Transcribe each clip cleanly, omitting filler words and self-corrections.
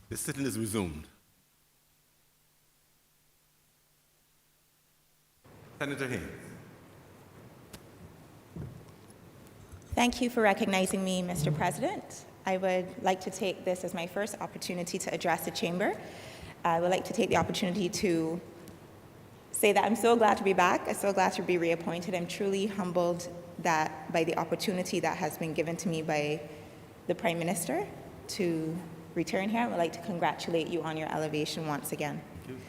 The sitting is resumed. Senator Haynes. Thank you for recognizing me, Mr. President. I would like to take this as my first opportunity to address the chamber. I would like to take the opportunity to say that I'm so glad to be back. I'm so glad to be reappointed. I'm truly humbled by the opportunity that has been given to me by the Prime Minister to return here. I would like to congratulate you on your elevation once again. Thank you.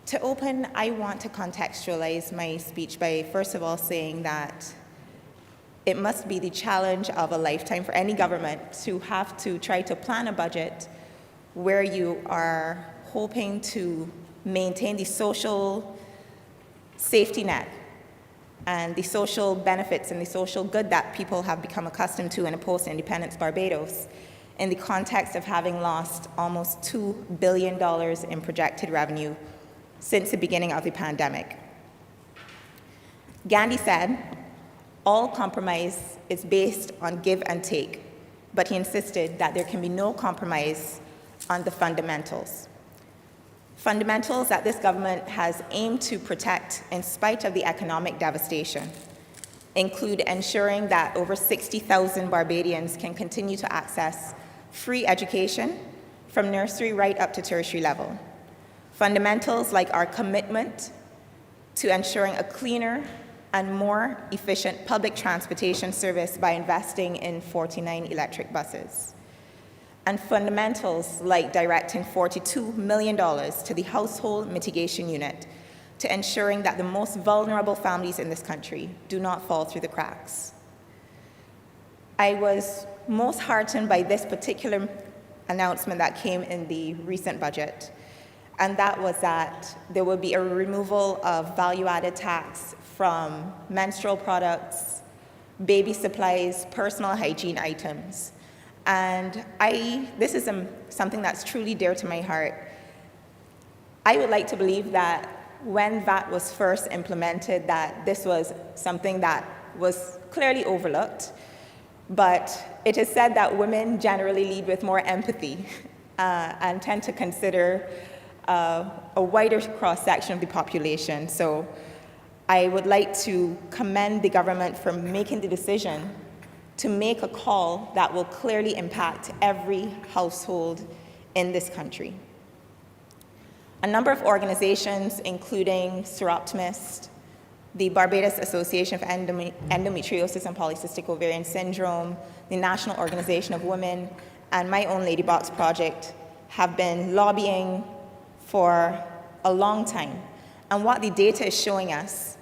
To open, I want to contextualize my speech by first of all saying that it must be the challenge of a lifetime for any government to have to try to plan a budget where you are hoping to maintain the social safety net and the social benefits and the social good that people have become accustomed to in a post-independence Barbados in the context of having lost almost $2 billion in projected revenue since the beginning of the pandemic. Gandhi said, all compromise is based on give and take, but he insisted that there can be no compromise on the fundamentals. Fundamentals that this government has aimed to protect in spite of the economic devastation include ensuring that over 60,000 Barbadians can continue to access free education from nursery right up to tertiary level. Fundamentals like our commitment to ensuring a cleaner and more efficient public transportation service by investing in 49 electric buses. And fundamentals like directing $42 million to the Household Mitigation Unit to ensuring that the most vulnerable families in this country do not fall through the cracks. I was most heartened by this particular announcement that came in the recent budget, and that was that there will be a removal of value-added tax from menstrual products, baby supplies, personal hygiene items. And this is something that's truly dear to my heart. I would like to believe that when VAT was first implemented, that this was something that was clearly overlooked, but it is said that women generally lead with more empathy and tend to consider a wider cross-section of the population. So I would like to commend the government for making the decision to make a call that will clearly impact every household in this country. A number of organizations, including Seroptimist, the Barbados Association of Endometriosis and Polycystic Ovarian Syndrome, the National Organization of Women, and my own Ladybox Project have been lobbying for a long time. And what the data is showing us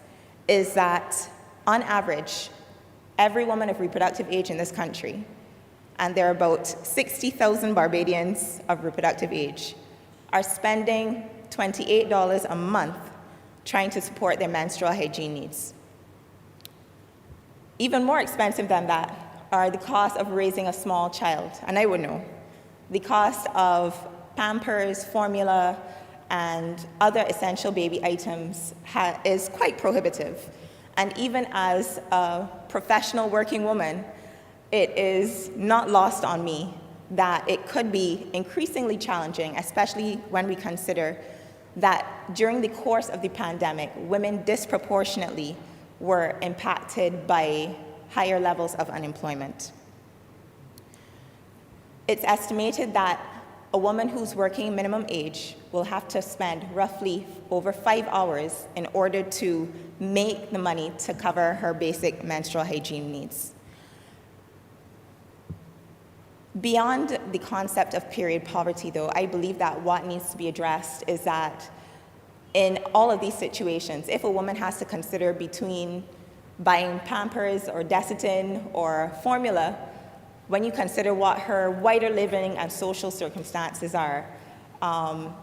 is that, on average, every woman of reproductive age in this country, and there are about 60,000 Barbadians of reproductive age, are spending $28 a month trying to support their menstrual hygiene needs. Even more expensive than that are the cost of raising a small child, and I would know. The cost of Pampers, formula, and other essential baby items is quite prohibitive. And even as a professional working woman, it is not lost on me that it could be increasingly challenging, especially when we consider that during the course of the pandemic, women disproportionately were impacted by higher levels of unemployment. It's estimated that a woman who's working minimum age will have to spend roughly over 5 hours in order to make the money to cover her basic menstrual hygiene needs. Beyond the concept of period poverty, though, I believe that what needs to be addressed is that in all of these situations, if a woman has to consider between buying Pampers or Desitin or formula, when you consider what her wider living and social circumstances are,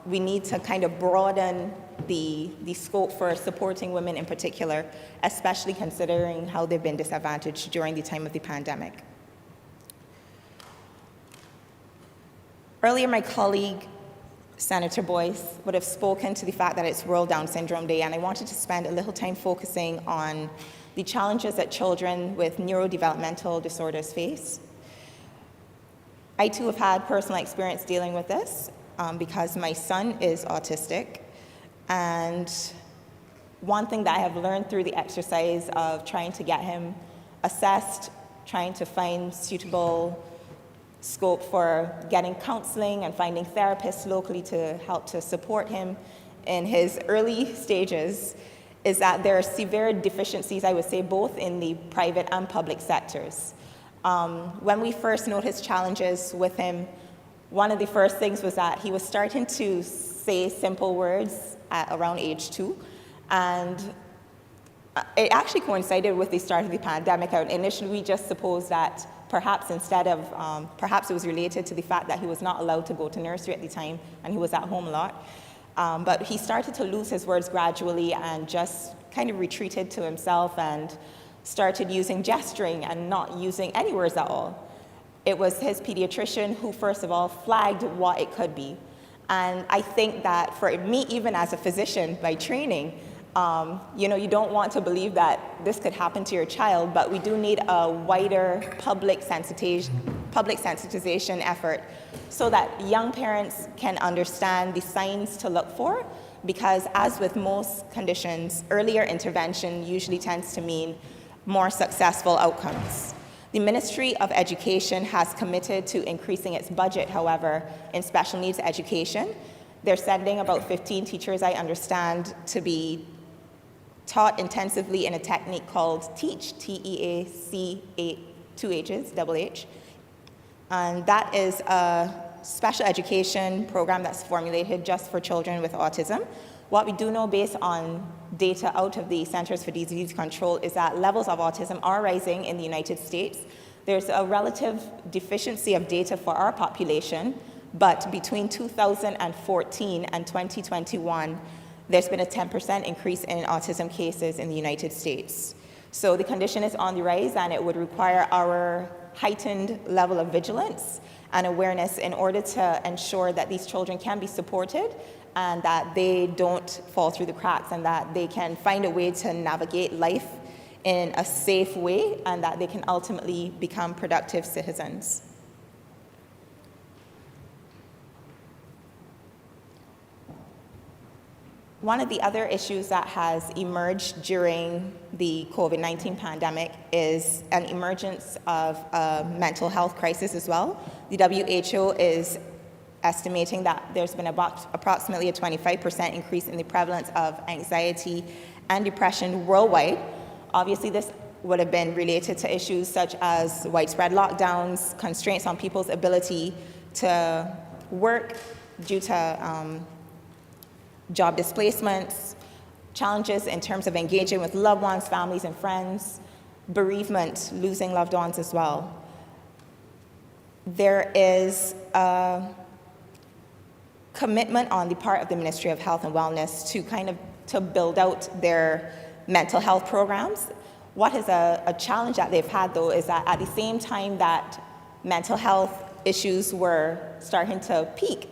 we need to kind of broaden the scope for supporting women in particular, especially considering how they've been disadvantaged during the time of the pandemic. Earlier, my colleague, Senator Boyce, would have spoken to the fact that it's World Down Syndrome Day, and I wanted to spend a little time focusing on the challenges that children with neurodevelopmental disorders face. I too have had personal experience dealing with this because my son is autistic, and one thing that I have learned through the exercise of trying to get him assessed, trying to find suitable scope for getting counseling and finding therapists locally to help to support him in his early stages, is that there are severe deficiencies, I would say, both in the private and public sectors. When we first noticed challenges with him, one of the first things was that he was starting to say simple words at around age 2, and it actually coincided with the start of the pandemic. Initially, we just supposed that perhaps perhaps it was related to the fact that he was not allowed to go to nursery at the time and he was at home a lot. But he started to lose his words gradually and just kind of retreated to himself and started using gesturing and not using any words at all. It was his pediatrician who, first of all, flagged what it could be. And I think that for me, even as a physician by training, you don't want to believe that this could happen to your child, but we do need a wider public sensitization effort so that young parents can understand the signs to look for, because as with most conditions, earlier intervention usually tends to mean more successful outcomes. The Ministry of Education has committed to increasing its budget, however, in special needs education. They're sending about 15 teachers, I understand, to be taught intensively in a technique called TEACH, T-E-A-C, 2 H's, double H. And that is a special education program that's formulated just for children with autism. What we do know based on data out of the Centers for Disease Control is that levels of autism are rising in the United States. There's a relative deficiency of data for our population, but between 2014 and 2021, there's been a 10% increase in autism cases in the United States. So the condition is on the rise, and it would require our heightened level of vigilance and awareness in order to ensure that these children can be supported and that they don't fall through the cracks, and that they can find a way to navigate life in a safe way, and that they can ultimately become productive citizens. One of the other issues that has emerged during the COVID-19 pandemic is an emergence of a mental health crisis as well. The WHO is estimating that there's been approximately a 25% increase in the prevalence of anxiety and depression worldwide. Obviously, this would have been related to issues such as widespread lockdowns, constraints on people's ability to work due to job displacements, challenges in terms of engaging with loved ones, families, and friends, bereavement, losing loved ones as well. There is a commitment on the part of the Ministry of Health and Wellness to build out their mental health programs. What is a challenge that they've had, though, is that at the same time that mental health issues were starting to peak,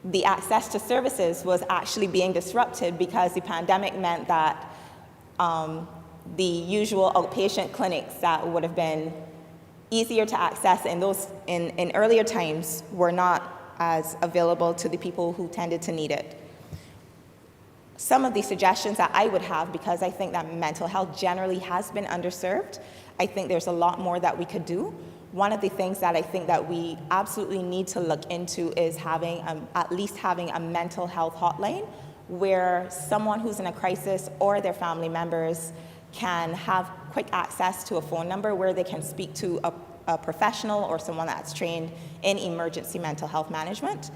the access to services was actually being disrupted because the pandemic meant that the usual outpatient clinics that would have been easier to access in earlier times were not as available to the people who tended to need it. Some of the suggestions that I would have, because I think that mental health generally has been underserved, I think there's a lot more that we could do. One of the things that I think that we absolutely need to look into is at least having a mental health hotline where someone who's in a crisis or their family members can have quick access to a phone number where they can speak to a professional or someone that's trained in emergency mental health management.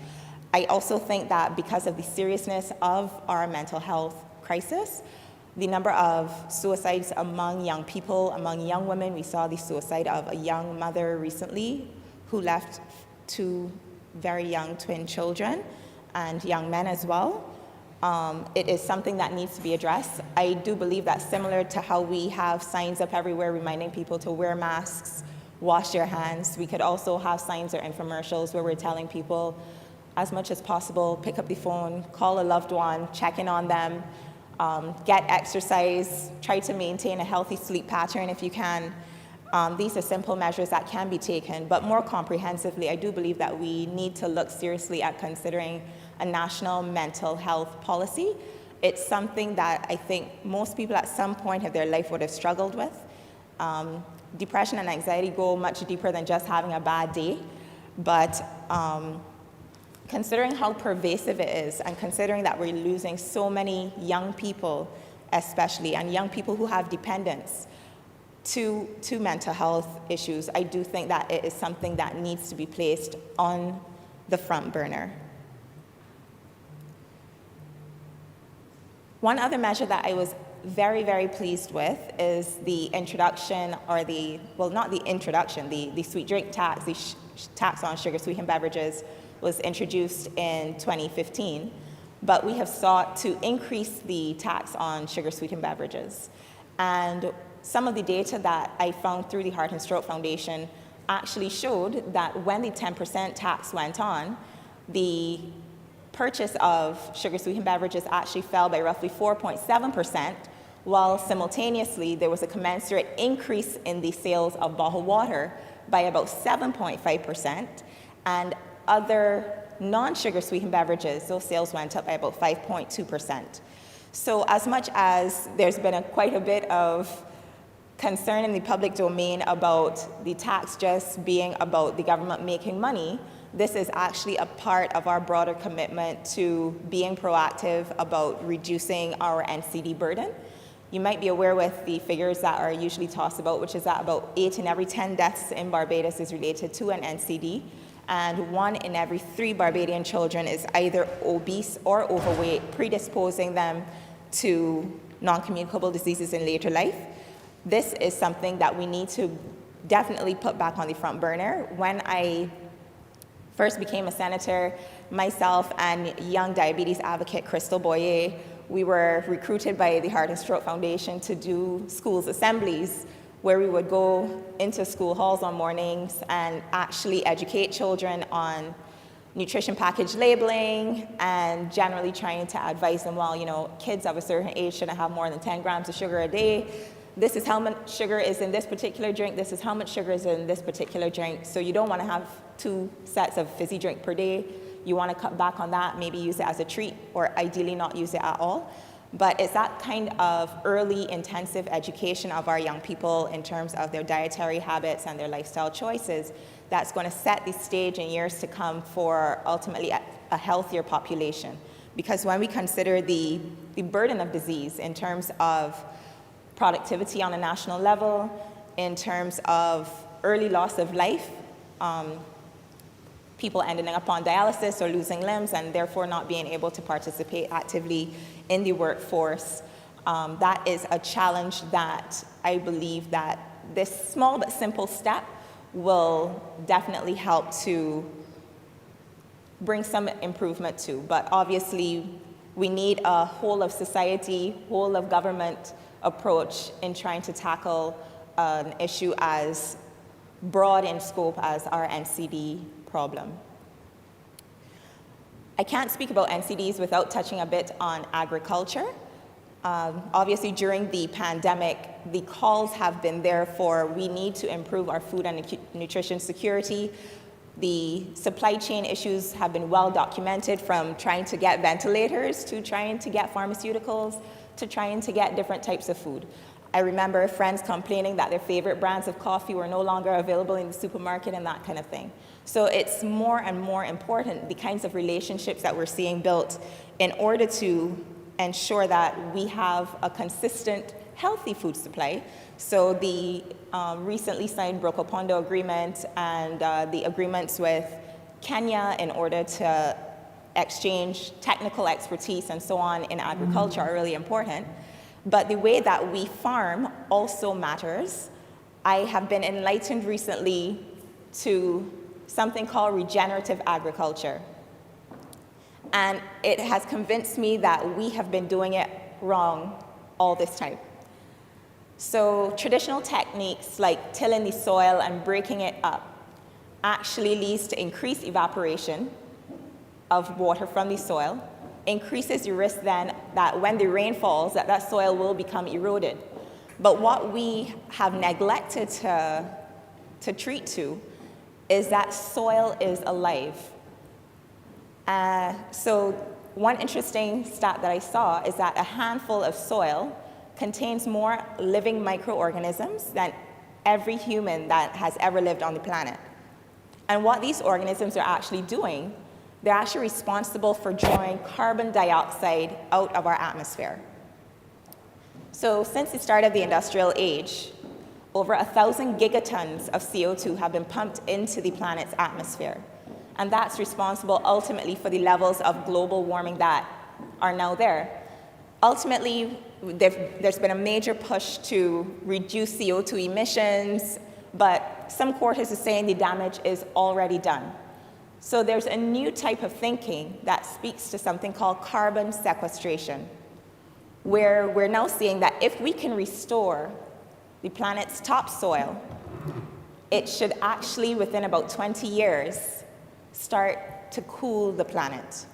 I also think that because of the seriousness of our mental health crisis, the number of suicides among young people, among young women, we saw the suicide of a young mother recently who left 2 very young twin children, and young men as well. It is something that needs to be addressed. I do believe that similar to how we have signs up everywhere reminding people to wear masks, wash your hands, we could also have signs or infomercials where we're telling people as much as possible, pick up the phone, call a loved one, check in on them, get exercise, try to maintain a healthy sleep pattern if you can. These are simple measures that can be taken, but more comprehensively, I do believe that we need to look seriously at considering a national mental health policy. It's something that I think most people at some point of their life would have struggled with. Depression and anxiety go much deeper than just having a bad day, but considering how pervasive it is and considering that we're losing so many young people especially, and young people who have dependents to mental health issues, I do think that it is something that needs to be placed on the front burner. One other measure that I was very, very pleased with is the introduction, or the sweet drink tax, the tax on sugar sweetened beverages was introduced in 2015, but we have sought to increase the tax on sugar sweetened beverages. And some of the data that I found through the Heart and Stroke Foundation actually showed that when the 10% tax went on, the purchase of sugar sweetened beverages actually fell by roughly 4.7%, while simultaneously there was a commensurate increase in the sales of bottled water by about 7.5%, and other non-sugar sweetened beverages, those sales went up by about 5.2%. So as much as there's been quite a bit of concern in the public domain about the tax just being about the government making money, this is actually a part of our broader commitment to being proactive about reducing our NCD burden. You might be aware with the figures that are usually tossed about, which is that about 8 in every 10 deaths in Barbados is related to an NCD, and 1 in every 3 Barbadian children is either obese or overweight, predisposing them to non-communicable diseases in later life. This is something that we need to definitely put back on the front burner. When I first became a senator, myself and young diabetes advocate Crystal Boyer, we were recruited by the Heart and Stroke Foundation to do schools assemblies, where we would go into school halls on mornings and actually educate children on nutrition package labeling and generally trying to advise them, well, you know, kids of a certain age shouldn't have more than 10 grams of sugar a day. This is how much sugar is in this particular drink. This is how much sugar is in this particular drink. So you don't want to have 2 sets of fizzy drink per day. You want to cut back on that, maybe use it as a treat, or ideally not use it at all. But it's that kind of early intensive education of our young people in terms of their dietary habits and their lifestyle choices that's going to set the stage in years to come for ultimately a healthier population. Because when we consider the burden of disease in terms of productivity on a national level, in terms of early loss of life, people ending up on dialysis or losing limbs and therefore not being able to participate actively in the workforce, that is a challenge that I believe that this small but simple step will definitely help to bring some improvement to. But obviously, we need a whole of society, whole of government approach in trying to tackle an issue as broad in scope as our NCD problem. I can't speak about NCDs without touching a bit on agriculture. Obviously, during the pandemic, the calls have been there for we need to improve our food and nutrition security. The supply chain issues have been well documented, from trying to get ventilators to trying to get pharmaceuticals to trying to get different types of food. I remember friends complaining that their favorite brands of coffee were no longer available in the supermarket and that kind of thing. So it's more and more important, the kinds of relationships that we're seeing built in order to ensure that we have a consistent, healthy food supply. So the recently signed Brokopondo agreement and the agreements with Kenya in order to exchange technical expertise and so on in agriculture are really important. But the way that we farm also matters. I have been enlightened recently to something called regenerative agriculture. And it has convinced me that we have been doing it wrong all this time. So traditional techniques like tilling the soil and breaking it up actually leads to increased evaporation of water from the soil, increases your risk then that when the rain falls, that soil will become eroded. But what we have neglected to treat to is that soil is alive. So one interesting stat that I saw is that a handful of soil contains more living microorganisms than every human that has ever lived on the planet. And what these organisms are actually doing, they're actually responsible for drawing carbon dioxide out of our atmosphere. So since the start of the industrial age, over 1,000 gigatons of CO2 have been pumped into the planet's atmosphere. And that's responsible ultimately for the levels of global warming that are now there. Ultimately, there's been a major push to reduce CO2 emissions, but some quarters are saying the damage is already done. So there's a new type of thinking that speaks to something called carbon sequestration, where we're now seeing that if we can restore the planet's topsoil, it should actually, within about 20 years, start to cool the planet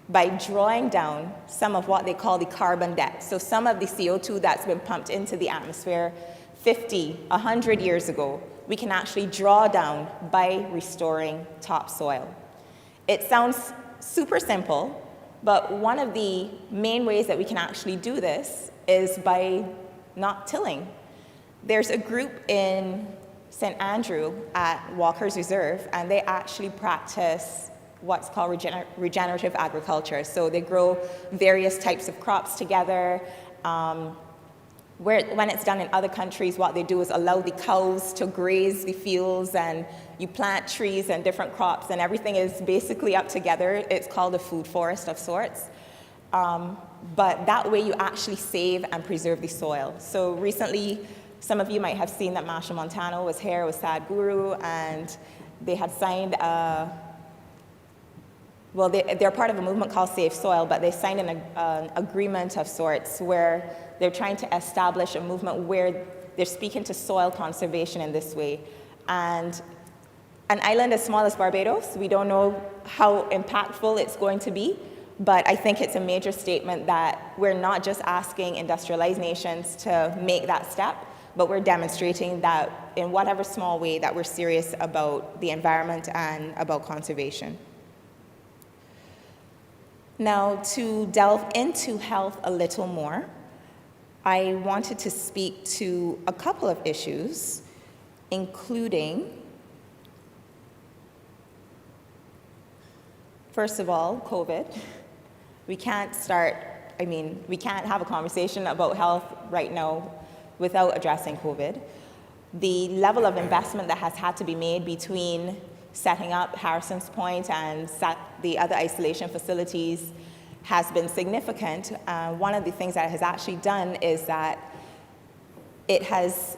by drawing down some of what they call the carbon debt. So some of the CO2 that's been pumped into the atmosphere 50, 100 years ago, we can actually draw down by restoring topsoil. It sounds super simple, but one of the main ways that we can actually do this is by not tilling. There's a group in St. Andrew at Walker's Reserve, and they actually practice what's called regenerative agriculture. So they grow various types of crops together. When it's done in other countries, what they do is allow the cows to graze the fields, and you plant trees and different crops, and everything is basically up together. It's called a food forest of sorts. But that way you actually save and preserve the soil. So recently, some of you might have seen that Masha Montano was here with Sadhguru, and they had signed they're part of a movement called Save Soil, but they signed an agreement of sorts where they're trying to establish a movement where they're speaking to soil conservation in this way. And an island as small as Barbados, we don't know how impactful it's going to be, but I think it's a major statement that we're not just asking industrialized nations to make that step, but we're demonstrating that in whatever small way that we're serious about the environment and about conservation. Now, to delve into health a little more, I wanted to speak to a couple of issues, including, first of all, COVID. We can't have a conversation about health right now without addressing COVID. The level of investment that has had to be made between setting up Harrison's Point and the other isolation facilities has been significant. One of the things that it has actually done is that it has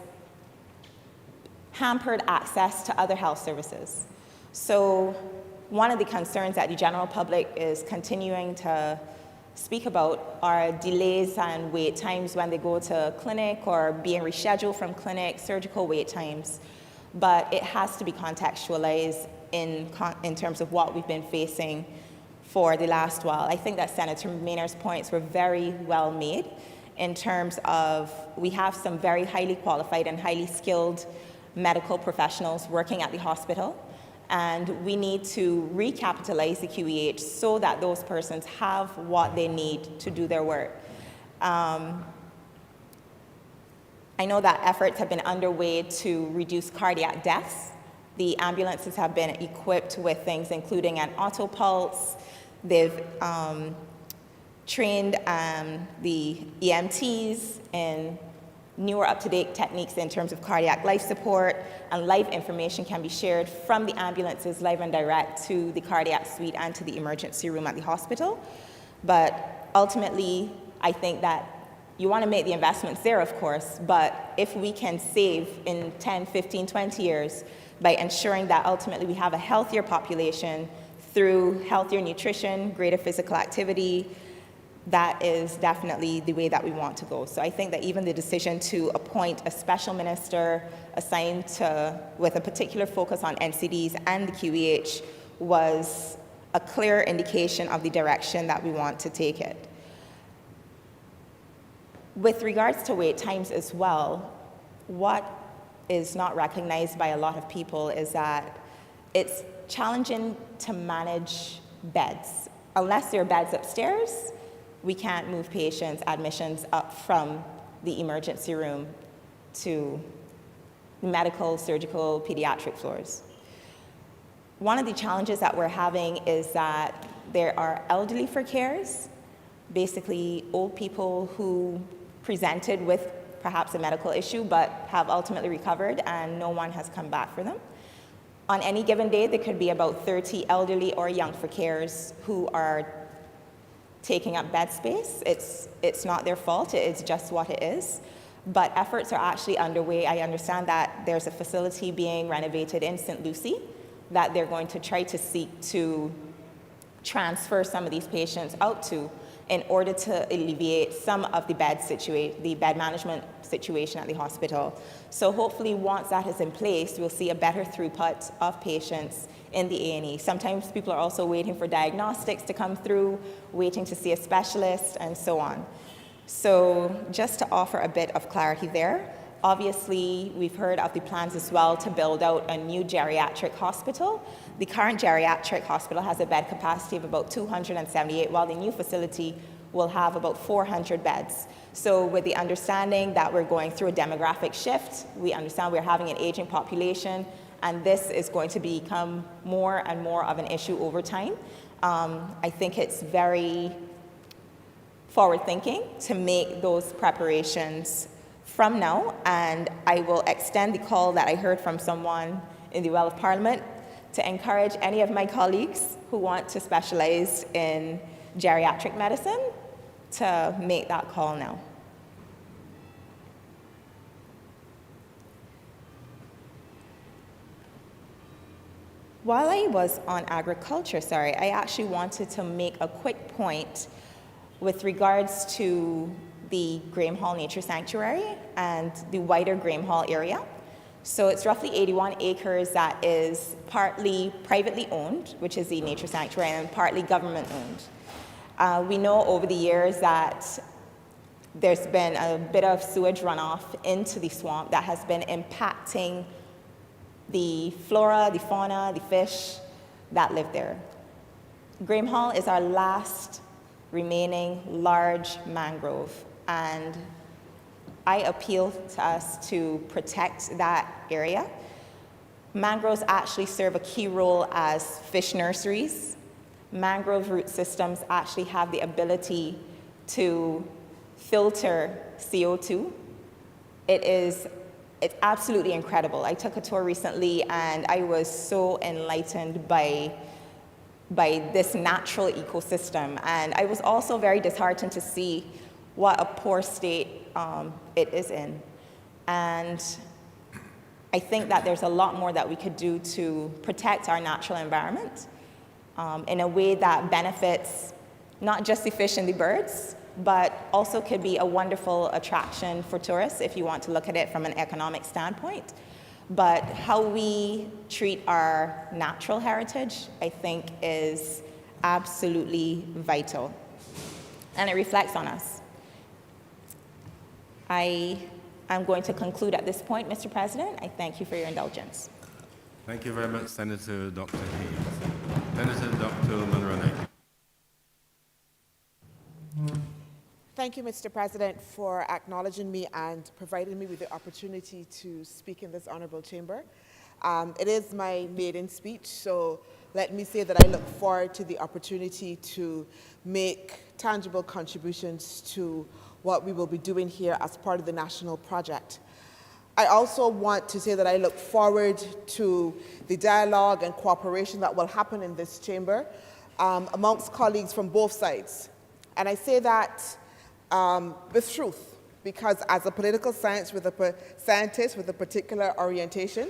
hampered access to other health services. So one of the concerns that the general public is continuing to speak about are delays and wait times when they go to clinic or being rescheduled from clinic, surgical wait times. But it has to be contextualized in terms of what we've been facing for the last while. I think that Senator Maynard's points were very well made in terms of we have some very highly qualified and highly skilled medical professionals working at the hospital, and we need to recapitalize the QEH so that those persons have what they need to do their work. I know that efforts have been underway to reduce cardiac deaths. The ambulances have been equipped with things including an auto pulse. They've trained the EMTs in newer up-to-date techniques in terms of cardiac life support, and live information can be shared from the ambulances live and direct to the cardiac suite and to the emergency room at the hospital. But ultimately, I think that you want to make the investments there, of course, but if we can save in 10, 15, 20 years by ensuring that ultimately we have a healthier population through healthier nutrition, greater physical activity, that is definitely the way that we want to go. So I think that even the decision to appoint a special minister assigned with a particular focus on NCDs and the QEH was a clear indication of the direction that we want to take it. With regards to wait times as well, what is not recognized by a lot of people is that it's challenging to manage beds. Unless there are beds upstairs, we can't move patients' admissions up from the emergency room to medical, surgical, pediatric floors. One of the challenges that we're having is that there are elderly for cares, basically old people who presented with perhaps a medical issue but have ultimately recovered and no one has come back for them. On any given day, there could be about 30 elderly or young for cares who are taking up bed space. It's not their fault, it's just what it is. But efforts are actually underway. I understand that there's a facility being renovated in St. Lucie that they're going to try to seek to transfer some of these patients out to in order to alleviate some of the bed management situation at the hospital. So hopefully once that is in place, we'll see a better throughput of patients in the A&E. Sometimes people are also waiting for diagnostics to come through, waiting to see a specialist, and so on. So just to offer a bit of clarity there, obviously we've heard of the plans as well to build out a new geriatric hospital. The current geriatric hospital has a bed capacity of about 278, while the new facility will have about 400 beds. So with the understanding that we're going through a demographic shift, we understand we're having an aging population, and this is going to become more and more of an issue over time. I think it's very forward-thinking to make those preparations from now, and I will extend the call that I heard from someone in the Well of Parliament to encourage any of my colleagues who want to specialize in geriatric medicine to make that call now. While I was on agriculture, I actually wanted to make a quick point with regards to the Graham Hall Nature Sanctuary and the wider Graham Hall area. So it's roughly 81 acres that is partly privately owned, which is the Nature Sanctuary, and partly government owned. We know over the years that there's been a bit of sewage runoff into the swamp that has been impacting the flora, the fauna, the fish that live there. Graham Hall is our last remaining large mangrove, and I appeal to us to protect that area. Mangroves actually serve a key role as fish nurseries. Mangrove root systems actually have the ability to filter CO2. It's absolutely incredible. I took a tour recently and I was so enlightened by this natural ecosystem. And I was also very disheartened to see what a poor state it is in. And I think that there's a lot more that we could do to protect our natural environment in a way that benefits not just the fish and the birds, but also could be a wonderful attraction for tourists if you want to look at it from an economic standpoint. But how we treat our natural heritage, I think, is absolutely vital. And it reflects on us. I am going to conclude at this point, Mr. President. I thank you for your indulgence. Thank you very much, Senator Dr. Hayes. Senator Dr. Mulroney. Thank you, Mr. President, for acknowledging me and providing me with the opportunity to speak in this honorable chamber. It is my maiden speech, so let me say that I look forward to the opportunity to make tangible contributions to what we will be doing here as part of the national project. I also want to say that I look forward to the dialogue and cooperation that will happen in this chamber amongst colleagues from both sides. And I say that with truth, because as a political scientist with a particular orientation,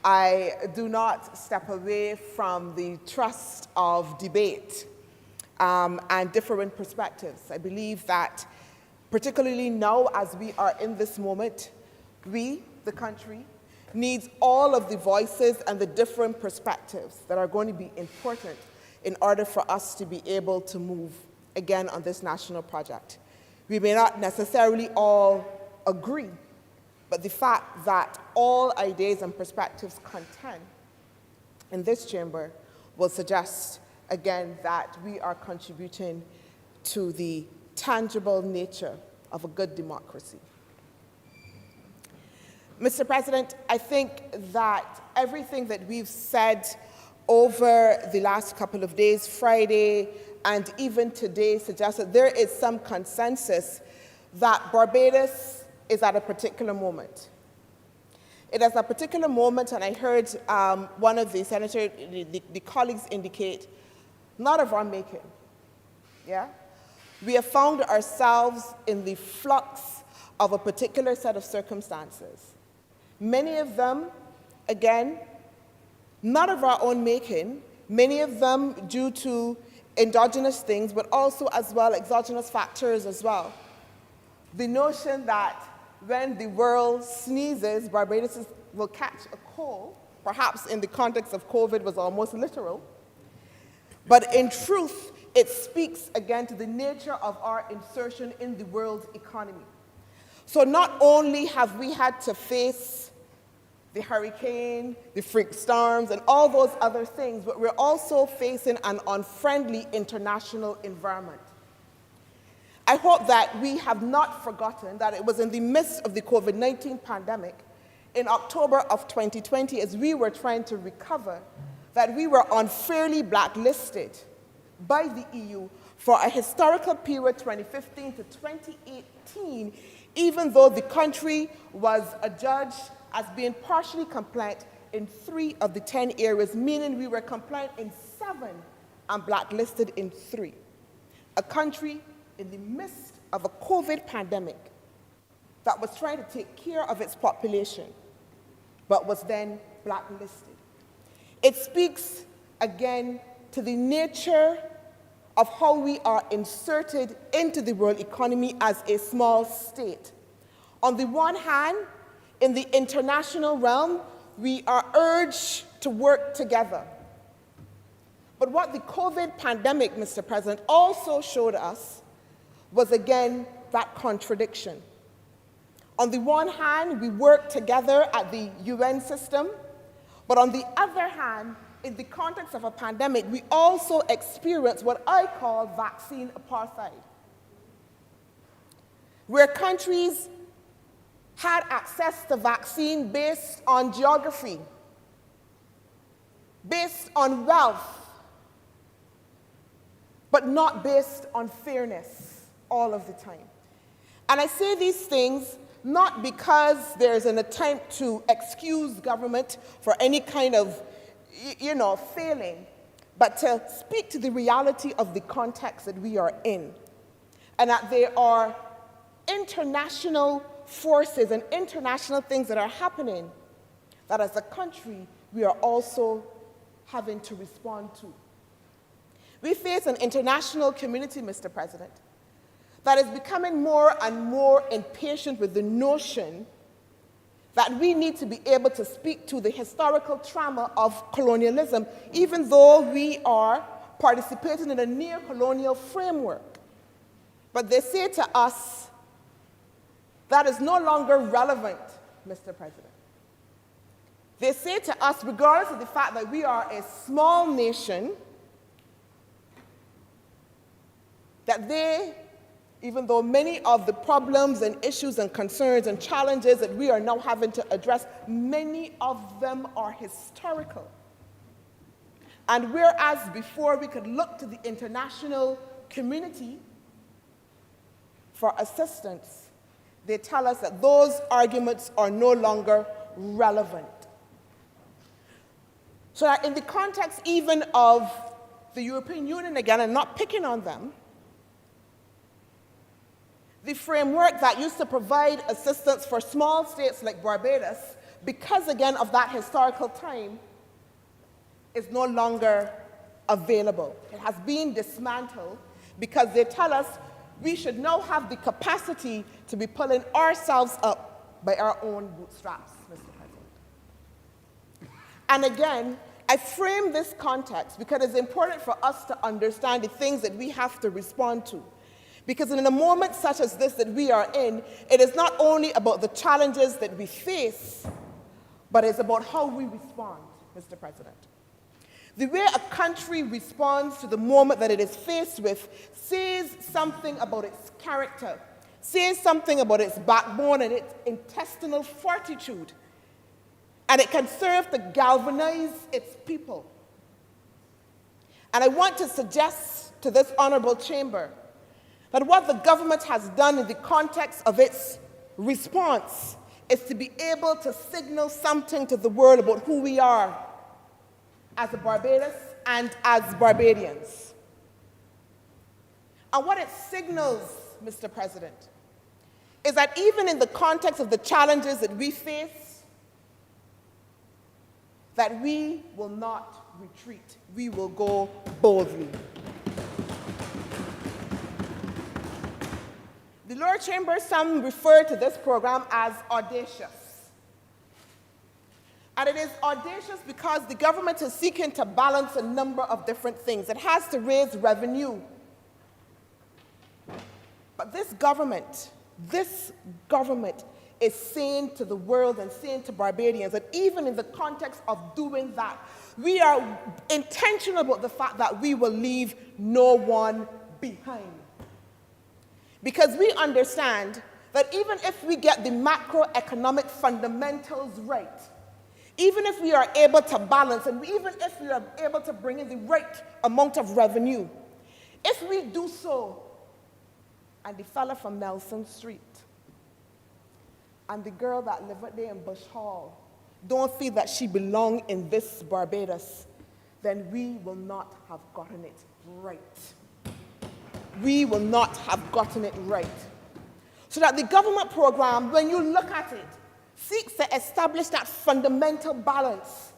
I do not step away from the trust of debate and different perspectives. I believe that particularly now as we are in this moment, we, the country, needs all of the voices and the different perspectives that are going to be important in order for us to be able to move again on this national project. We may not necessarily all agree, but the fact that all ideas and perspectives contend in this chamber will suggest, again, that we are contributing to the tangible nature of a good democracy. Mr. President, I think that everything that we've said over the last couple of days, Friday and even today, suggests that there is some consensus that Barbados is at a particular moment. It is a particular moment, and I heard one of the senators, the colleagues indicate, not of our making. Yeah? We have found ourselves in the flux of a particular set of circumstances. Many of them, again, not of our own making, many of them due to endogenous things, but also as well exogenous factors as well. The notion that when the world sneezes, Barbados will catch a cold, perhaps in the context of COVID was almost literal, but in truth, it speaks again to the nature of our insertion in the world economy. So not only have we had to face the hurricane, the freak storms, and all those other things, but we're also facing an unfriendly international environment. I hope that we have not forgotten that it was in the midst of the COVID-19 pandemic in October of 2020, as we were trying to recover, that we were unfairly blacklisted by the EU for a historical period 2015 to 2018, even though the country was adjudged as being partially compliant in 3 of the 10 areas, meaning we were compliant in 7 and blacklisted in 3. A country in the midst of a COVID pandemic that was trying to take care of its population, but was then blacklisted. It speaks, again, to the nature of how we are inserted into the world economy as a small state. On the one hand, in the international realm, we are urged to work together. But what the COVID pandemic, Mr. President, also showed us was, again, that contradiction. On the one hand, we work together at the UN system, but on the other hand, in the context of a pandemic, we also experience what I call vaccine apartheid, where countries had access to vaccine based on geography, based on wealth, but not based on fairness all of the time. And I say these things not because there's an attempt to excuse government for any kind of, failing, but to speak to the reality of the context that we are in, and that there are international forces and international things that are happening that as a country we are also having to respond to. We face an international community, Mr. President, that is becoming more and more impatient with the notion that we need to be able to speak to the historical trauma of colonialism, even though we are participating in a neo-colonial framework. But they say to us, that is no longer relevant, Mr. President. They say to us, regardless of the fact that we are a small nation, that they, even though many of the problems and issues and concerns and challenges that we are now having to address, many of them are historical. And whereas before we could look to the international community for assistance, they tell us that those arguments are no longer relevant. So that in the context even of the European Union, again, and not picking on them, the framework that used to provide assistance for small states like Barbados, because again of that historical time, is no longer available. It has been dismantled because they tell us we should now have the capacity to be pulling ourselves up by our own bootstraps, Mr. President. And again, I frame this context because it's important for us to understand the things that we have to respond to. Because in a moment such as this that we are in, it is not only about the challenges that we face, but it's about how we respond, Mr. President. The way a country responds to the moment that it is faced with says something about its character, says something about its backbone and its intestinal fortitude. And it can serve to galvanize its people. And I want to suggest to this honourable chamber that what the government has done in the context of its response is to be able to signal something to the world about who we are as a Barbados and as Barbadians. And what it signals, Mr. President, is that even in the context of the challenges that we face, that we will not retreat. We will go boldly. The lower chamber, some refer to this program as audacious. And it is audacious because the government is seeking to balance a number of different things. It has to raise revenue. But this government is saying to the world and saying to Barbadians that even in the context of doing that, we are intentional about the fact that we will leave no one behind. Because we understand that even if we get the macroeconomic fundamentals right, even if we are able to balance and even if we are able to bring in the right amount of revenue, if we do so, and the fella from Nelson Street and the girl that lived out there in Bush Hall don't feel that she belongs in this Barbados, then we will not have gotten it right. We will not have gotten it right. So that the government program, when you look at it, seeks to establish that fundamental balance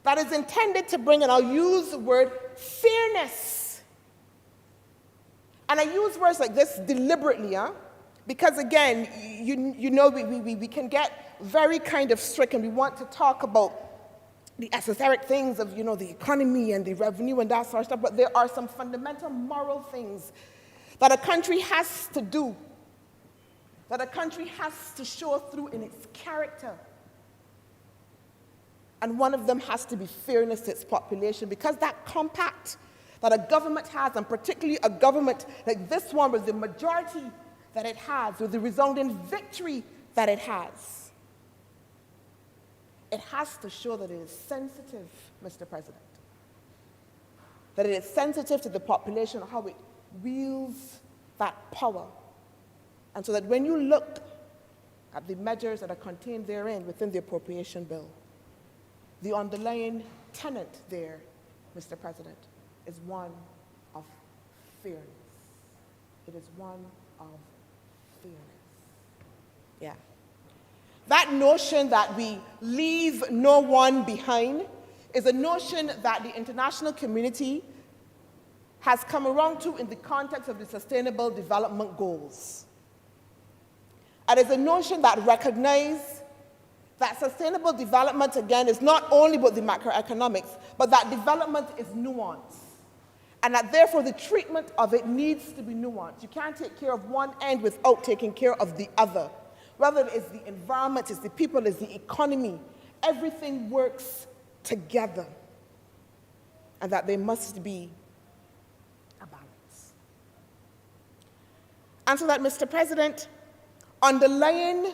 that is intended to bring, and I'll use the word, fairness. And I use words like this deliberately, because again, you know we can get very kind of strict and we want to talk about the esoteric things of, the economy and the revenue and that sort of stuff, but there are some fundamental moral things that a country has to do, that a country has to show through in its character. And one of them has to be fairness to its population, because that compact that a government has, and particularly a government like this one with the majority that it has, with the resounding victory that it has to show that it is sensitive, Mr. President. That it is sensitive to the population, how it wields that power. And so that when you look at the measures that are contained therein within the appropriation bill, the underlying tenet there, Mr. President, is one of fairness. It is one of fairness. Yeah. That notion that we leave no one behind is a notion that the international community has come around to in the context of the Sustainable Development Goals. And it's a notion that recognizes that sustainable development, again, is not only about the macroeconomics, but that development is nuanced. And that therefore the treatment of it needs to be nuanced. You can't take care of one end without taking care of the other. Whether it's the environment, it's the people, it's the economy, everything works together. And that there must be a balance. And so that, Mr. President, underlying,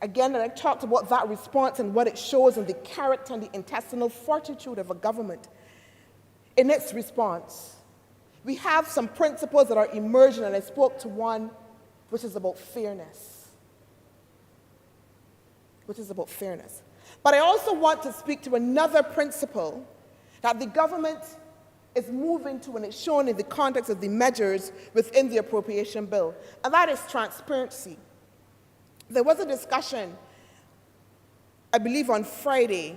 again, and I talked about that response and what it shows in the character and the intestinal fortitude of a government, in its response, we have some principles that are emerging, and I spoke to one which is about fairness. But I also want to speak to another principle that the government is moving to, and it's shown in the context of the measures within the appropriation bill, and that is transparency. There was a discussion, I believe on Friday,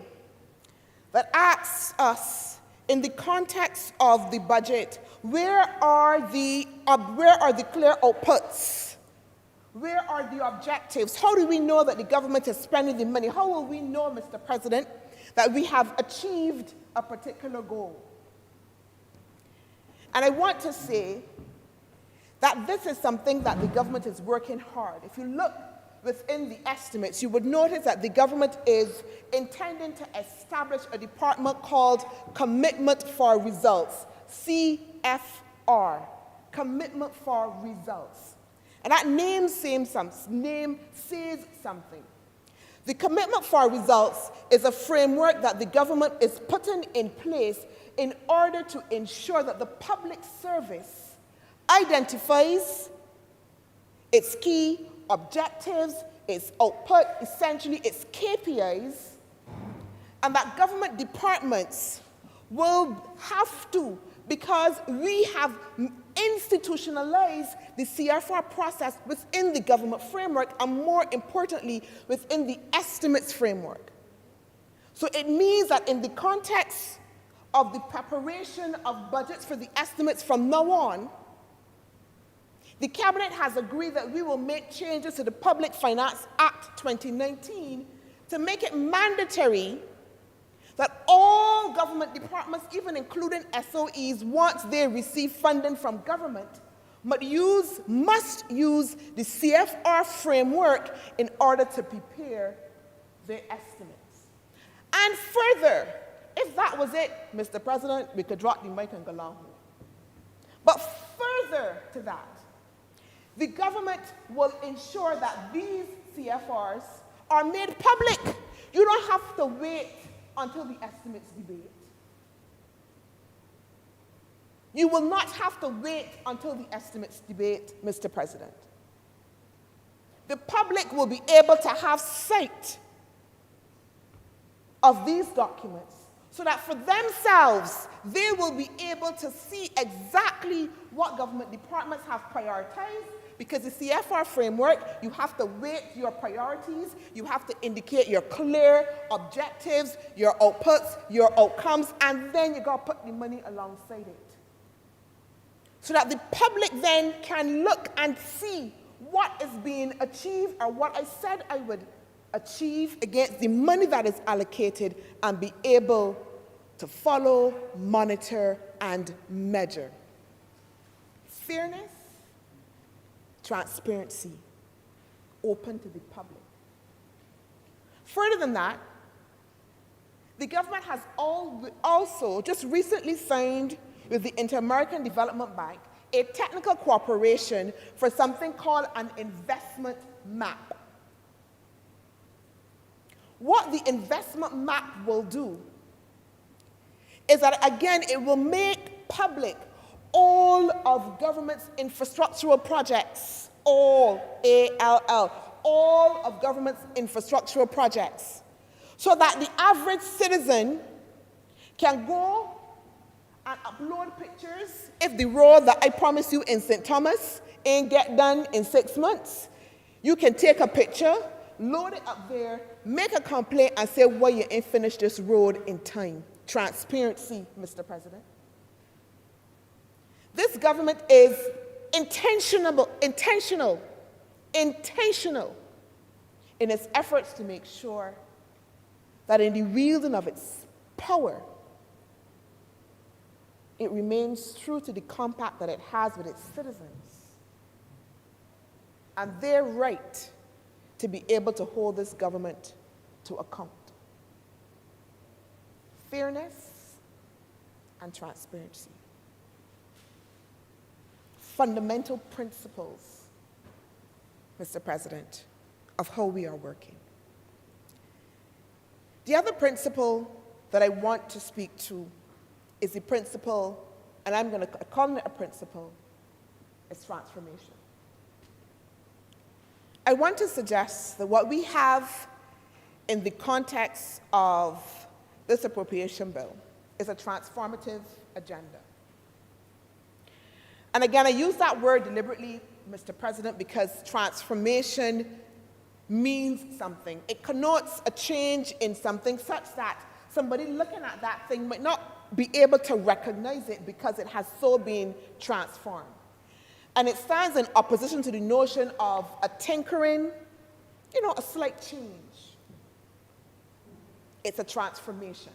that asks us, in the context of the budget, where are the clear outputs? Where are the objectives? How do we know that the government is spending the money? How will we know, Mr. President, that we have achieved a particular goal. And I want to say that this is something that the government is working hard. If you look within the estimates, you would notice that the government is intending to establish a department called Commitment for Results, CFR, Commitment for Results. And that name says something. The Commitment for Results is a framework that the government is putting in place in order to ensure that the public service identifies its key objectives, its output, essentially its KPIs, and that government departments will have to, because we have institutionalized the CFR process within the government framework, and more importantly, within the estimates framework. So it means that in the context of the preparation of budgets for the estimates from now on, the Cabinet has agreed that we will make changes to the Public Finance Act 2019 to make it mandatory that all government departments, even including SOEs, once they receive funding from government, must use the CFR framework in order to prepare their estimates. And further, if that was it, Mr. President, we could drop the mic and go along. But further to that, the government will ensure that these CFRs are made public. You don't have to wait until the estimates debate. You will not have to wait until the estimates debate, Mr. President. The public will be able to have sight of these documents so that for themselves, they will be able to see exactly what government departments have prioritized, because the CFR framework, you have to weight your priorities, you have to indicate your clear objectives, your outputs, your outcomes, and then you got to put the money alongside it. So that the public then can look and see what is being achieved, or what I said I would achieve against the money that is allocated, and be able to follow, monitor, and measure. Fairness, transparency, open to the public. Further than that, the government has also just recently signed with the Inter-American Development Bank a technical cooperation for something called an investment map. What the investment map will do is that, again, it will make public all of government's infrastructural projects, all, A-L-L, all of government's infrastructural projects, so that the average citizen can go and upload pictures. If the road that I promised you in St. Thomas ain't get done in 6 months, you can take a picture, load it up there, make a complaint, and say, well, you ain't finished this road in time. Transparency, Mr. President. This government is intentional in its efforts to make sure that in the wielding of its power, it remains true to the compact that it has with its citizens and their right to be able to hold this government to account. Fairness and transparency. Fundamental principles, Mr. President, of how we are working. The other principle that I want to speak to is the principle, and I'm going to call it a principle, is transformation. I want to suggest that what we have in the context of this appropriation bill is a transformative agenda. And again, I use that word deliberately, Mr. President, because transformation means something. It connotes a change in something such that somebody looking at that thing might not be able to recognize it because it has so been transformed. And it stands in opposition to the notion of a tinkering, a slight change. It's a transformation.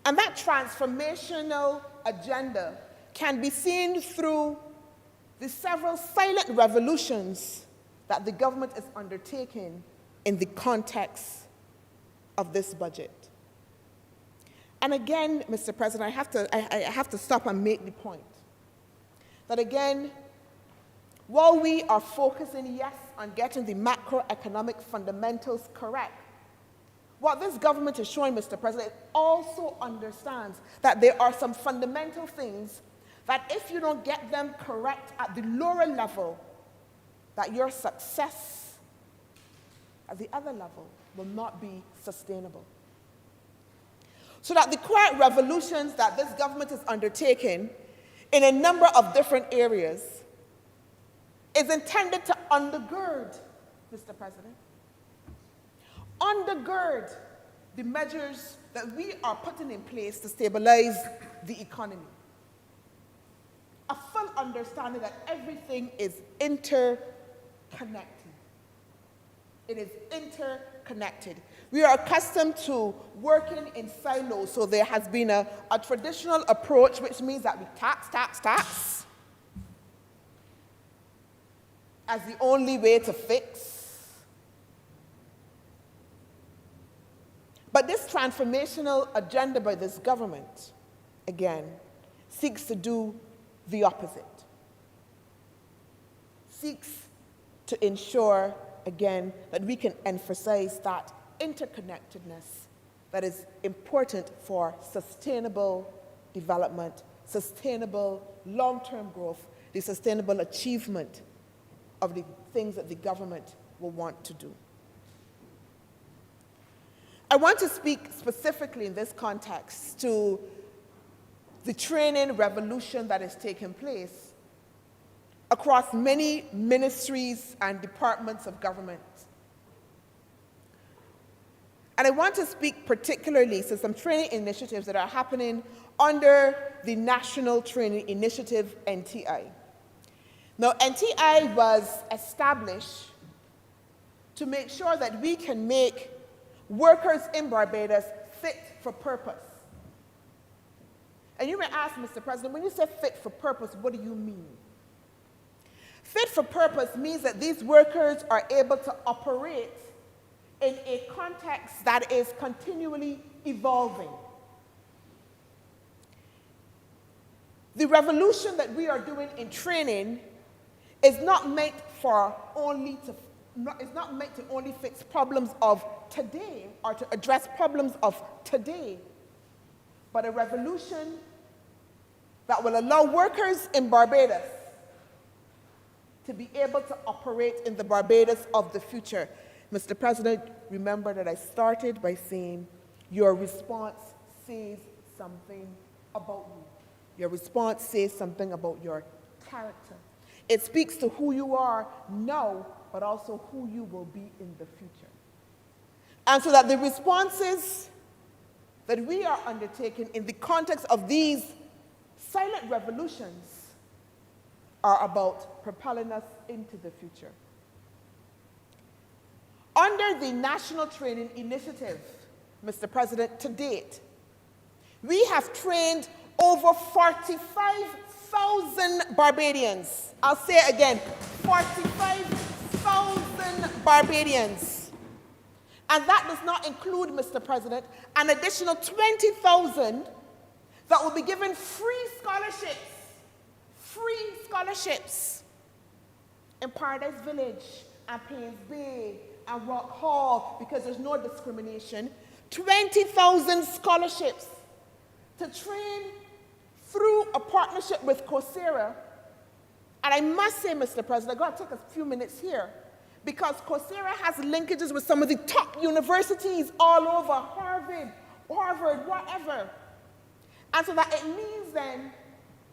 And that transformational agenda can be seen through the several silent revolutions that the government is undertaking in the context of this budget. And again, Mr. President, I have to stop and make the point that again, while we are focusing, yes, on getting the macroeconomic fundamentals correct, what this government is showing, Mr. President, also understands that there are some fundamental things that if you don't get them correct at the lower level, that your success at the other level will not be sustainable. So that the quiet revolutions that this government is undertaking in a number of different areas is intended to undergird, Mr. President, undergird the measures that we are putting in place to stabilize the economy. A full understanding that everything is interconnected. It is interconnected. We are accustomed to working in silos, so there has been a traditional approach, which means that we tax as the only way to fix. But this transformational agenda by this government, again, seeks to do the opposite. Seeks to ensure, again, that we can emphasize that interconnectedness that is important for sustainable development, sustainable long-term growth, the sustainable achievement of the things that the government will want to do. I want to speak specifically in this context to the training revolution that is taking place across many ministries and departments of government. And I want to speak particularly to some training initiatives that are happening under the National Training Initiative, NTI. Now, NTI was established to make sure that we can make workers in Barbados fit for purpose. And you may ask, Mr. President, when you say fit for purpose, what do you mean? Fit for purpose means that these workers are able to operate in a context that is continually evolving. The revolution that we are doing in training is not meant to only fix problems of today or to address problems of today, but a revolution that will allow workers in Barbados to be able to operate in the Barbados of the future. Mr. President, remember that I started by saying your response says something about you. Your response says something about your character. It speaks to who you are now, but also who you will be in the future. And so that the responses that we are undertaking in the context of these silent revolutions are about propelling us into the future. Under the National Training Initiative, Mr. President, to date, we have trained over 45,000 Barbadians. I'll say it again, 45,000 Barbadians. And that does not include, Mr. President, an additional 20,000 that will be given free scholarships in Paradise Village and Paynes Bay and Rock Hall, because there's no discrimination. 20,000 scholarships to train through a partnership with Coursera. And I must say, Mr. President, I've got to take a few minutes here, because Coursera has linkages with some of the top universities all over, Harvard, whatever. And so that it means then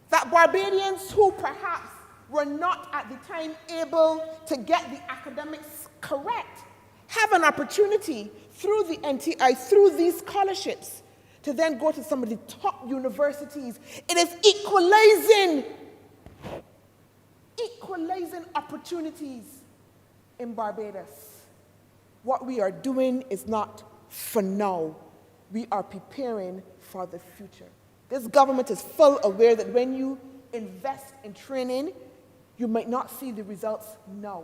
that Barbadians who perhaps were not at the time able to get the academics correct have an opportunity through the NTI, through these scholarships, to then go to some of the top universities. It is equalizing opportunities in Barbados. what we are doing is not for now. We are preparing for the future. This government is full aware that when you invest in training, you might not see the results now.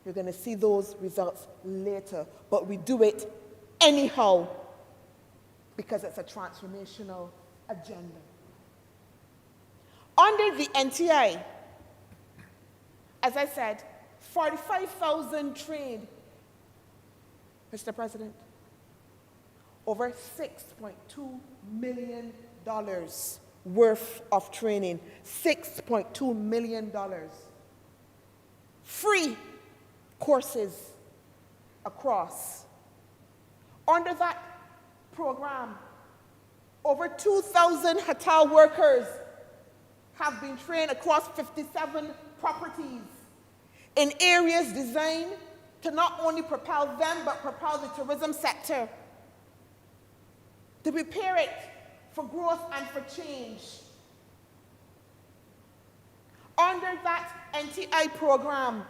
You're going to see those results later. But we do it anyhow because it's a transformational agenda. Under the NTI, as I said, 45,000 trained, Mr. President, over $6.2 million worth of training, $6.2 million. Free courses across. Under that program, over 2,000 hotel workers have been trained across 57 properties in areas designed to not only propel them, but propel the tourism sector, to prepare it for growth and for change. Under that NTI program,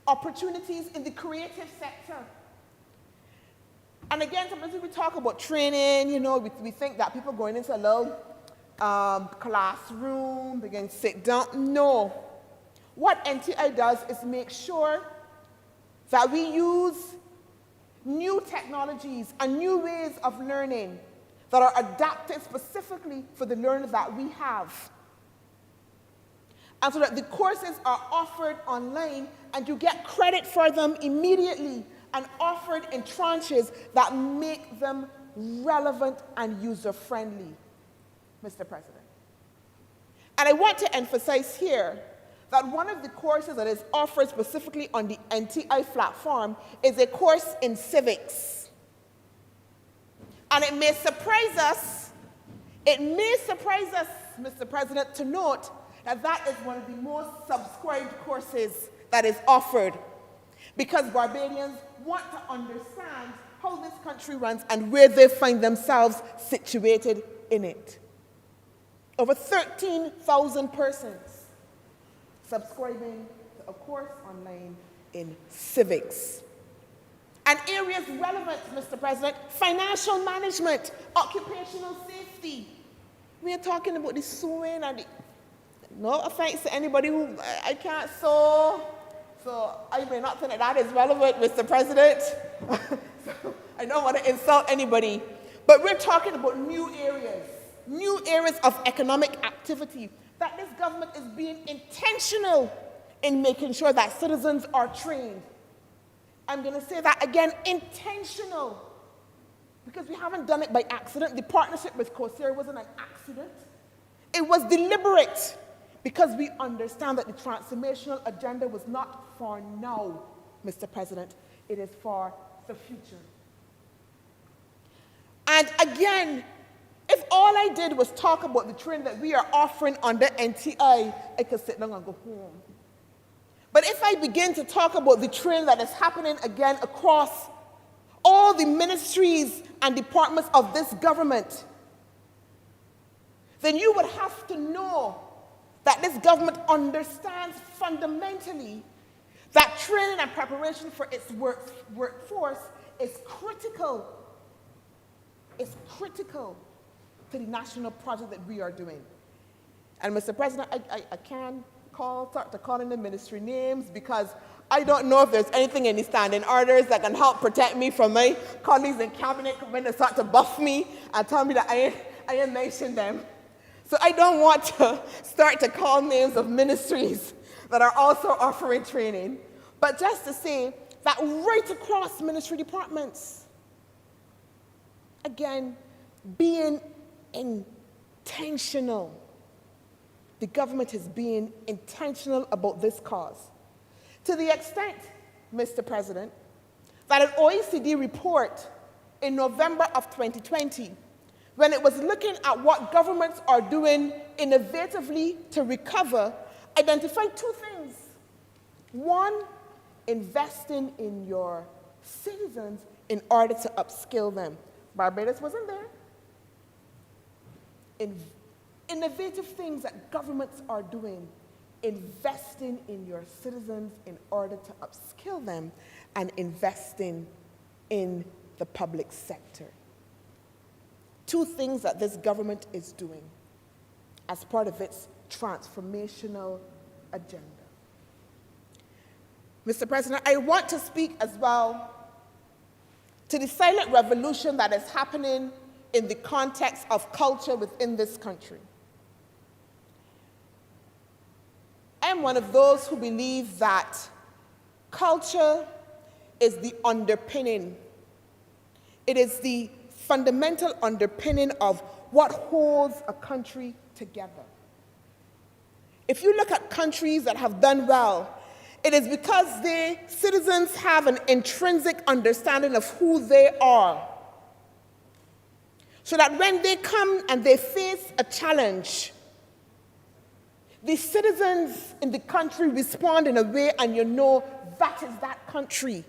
opportunities in the creative sector. And again, sometimes when we talk about training, you know, we think that people going into a little classroom, they can sit down. No. What NTI does is make sure that we use new technologies and new ways of learning that are adapted specifically for the learners that we have. And so that the courses are offered online and you get credit for them immediately and offered in tranches that make them relevant and user-friendly, Mr. President. And I want to emphasize here that one of the courses that is offered specifically on the NTI platform is a course in civics. And it may surprise us, Mr. President, to note that that is one of the most subscribed courses that is offered because Barbadians want to understand how this country runs and where they find themselves situated in it. Over 13,000 persons subscribing to a course online in civics. And areas relevant, Mr. President, financial management, occupational safety. We are talking about the sewing and the, no offense to anybody who, I can't sew, so I may not think that is relevant, Mr. President. So I don't want to insult anybody. But we're talking about new areas of economic activity, that this government is being intentional in making sure that citizens are trained. I'm going to say that again, intentional, because we haven't done it by accident. The partnership with Compulsory wasn't an accident. It was deliberate, because we understand that the transformational agenda was not for now, Mr. President. It is for the future. And again, if all I did was talk about the training that we are offering under NTI, I could sit down and go home. But if I begin to talk about the training that is happening again across all the ministries and departments of this government, then you would have to know that this government understands fundamentally that training and preparation for its workforce is critical. It's critical to the national project that we are doing. And Mr. President, I can't start to calling the ministry names because I don't know if there's anything in the standing orders that can help protect me from my colleagues in cabinet when they start to buff me and tell me that I ain't mentioned them. So I don't want to start to call names of ministries that are also offering training, but just to say that right across ministry departments, again, being intentional. The government is being intentional about this cause. To the extent, Mr. President, that an OECD report in November of 2020, when it was looking at what governments are doing innovatively to recover, identified two things. One, investing in your citizens in order to upskill them. Barbados wasn't there. Innovative things that governments are doing investing in your citizens in order to upskill them, and investing in the public sector. Two things that this government is doing as part of its transformational agenda. Mr. President, I want to speak as well to the silent revolution that is happening in the context of culture within this country. I'm one of those who believe that culture is the underpinning. It is the fundamental underpinning of what holds a country together. If you look at countries that have done well, it is because their citizens have an intrinsic understanding of who they are. So that when they come and they face a challenge, the citizens in the country respond in a way and you know that is that country.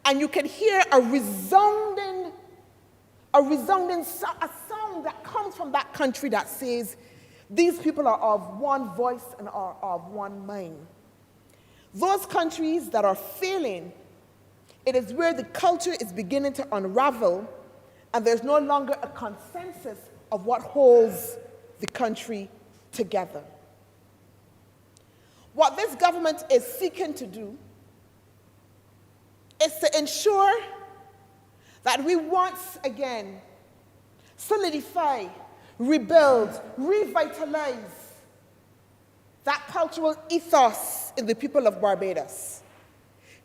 And you can hear a resounding sound that comes from that country that says, these people are of one voice and are of one mind. Those countries that are failing, it is where the culture is beginning to unravel and there's no longer a consensus of what holds the country together. What this government is seeking to do is to ensure that we once again solidify, rebuild, revitalize that cultural ethos in the people of Barbados.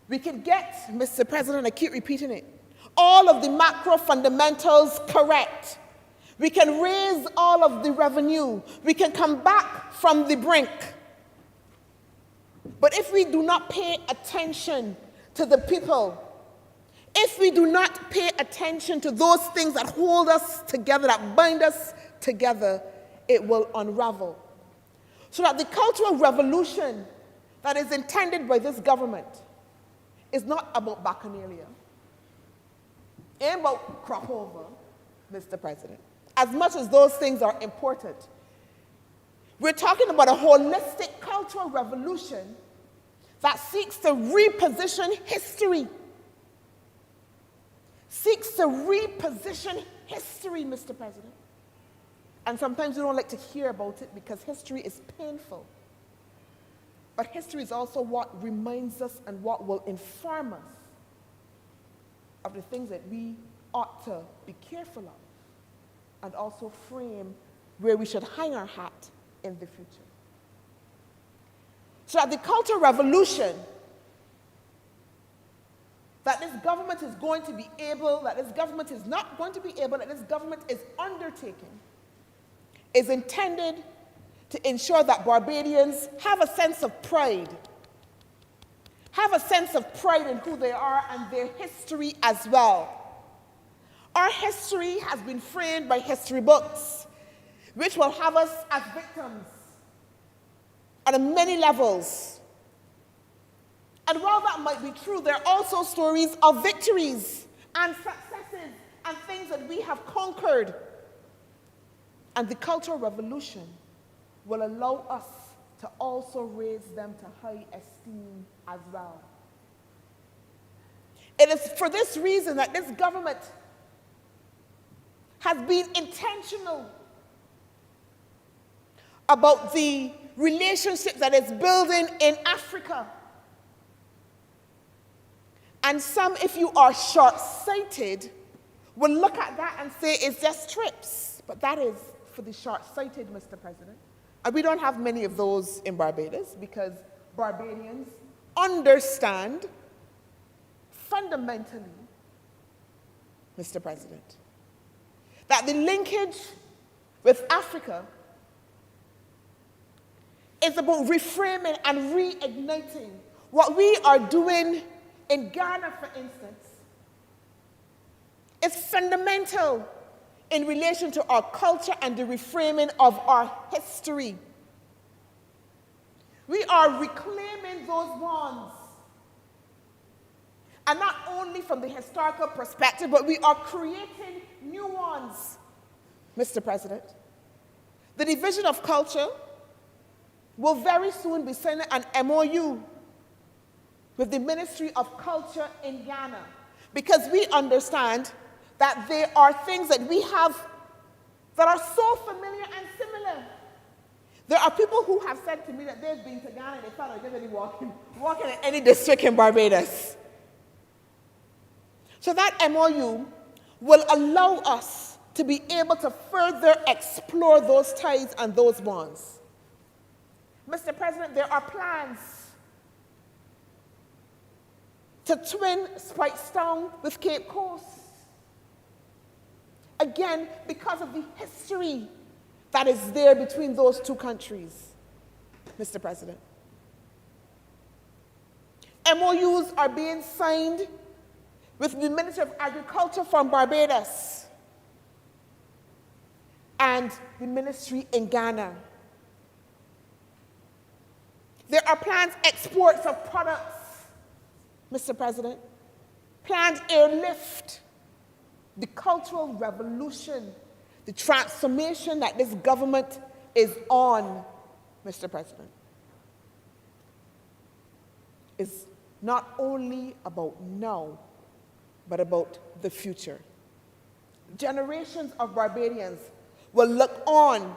We can get, Mr. President, I keep repeating it, all of the macro fundamentals correct. We can raise all of the revenue. We can come back from the brink. But if we do not pay attention to the people, if we do not pay attention to those things that hold us together, that bind us together, it will unravel. So that the cultural revolution that is intended by this government is not about bacchanalia. It ain't about crop over, Mr. President. As much as those things are important, we're talking about a holistic cultural revolution that seeks to reposition history. Seeks to reposition history, Mr. President. And sometimes we don't like to hear about it because history is painful. But history is also what reminds us and what will inform us of the things that we ought to be careful of, and also frame where we should hang our hat in the future. So that the cultural revolution that this government is going to be able, that this government is not going to be able, that this government is undertaking, is intended to ensure that Barbadians have a sense of pride, have a sense of pride in who they are and their history as well. Our history has been framed by history books, which will have us as victims on many levels. And while that might be true, there are also stories of victories and successes and things that we have conquered. And the Cultural Revolution will allow us to also raise them to high esteem as well. It is for this reason that this government has been intentional about the relationship that it's building in Africa. And some, if you are short-sighted, will look at that and say it's just trips. But that is for the short-sighted, Mr. President. And we don't have many of those in Barbados because Barbadians understand fundamentally, Mr. President, that the linkage with Africa is about reframing and reigniting what we are doing in Ghana, for instance. Is fundamental in relation to our culture and the reframing of our history. We are reclaiming those bonds. And not only from the historical perspective, but we are creating new ones, Mr. President. The division of culture will very soon be signing an MOU with the Ministry of Culture in Ghana, because we understand that there are things that we have that are so familiar and similar. There are people who have said to me that they've been to Ghana and they thought they were just walking in any district in Barbados. So that MOU will allow us to be able to further explore those ties and those bonds. Mr. President, there are plans to twin Spikestown with Cape Coast. Again, because of the history that is there between those two countries, Mr. President. MOUs are being signed with the Ministry of Agriculture from Barbados and the ministry in Ghana. There are planned exports of products, Mr. President, planned airlift, the cultural revolution, the transformation that this government is on, Mr. President, is not only about now, but about the future. Generations of Barbadians will look on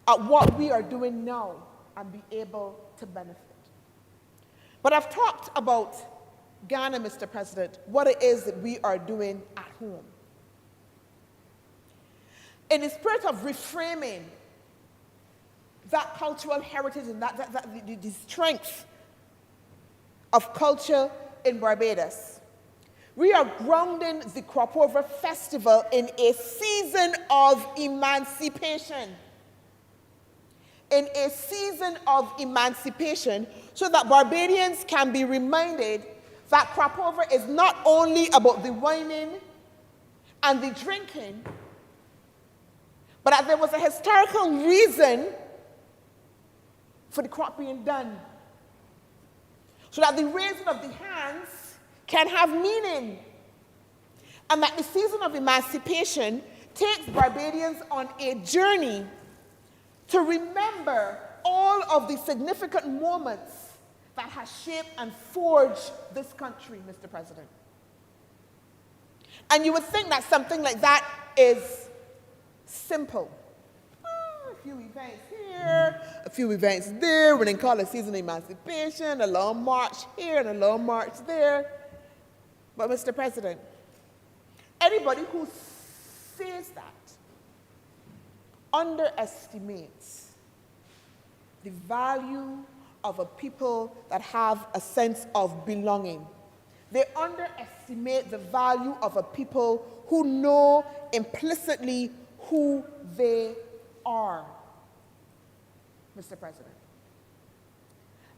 at what we are doing now and be able to benefit. But I've talked about Ghana, Mr. President, what it is that we are doing at home. In the spirit of reframing that cultural heritage and the strength of culture in Barbados, we are grounding the Crop Over Festival in a season of emancipation. In a season of emancipation, so that Barbadians can be reminded that Crop Over is not only about the whining and the drinking, but that there was a historical reason for the crop being done. So that the raising of the hands can have meaning. And that the season of emancipation takes Barbadians on a journey to remember all of the significant moments that have shaped and forged this country, Mr. President. And you would think that something like that is simple. A few events here, a few events there, when they call it season of emancipation, a long march here and a long march there. But Mr. President, anybody who says that underestimates the value of a people that have a sense of belonging. They underestimate the value of a people who know implicitly who they are, Mr. President.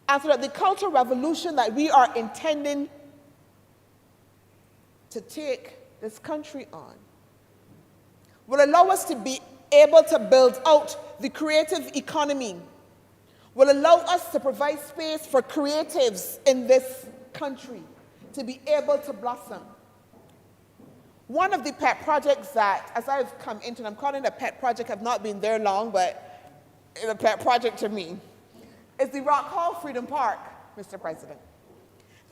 And so that the cultural revolution that we are intending to take this country on will allow us to be able to build out the creative economy, will allow us to provide space for creatives in this country to be able to blossom. One of the pet projects that, as I've come into, and I'm calling it a pet project, I've not been there long, but it's a pet project to me, is the Rock Hall Freedom Park, Mr. President.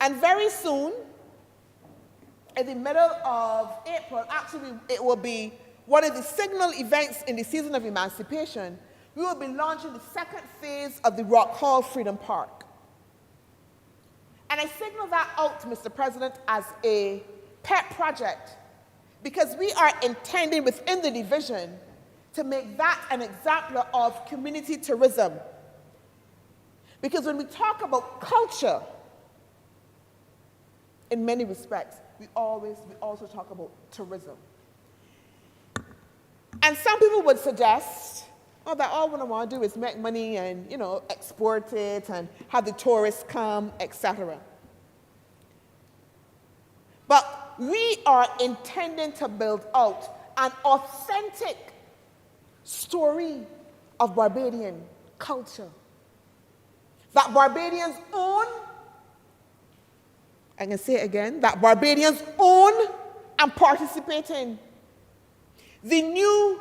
And very soon, in the middle of April, actually it will be one of the signal events in the season of emancipation, we will be launching the second phase of the Rock Hall Freedom Park. And I signal that out, Mr. President, as a pet project, because we are intending within the division to make that an example of community tourism. Because when we talk about culture, in many respects, we also talk about tourism. And some people would suggest, oh, that all we want to do is make money and, export it and have the tourists come, etc. But we are intending to build out an authentic story of Barbadian culture that Barbadians own. I can say it again, that Barbadians own and participate in. The new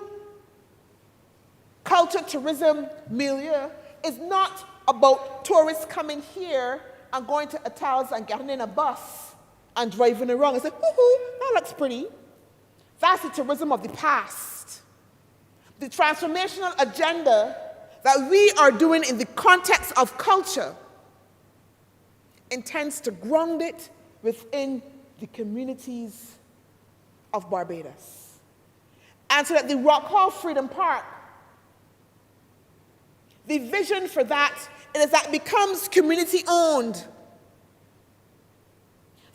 culture tourism milieu is not about tourists coming here and going to hotels and getting in a bus and driving around and saying, "Woohoo, that looks pretty." That's the tourism of the past. The transformational agenda that we are doing in the context of culture intends to ground it within the communities of Barbados. And so that the Rock Hall Freedom Park, the vision for that is that it becomes community-owned.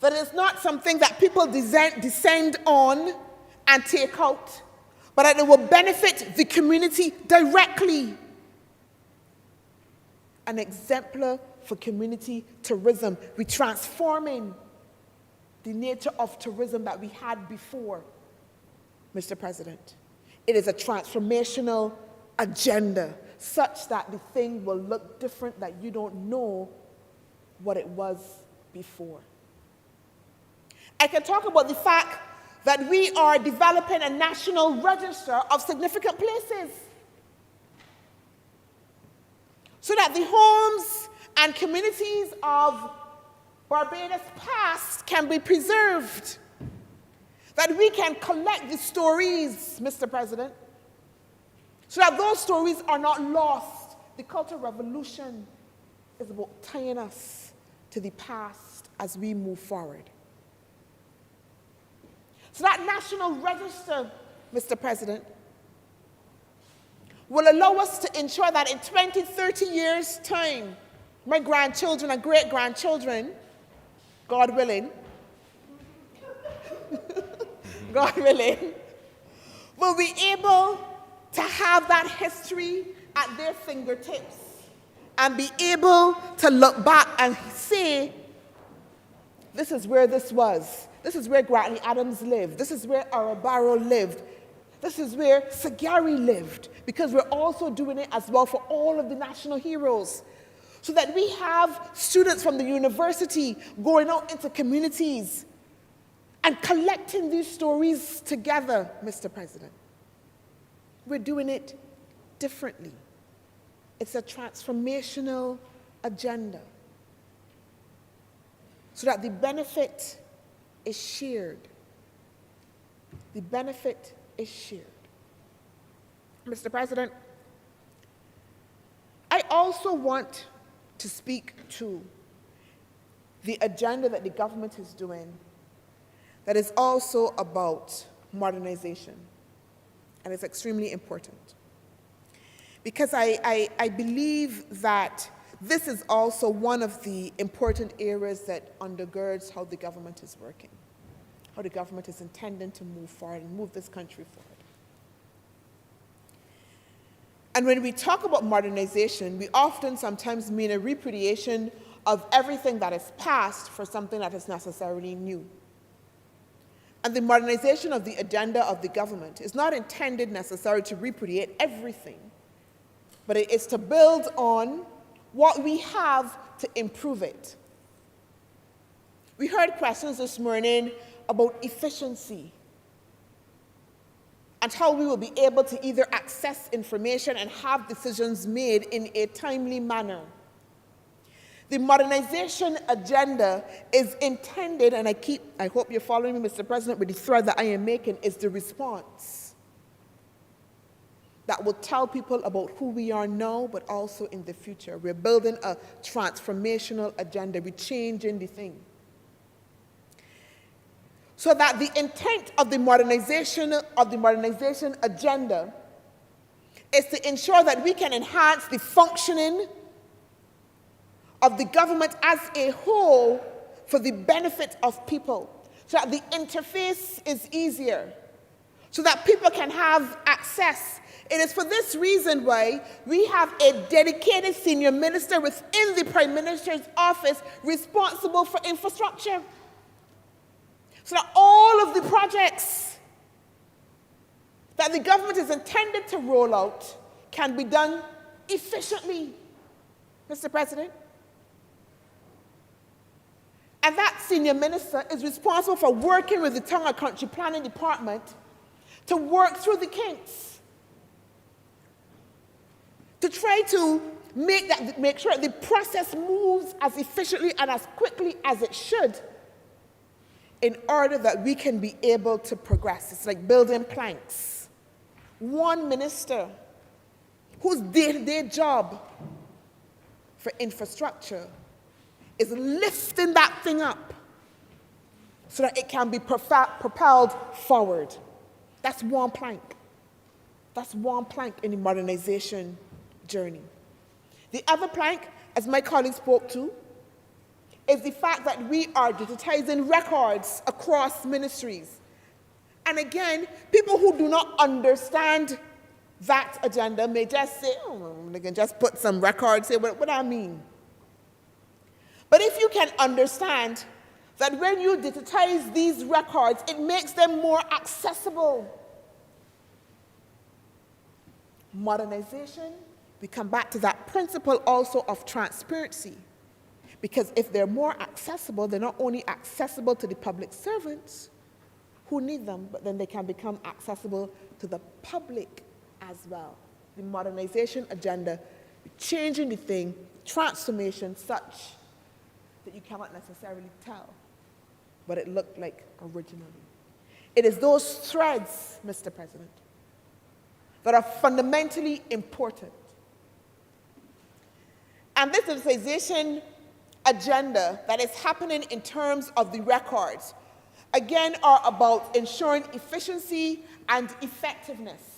That it's not something that people descend on and take out, but that it will benefit the community directly. An exemplar for community tourism. We're transforming the nature of tourism that we had before, Mr. President. It is a transformational agenda such that the thing will look different, that you don't know what it was before. I can talk about the fact that we are developing a national register of significant places so that the homes and communities of Barbados past can be preserved, that we can collect the stories, Mr. President, so that those stories are not lost. The Cultural Revolution is about tying us to the past as we move forward. So that national register, Mr. President, will allow us to ensure that in 20, 30 years' time, my grandchildren and great-grandchildren, God willing, God willing, will be able to have that history at their fingertips and be able to look back and say, this is where this was. This is where Grantley Adams lived. This is where Archival lived. This is where Sagari lived, because we're also doing it as well for all of the national heroes, so that we have students from the university going out into communities and collecting these stories together, Mr. President. We're doing it differently. It's a transformational agenda so that the benefit is shared. The benefit is shared. Mr. President, I also want to speak to the agenda that the government is doing that is also about modernization, and it's extremely important. Because I believe that this is also one of the important areas that undergirds how the government is working, how the government is intending to move forward and move this country forward. And when we talk about modernization, we often sometimes mean a repudiation of everything that is past for something that is necessarily new. And the modernization of the agenda of the government is not intended necessarily to repudiate everything, but it is to build on what we have to improve it. We heard questions this morning about efficiency and how we will be able to either access information and have decisions made in a timely manner. The modernization agenda is intended, and I hope you're following me, Mr. President, with the thread that I am making, is the response that will tell people about who we are now, but also in the future. We're building a transformational agenda. We're changing the thing. So that the intent of the modernization agenda is to ensure that we can enhance the functioning of the government as a whole for the benefit of people, so that the interface is easier, so that people can have access. It is for this reason why we have a dedicated senior minister within the Prime Minister's office responsible for infrastructure, so that all of the projects that the government is intended to roll out can be done efficiently, Mr. President. And that senior minister is responsible for working with the Town and Country Planning Department to work through the kinks, to try to make sure the process moves as efficiently and as quickly as it should in order that we can be able to progress. It's like building planks. One minister whose day-to-day job for infrastructure is lifting that thing up so that it can be propelled forward. That's one plank. That's one plank in the modernization journey. The other plank, as my colleague spoke to, is the fact that we are digitizing records across ministries. And again, people who do not understand that agenda may just say, oh, they can just put some records here. What do I mean? But if you can understand that when you digitize these records, it makes them more accessible. Modernization, we come back to that principle also of transparency. Because if they're more accessible, they're not only accessible to the public servants who need them, but then they can become accessible to the public as well. The modernization agenda, changing the thing, transformation such that you cannot necessarily tell what it looked like originally. It is those threads, Mr. President, that are fundamentally important. And this digitization agenda that is happening in terms of the records, again, are about ensuring efficiency and effectiveness.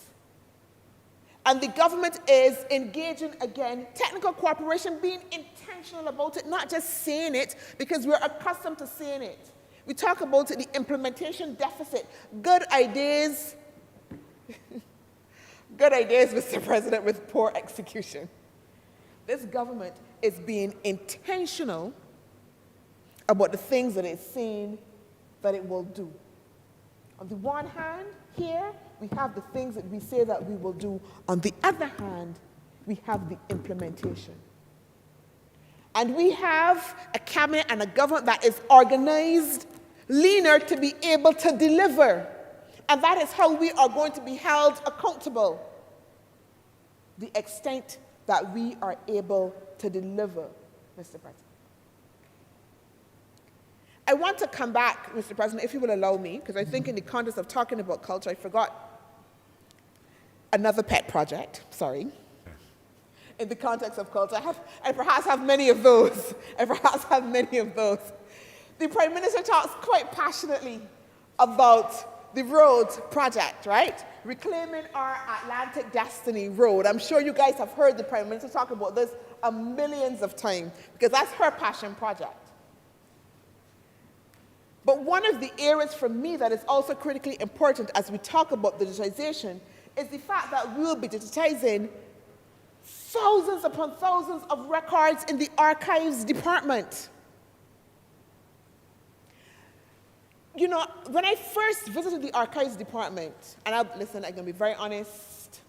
And the government is engaging, again, technical cooperation, being intentional about it, not just saying it because we're accustomed to saying it. We talk about the implementation deficit. Good ideas, good ideas, Mr. President, with poor execution. This government is being intentional about the things that it's saying that it will do. On the one hand, here, we have the things that we say that we will do. On the other hand, we have the implementation. And we have a cabinet and a government that is organized, leaner to be able to deliver. And that is how we are going to be held accountable. The extent that we are able to deliver, Mr. President. I want to come back, Mr. President, if you will allow me, because I think in the context of talking about culture, I forgot another pet project, sorry. In the context of culture, I perhaps have many of those. The Prime Minister talks quite passionately about the road project, right? Reclaiming our Atlantic Destiny Road. I'm sure you guys have heard the Prime Minister talk about this millions of times, because that's her passion project. But one of the areas for me that is also critically important as we talk about digitization is the fact that we'll be digitizing thousands upon thousands of records in the archives department. You know, when I first visited the archives department, and I'm going to be very honest,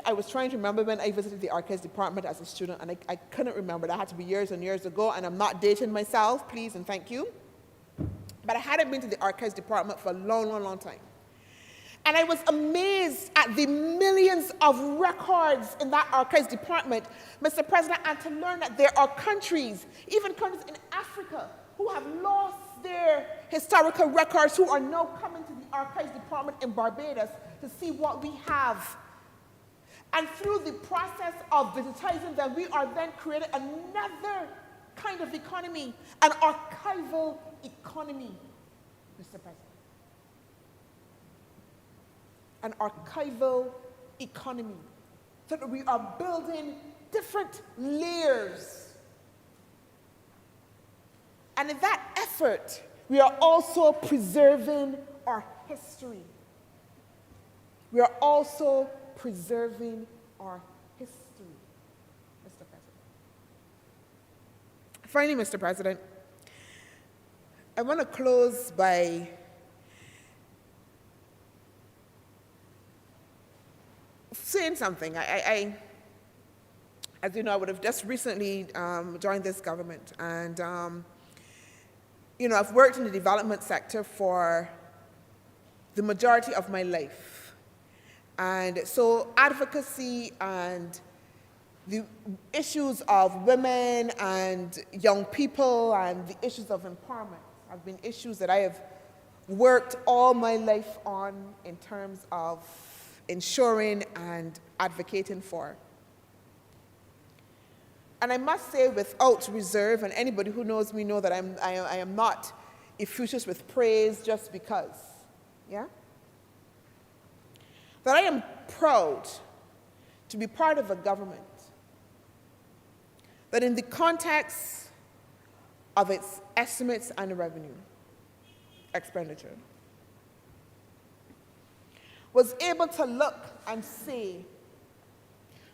I was trying to remember when I visited the archives department as a student, and I couldn't remember. That had to be years and years ago, and I'm not dating myself, please and thank you. But I hadn't been to the archives department for a long, long, long time. And I was amazed at the millions of records in that archives department, Mr. President, and to learn that there are countries, even countries in Africa, who have lost their historical records, who are now coming to the archives department in Barbados to see what we have. And through the process of digitizing them, we are then creating another kind of economy, an archival economy, Mr. President. An archival economy, so that we are building different layers. And in that effort, we are also preserving our history. We are also preserving our history, Mr. President. Finally, Mr. President, I want to close by saying something. As you know, I would have just recently joined this government, and I've worked in the development sector for the majority of my life. And so advocacy and the issues of women and young people and the issues of empowerment have been issues that I have worked all my life on in terms of ensuring and advocating for. And I must say without reserve, and anybody who knows me know that I am not effusive with praise just because, yeah? That I am proud to be part of a government that in the context of its estimates and revenue expenditure was able to look and say,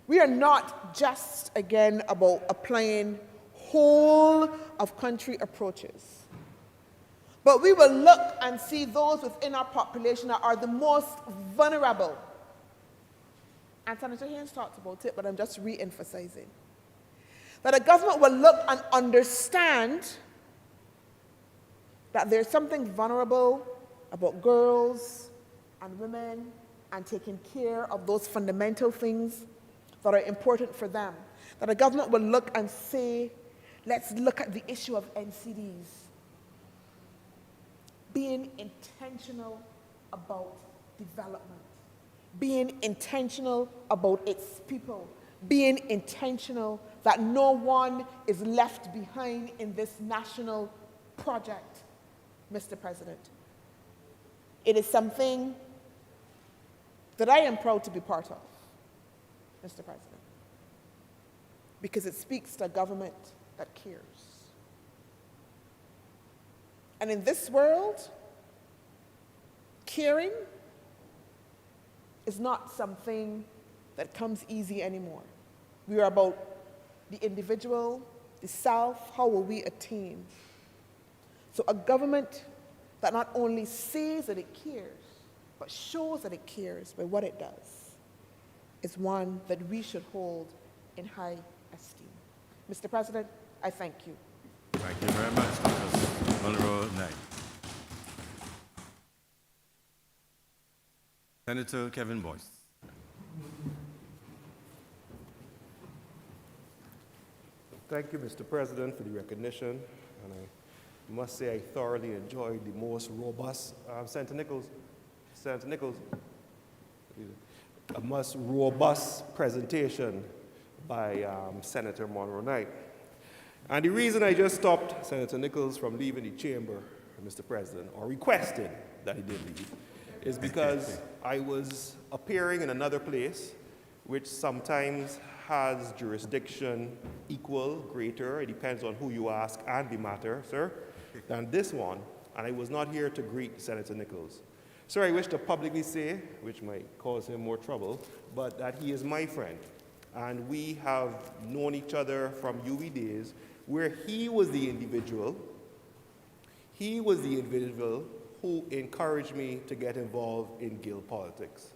we are not just, again, about applying whole of country approaches, but we will look and see those within our population that are the most vulnerable. And Senator Haynes talked about it, but I'm just re-emphasizing. That a government will look and understand that there's something vulnerable about girls and women and taking care of those fundamental things that are important for them. That a government will look and say, let's look at the issue of NCDs. Being intentional about development. Being intentional about its people. Being intentional that no one is left behind in this national project, Mr. President. It is something that I am proud to be part of, Mr. President, because it speaks to a government that cares. And in this world, caring is not something that comes easy anymore. We are about the individual, the self, how will we attain? So a government that not only says that it cares, but shows that it cares by what it does, is one that we should hold in high esteem. Mr. President, I thank you. Thank you very much, Dr. Honourable Knight. Senator Kevin Boyce. Thank you, Mr. President, for the recognition. And I must say I thoroughly enjoyed the most robust, Senator Nichols, a most robust presentation by Senator Monroe Knight. And the reason I just stopped Senator Nichols from leaving the chamber, Mr. President, or requesting that he did leave, is because I was appearing in another place which sometimes has jurisdiction equal, greater, it depends on who you ask and the matter, sir, than this one, and I was not here to greet Senator Nichols. Sir, I wish to publicly say, which might cause him more trouble, but that he is my friend, and we have known each other from UV days, where he was the individual who encouraged me to get involved in guild politics.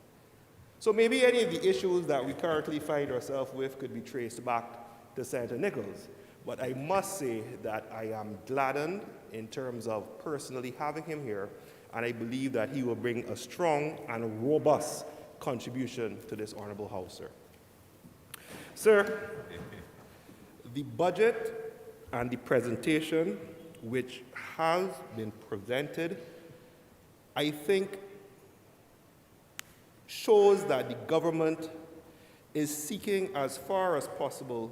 So maybe any of the issues that we currently find ourselves with could be traced back to Senator Nichols. But I must say that I am gladdened in terms of personally having him here, and I believe that he will bring a strong and robust contribution to this honorable House, sir. Sir, the budget and the presentation which has been presented, I think, shows that the government is seeking as far as possible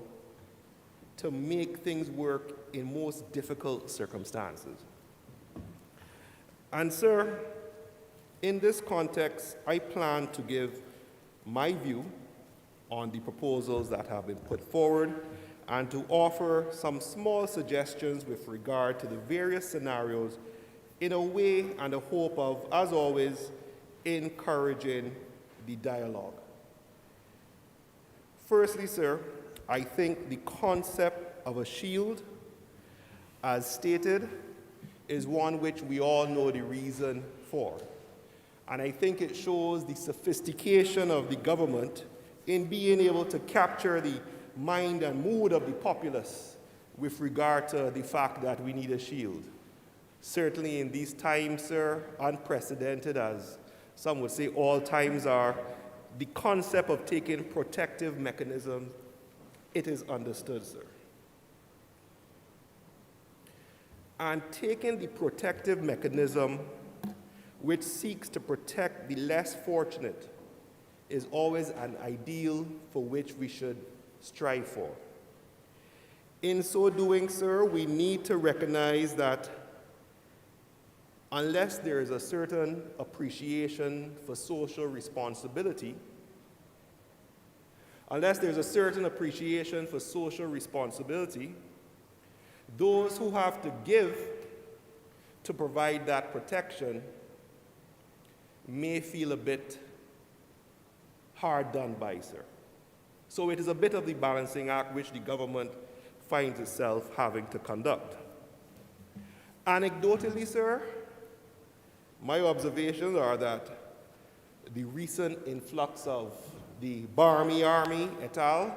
to make things work in most difficult circumstances. And sir, in this context, I plan to give my view on the proposals that have been put forward and to offer some small suggestions with regard to the various scenarios in a way and a hope of, as always, encouraging the dialogue. Firstly, sir, I think the concept of a shield, as stated, is one which we all know the reason for. And I think it shows the sophistication of the government in being able to capture the mind and mood of the populace with regard to the fact that we need a shield. Certainly in these times, sir, unprecedented as some would say all times are, the concept of taking protective mechanisms it is understood, sir. And taking the protective mechanism which seeks to protect the less fortunate is always an ideal for which we should strive for. In so doing, sir, we need to recognize that unless there is a certain appreciation for social responsibility, those who have to give to provide that protection may feel a bit hard done by, sir. So it is a bit of the balancing act which the government finds itself having to conduct. Anecdotally, sir, my observations are that the recent influx of the Barmy Army et al.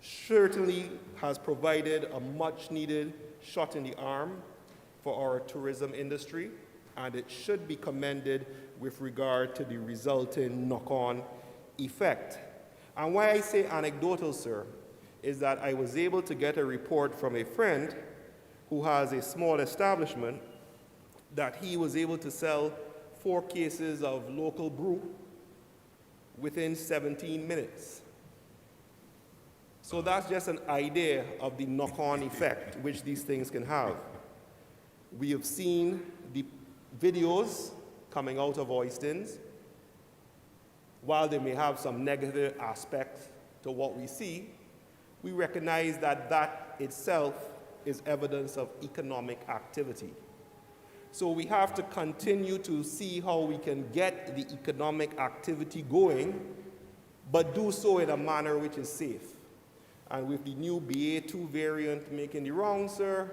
Certainly has provided a much-needed shot in the arm for our tourism industry, and it should be commended with regard to the resulting knock-on effect. And why I say anecdotal, sir, is that I was able to get a report from a friend who has a small establishment that he was able to sell 4 cases of local brew within 17 minutes. So that's just an idea of the knock-on effect which these things can have. We have seen the videos coming out of Oistins. While they may have some negative aspects to what we see, we recognize that that itself is evidence of economic activity. So we have to continue to see how we can get the economic activity going, but do so in a manner which is safe. And with the new BA2 variant making the rounds, sir,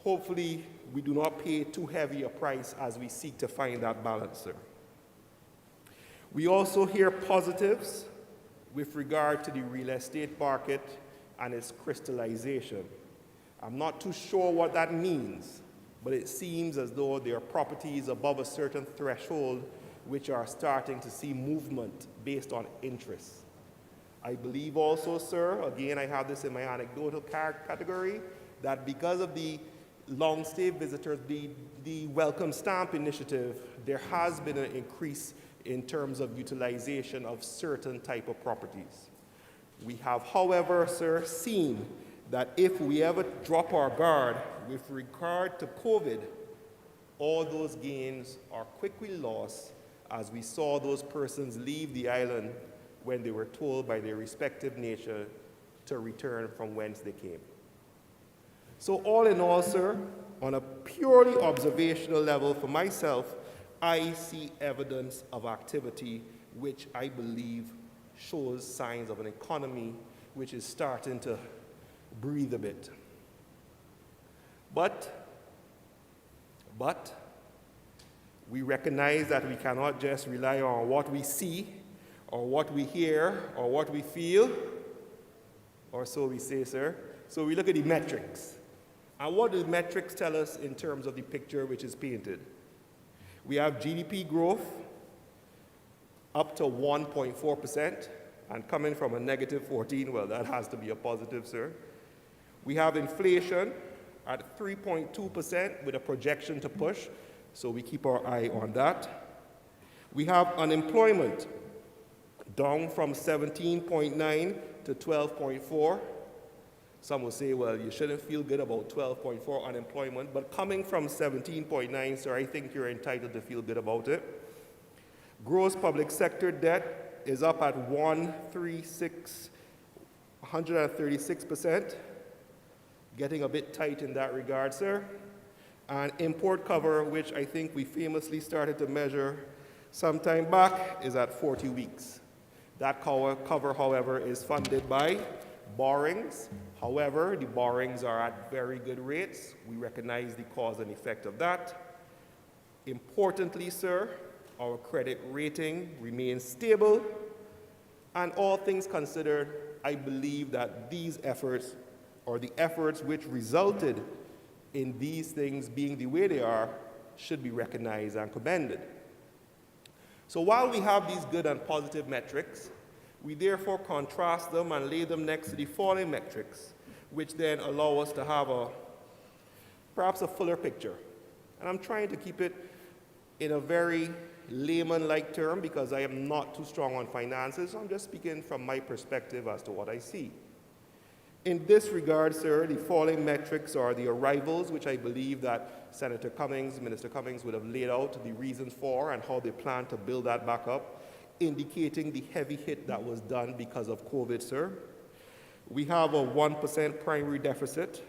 hopefully we do not pay too heavy a price as we seek to find that balance, sir. We also hear positives with regard to the real estate market and its crystallization. I'm not too sure what that means, but it seems as though there are properties above a certain threshold which are starting to see movement based on interest. I believe also, sir, again, I have this in my anecdotal category, that because of the long-stay visitors, the Welcome Stamp initiative, there has been an increase in terms of utilization of certain type of properties. We have, however, sir, seen that if we ever drop our guard with regard to COVID, all those gains are quickly lost as we saw those persons leave the island when they were told by their respective nation to return from whence they came. So all in all, sir, on a purely observational level for myself, I see evidence of activity which I believe shows signs of an economy which is starting to breathe a bit. But we recognize that we cannot just rely on what we see or what we hear or what we feel, or so we say, sir. So we look at the metrics. And what do the metrics tell us in terms of the picture which is painted? We have GDP growth up to 1.4%, and coming from a negative 14, well, that has to be a positive, sir. We have inflation at 3.2% with a projection to push, so we keep our eye on that. We have unemployment down from 17.9 to 12.4. Some will say, well, you shouldn't feel good about 12.4 unemployment, but coming from 17.9, sir, I think you're entitled to feel good about it. Gross public sector debt is up at 136%, getting a bit tight in that regard, sir. And import cover, which I think we famously started to measure some time back, is at 40 weeks. That cover, however, is funded by borrowings. However, the borrowings are at very good rates. We recognize the cause and effect of that. Importantly, sir, our credit rating remains stable. And all things considered, I believe that these efforts, or the efforts which resulted in these things being the way they are, should be recognized and commended. So while we have these good and positive metrics, We therefore contrast them and lay them next to the following metrics, which then allow us to have perhaps a fuller picture. And I'm trying to keep it in a very layman-like term because I am not too strong on finances, so I'm just speaking from my perspective as to what I see. In this regard, sir, the following metrics are the arrivals, which I believe that Senator Cummings, Minister Cummings would have laid out the reasons for and how they plan to build that back up, indicating the heavy hit that was done because of COVID, sir. We have a 1% primary deficit,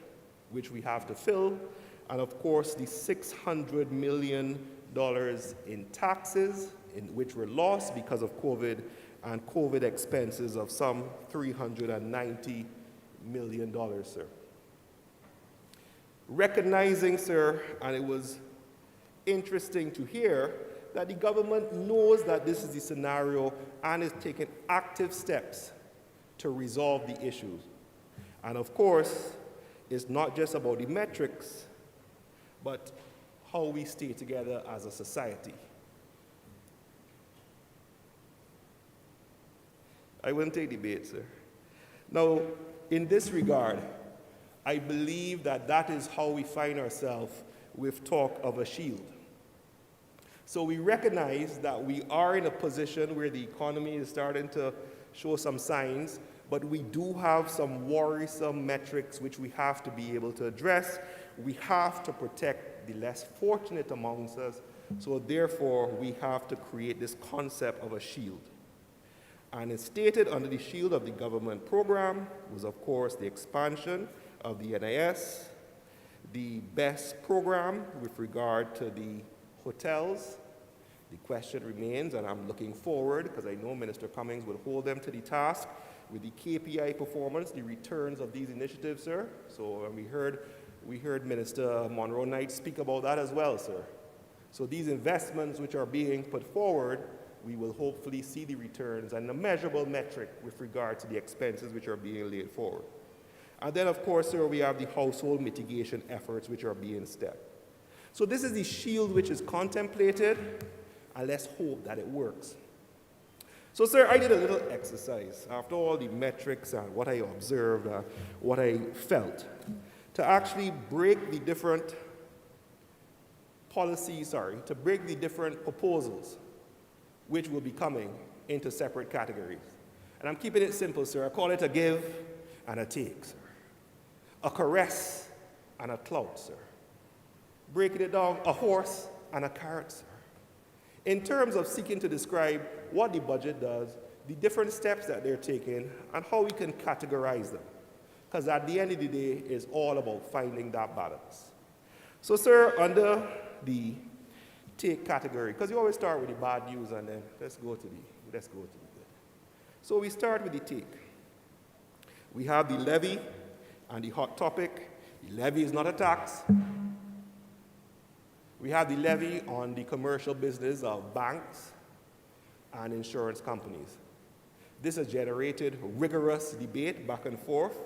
which we have to fill, and of course the $600 million in taxes, in which were lost because of COVID, and COVID expenses of some $390 million, sir. Recognizing, sir, and it was interesting to hear that the government knows that this is the scenario and is taking active steps to resolve the issues. And of course, it's not just about the metrics, but how we stay together as a society. I wouldn't take debate, sir. Now, in this regard, I believe that that is how we find ourselves with talk of a shield. So we recognize that we are in a position where the economy is starting to show some signs, but we do have some worrisome metrics which we have to be able to address. We have to protect the less fortunate amongst us, so therefore we have to create this concept of a shield. And it's stated under the shield of the government program was, of course, the expansion of the NIS, the BEST program with regard to the hotels. The question remains, and I'm looking forward, because I know Minister Cummings will hold them to the task with the KPI performance, the returns of these initiatives, sir. So we heard Minister Monroe Knight speak about that as well, sir. So these investments which are being put forward, we will hopefully see the returns and a measurable metric with regard to the expenses which are being laid forward. And then, of course, sir, we have the household mitigation efforts which are being stepped. So this is the shield which is contemplated, and let's hope that it works. So, sir, I did a little exercise after all the metrics and what I observed, what I felt, to actually break the different policies, to break the different proposals which will be coming into separate categories. And I'm keeping it simple, sir. I call it a give and a take, sir. A caress and a clout, sir. Breaking it down, a horse and a carrot, sir. In terms of seeking to describe what the budget does, the different steps that they're taking, and how we can categorize them. Because at the end of the day, it's all about finding that balance. So, sir, under the take category, because you always start with the bad news and then let's go to the good. So we start with the take. We have the levy and the hot topic. The levy is not a tax. We have the levy on the commercial business of banks and insurance companies. This has generated rigorous debate back and forth.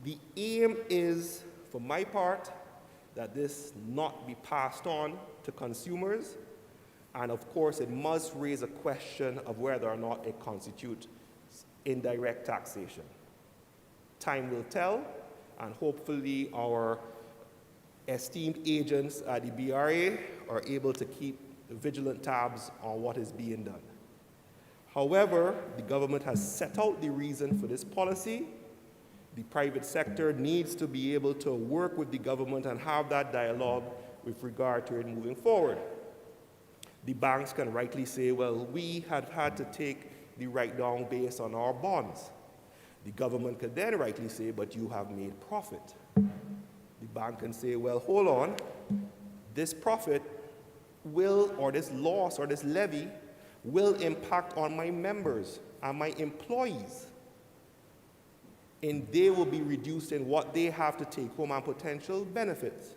The aim is, for my part, that this not be passed on to consumers, and of course it must raise a question of whether or not it constitutes indirect taxation. Time will tell, and hopefully our esteemed agents at the BRA are able to keep vigilant tabs on what is being done. However, the government has set out the reason for this policy. The private sector needs to be able to work with the government and have that dialogue with regard to it moving forward. The banks can rightly say, well, we have had to take the write-down based on our bonds. The government could then rightly say, but you have made profit. The bank can say, well, hold on, this profit will, or this loss, or this levy will impact on my members and my employees. And they will be reduced in what they have to take home and potential benefits.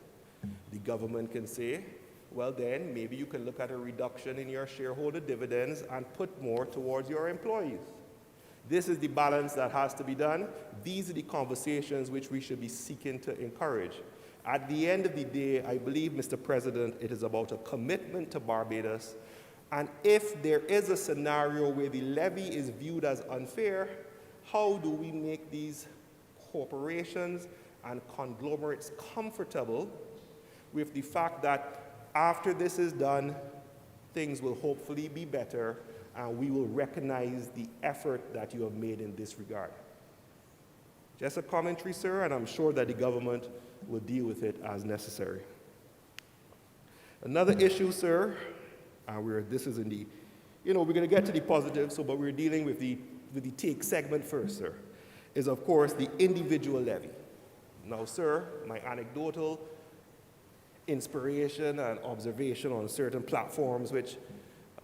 The government can say, well then, maybe you can look at a reduction in your shareholder dividends and put more towards your employees. This is the balance that has to be done. These are the conversations which we should be seeking to encourage. At the end of the day, I believe, Mr. President, it is about a commitment to Barbados And if there is a scenario where the levy is viewed as unfair, how do we make these corporations and conglomerates comfortable with the fact that after this is done, things will hopefully be better and we will recognize the effort that you have made in this regard? Just a commentary, sir, and I'm sure that the government will deal with it as necessary. Another issue, sir, this is in the, we're going to get to the positives, but we're dealing with the take segment first, sir, is of course the individual levy. Now, sir, my anecdotal inspiration and observation on certain platforms, which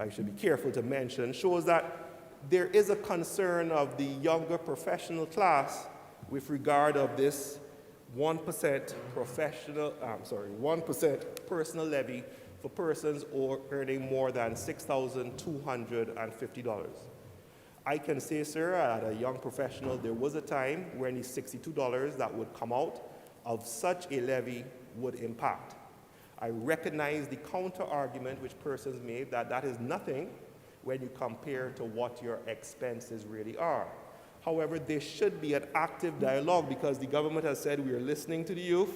I should be careful to mention, shows that there is a concern of the younger professional class with regard of this 1% 1% personal levy for persons earning more than $6,250. I can say, sir, at a young professional, there was a time when the $62 that would come out of such a levy would impact. I recognize the counter-argument which persons made that that is nothing when you compare to what your expenses really are. However, there should be an active dialogue because the government has said we are listening to the youth.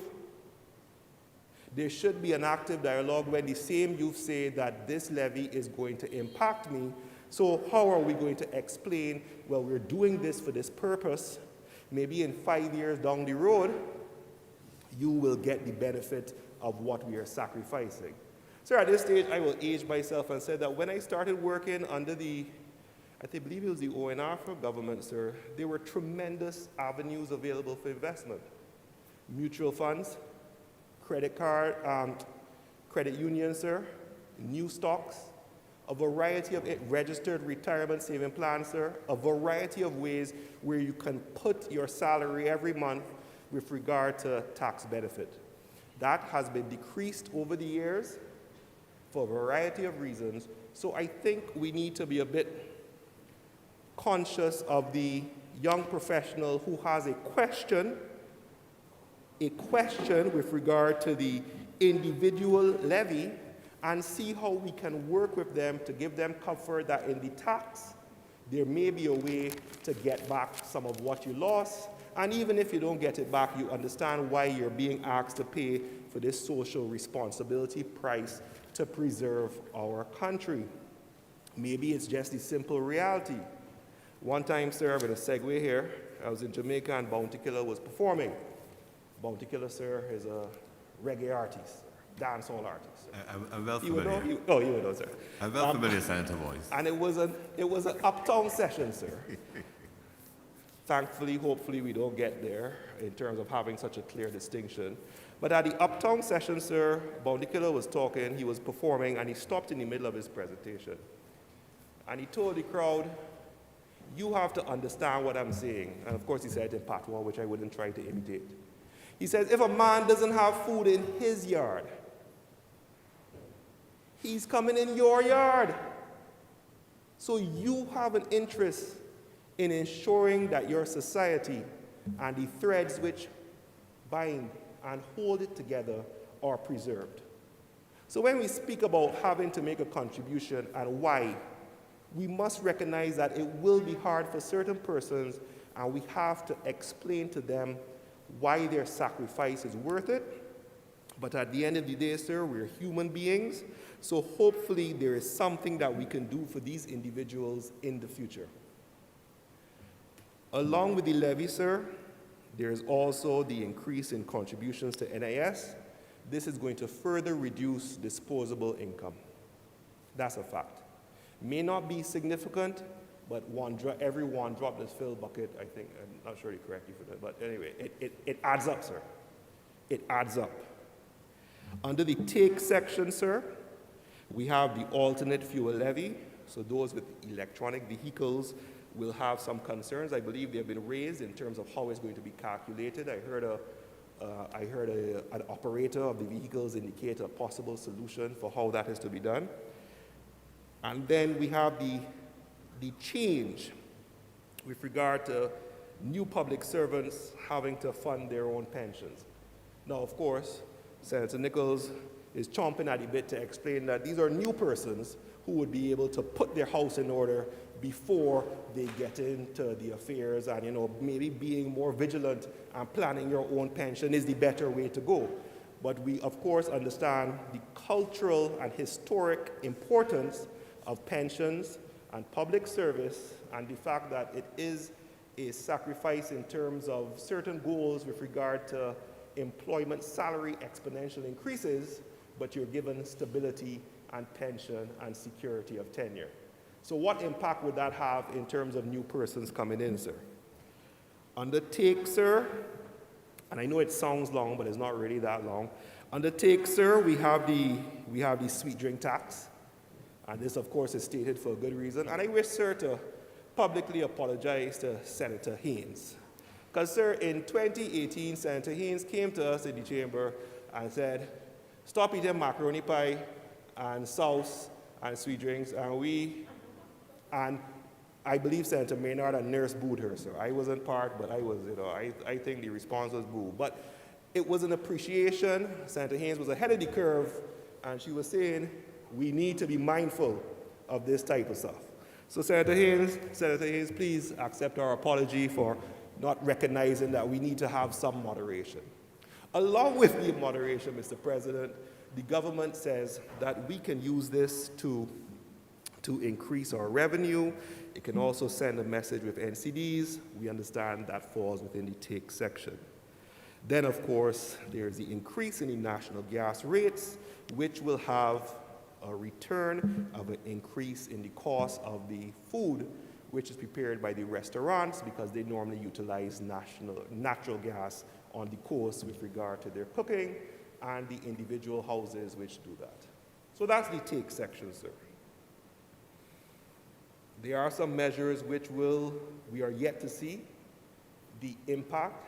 There should be an active dialogue when the same youth say that this levy is going to impact me. So how are we going to explain, well, we're doing this for this purpose. Maybe in 5 years down the road, you will get the benefit of what we are sacrificing. Sir, at this stage, I will age myself and say that when I started working under I believe it was the ONR for government, sir, there were tremendous avenues available for investment. Mutual funds, credit unions, sir, new stocks, a variety of registered retirement saving plans, sir, a variety of ways where you can put your salary every month with regard to tax benefit. That has been decreased over the years for a variety of reasons. So I think we need to be a bit conscious of the young professional who has a question with regard to the individual levy and see how we can work with them to give them comfort that in the tax, there may be a way to get back some of what you lost. And even if you don't get it back, you understand why you're being asked to pay for this social responsibility price to preserve our country. Maybe it's just the simple reality. One time, sir, I'm going to segue here. I was in Jamaica and Bounty Killer was performing. Bounty Killer, sir, is a reggae artist, dancehall artist. I'm well You would familiar. know? You would know, sir. I'm well familiar, Senator Voice. And it was an uptown session, sir. Thankfully, hopefully, we don't get there in terms of having such a clear distinction. But at the uptown session, sir, Bounty Killer was talking, he was performing, and he stopped in the middle of his presentation. And he told the crowd, you have to understand what I'm saying. And of course, he said it in patois, which I wouldn't try to imitate. He says, if a man doesn't have food in his yard, he's coming in your yard. So you have an interest in ensuring that your society and the threads which bind and hold it together are preserved. So when we speak about having to make a contribution and why, we must recognize that it will be hard for certain persons, and we have to explain to them why their sacrifice is worth it. But at the end of the day, sir, we're human beings, so hopefully there is something that we can do for these individuals in the future. Along with the levy, sir, there is also the increase in contributions to NIS. This is going to further reduce disposable income. That's a fact. May not be significant, but every one drop that's filled bucket, I think, I'm not sure to correct you for that, but anyway, it adds up, sir. It adds up. Under the take section, sir, we have the alternate fuel levy. So those with electronic vehicles will have some concerns. I believe they have been raised in terms of how it's going to be calculated. I heard an operator of the vehicles indicate a possible solution for how that is to be done. And then we have the change with regard to new public servants having to fund their own pensions. Now, of course, Senator Nichols, is chomping at the bit to explain that these are new persons who would be able to put their house in order before they get into the affairs, and maybe being more vigilant and planning your own pension is the better way to go. But we of course understand the cultural and historic importance of pensions and public service, and the fact that it is a sacrifice in terms of certain goals with regard to employment salary exponential increases, but you're given stability and pension and security of tenure. So what impact would that have in terms of new persons coming in, sir? Under take, sir, and I know it sounds long, but it's not really that long. Under take, sir, we have the sweet drink tax, and this, of course, is stated for a good reason. And I wish, sir, to publicly apologize to Senator Haynes. Because, sir, in 2018, Senator Haynes came to us in the chamber and said, stop eating macaroni pie and sauce and sweet drinks, and I believe Senator Maynard and Nurse booed her, sir. I wasn't part, but I was, I think the response was boo. But it was an appreciation. Senator Haynes was ahead of the curve, and she was saying, we need to be mindful of this type of stuff. So Senator Haynes, please accept our apology for not recognizing that we need to have some moderation. Along with the moderation, Mr. President, the government says that we can use this to increase our revenue. It can also send a message with NCDs. We understand that falls within the take section. Then, of course, there's the increase in the national gas rates, which will have a return of an increase in the cost of the food, which is prepared by the restaurants, because they normally utilize natural gas on the coast with regard to their cooking, and the individual houses which do that. So that's the take section, sir. There are some measures which we are yet to see the impact.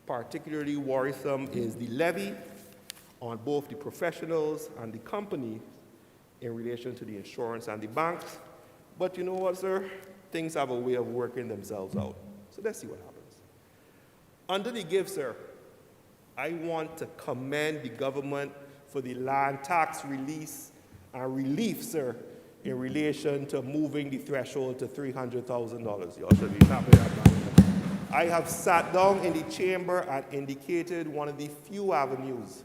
Particularly worrisome is the levy on both the professionals and the company in relation to the insurance and the banks. But you know what, sir? Things have a way of working themselves out. So let's see what happens. Under the give, sir, I want to commend the government for the land tax release and relief, sir, in relation to moving the threshold to $300,000. Y'all should be happy about that. I have sat down in the chamber and indicated one of the few avenues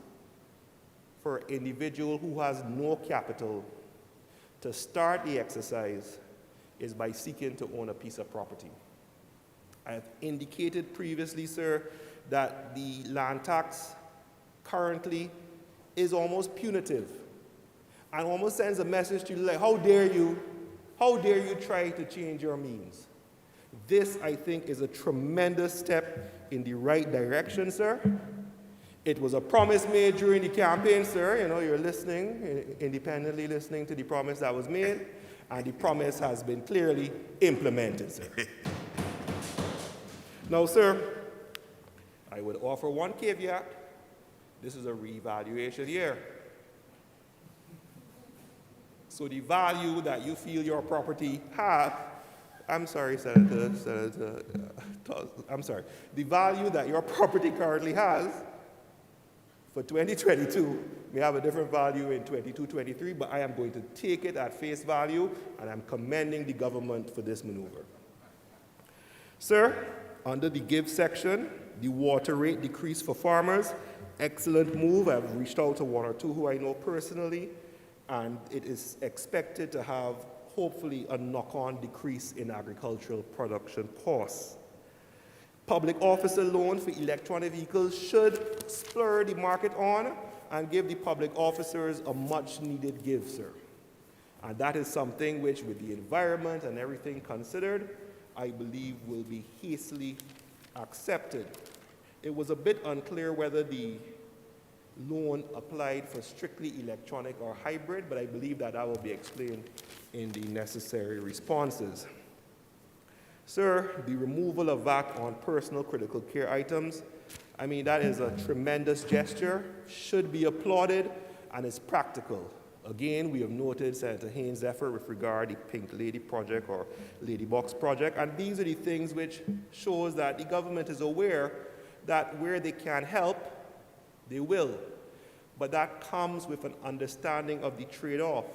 for an individual who has no capital to start the exercise is by seeking to own a piece of property. I have indicated previously, sir, that the land tax currently is almost punitive and almost sends a message to you like, how dare you try to change your means? This, I think, is a tremendous step in the right direction, sir. It was a promise made during the campaign, sir. You're listening, independently listening to the promise that was made, and the promise has been clearly implemented, sir. Now, sir, I would offer one caveat. This is a reevaluation year. So the value that you feel your property has, I'm sorry, Senator, I'm sorry. The value that your property currently has for 2022 may have a different value in 22, 23, but I am going to take it at face value, and I'm commending the government for this maneuver. Sir, under the give section, the water rate decrease for farmers, excellent move. I've reached out to one or two who I know personally, and it is expected to have, hopefully, a knock-on decrease in agricultural production costs. Public officer loan for electronic vehicles should spur the market on and give the public officers a much-needed give, sir. And that is something which, with the environment and everything considered, I believe will be hastily accepted. It was a bit unclear whether the loan applied for strictly electronic or hybrid, but I believe that will be explained in the necessary responses. Sir, the removal of VAT on personal critical care items, that is a tremendous gesture, should be applauded, and is practical. Again, we have noted Senator Haynes' effort with regard to the Pink Lady Project or Lady Box Project, and these are the things which shows that the government is aware that where they can help, they will. but that comes with an understanding of the trade-off.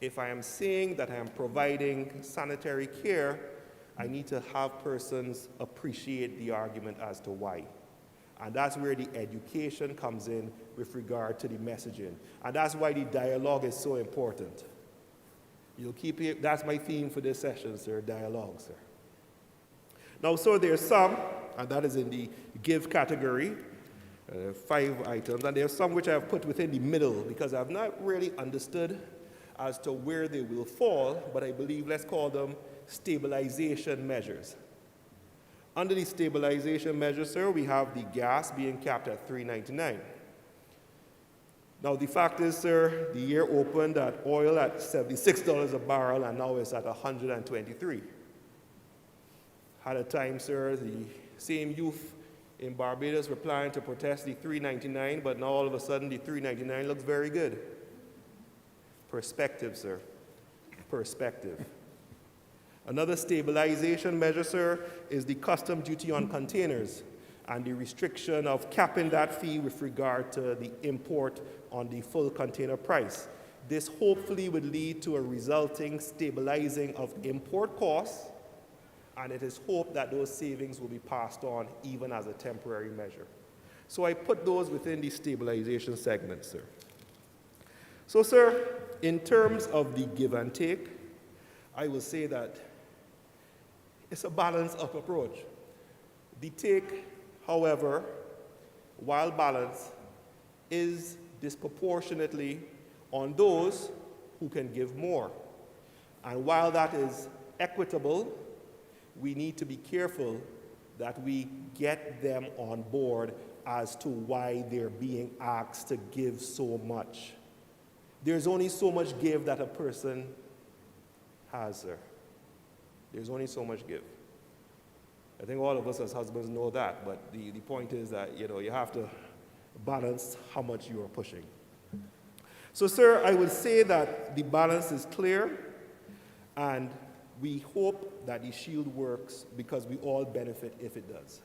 If I am saying that I am providing sanitary care, I need to have persons appreciate the argument as to why. And that's where the education comes in with regard to the messaging. And that's why the dialogue is so important. You'll keep it, that's my theme for this session, sir, dialogue, sir. Now, so there's some, and that is in the give category, 5 items, and there's some which I've put within the middle because I've not really understood as to where they will fall, but I believe let's call them stabilization measures. Under the stabilization measures, sir, we have the gas being capped at $3.99. Now, the fact is, sir, the year opened at oil at $76 a barrel, and now it's at $123. At a time, sir, the same youth in Barbados were planning to protest the $3.99, but now all of a sudden the $3.99 looks very good. Perspective, sir. Perspective. Another stabilization measure, sir, is the custom duty on containers and the restriction of capping that fee with regard to the import on the full container price. This hopefully would lead to a resulting stabilizing of import costs, and it is hoped that those savings will be passed on even as a temporary measure. So I put those within the stabilization segment, sir. So, sir, in terms of the give and take, I will say that it's a balanced-up approach. The take, however, while balanced, is disproportionately on those who can give more. And while that is equitable, we need to be careful that we get them on board as to why they're being asked to give so much. There's only so much give that a person has, sir. There's only so much give. I think all of us as husbands know that, but the point is that, you have to balance how much you are pushing. So, sir, I would say that the balance is clear, and we hope that the shield works because we all benefit if it does.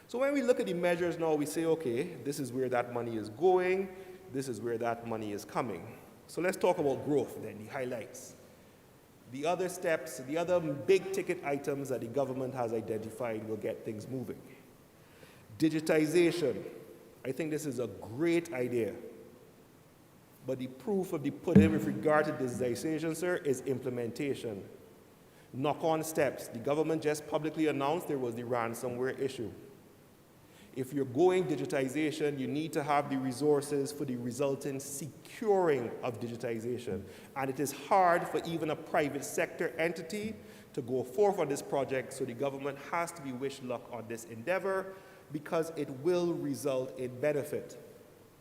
So when we look at the measures now, we say, okay, this is where that money is going, this is where that money is coming. So let's talk about growth then, the highlights. The other steps, the other big ticket items that the government has identified will get things moving. Digitization. I think this is a great idea. But the proof of the pudding with regard to digitization, sir, is implementation. Knock-on steps. The government just publicly announced there was the ransomware issue. If you're going digitization, you need to have the resources for the resultant securing of digitization. And it is hard for even a private sector entity to go forth on this project, so the government has to be wish luck on this endeavor because it will result in benefit.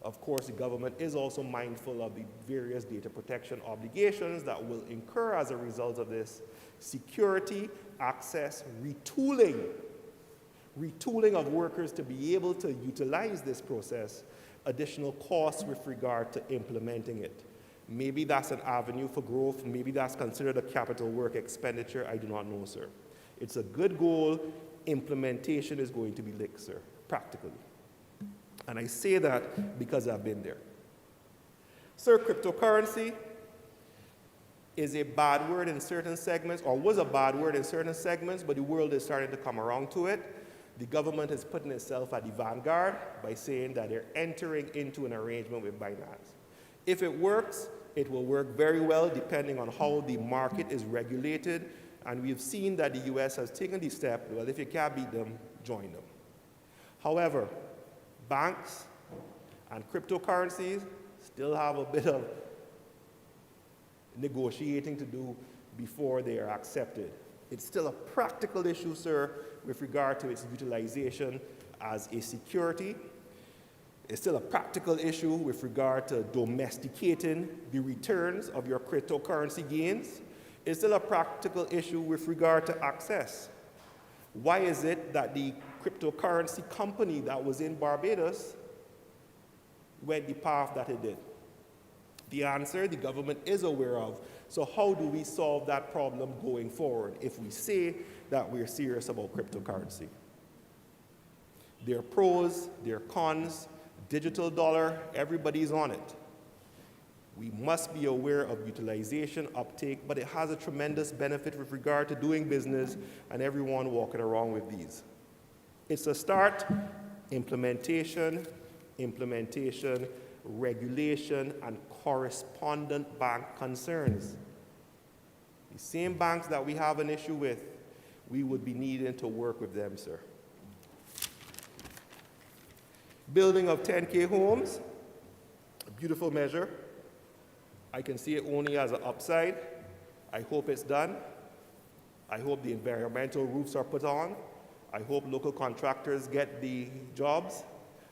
Of course, the government is also mindful of the various data protection obligations that will incur as a result of this. Security, access, retooling of workers to be able to utilize this process, additional costs with regard to implementing it. Maybe that's an avenue for growth. Maybe that's considered a capital work expenditure. I do not know, sir. It's a good goal. Implementation is going to be licked, sir, practically. And I say that because I've been there. Sir, cryptocurrency is a bad word in certain segments, or was a bad word in certain segments, but the world is starting to come around to it. The government is putting itself at the vanguard by saying that they're entering into an arrangement with Binance. If it works, it will work very well depending on how the market is regulated. And we've seen that the US has taken the step, well, if you can't beat them, join them. However, banks and cryptocurrencies still have a bit of negotiating to do before they are accepted. It's still a practical issue, sir, with regard to its utilization as a security. It's still a practical issue with regard to domesticating the returns of your cryptocurrency gains. It's still a practical issue with regard to access. Why is it that the cryptocurrency company that was in Barbados went the path that it did? The answer the government is aware of. So how do we solve that problem going forward if we say that we're serious about cryptocurrency? There are pros, there are cons, Digital dollar, everybody's on it. We must be aware of utilization, uptake, but it has a tremendous benefit with regard to doing business and everyone walking around with these. It's a start, implementation, regulation, and correspondent bank concerns. The same banks that we have an issue with, we would be needing to work with them, sir. Building of 10K homes, a beautiful measure. I can see it only as an upside. I hope it's done. I hope the environmental roofs are put on. I hope local contractors get the jobs.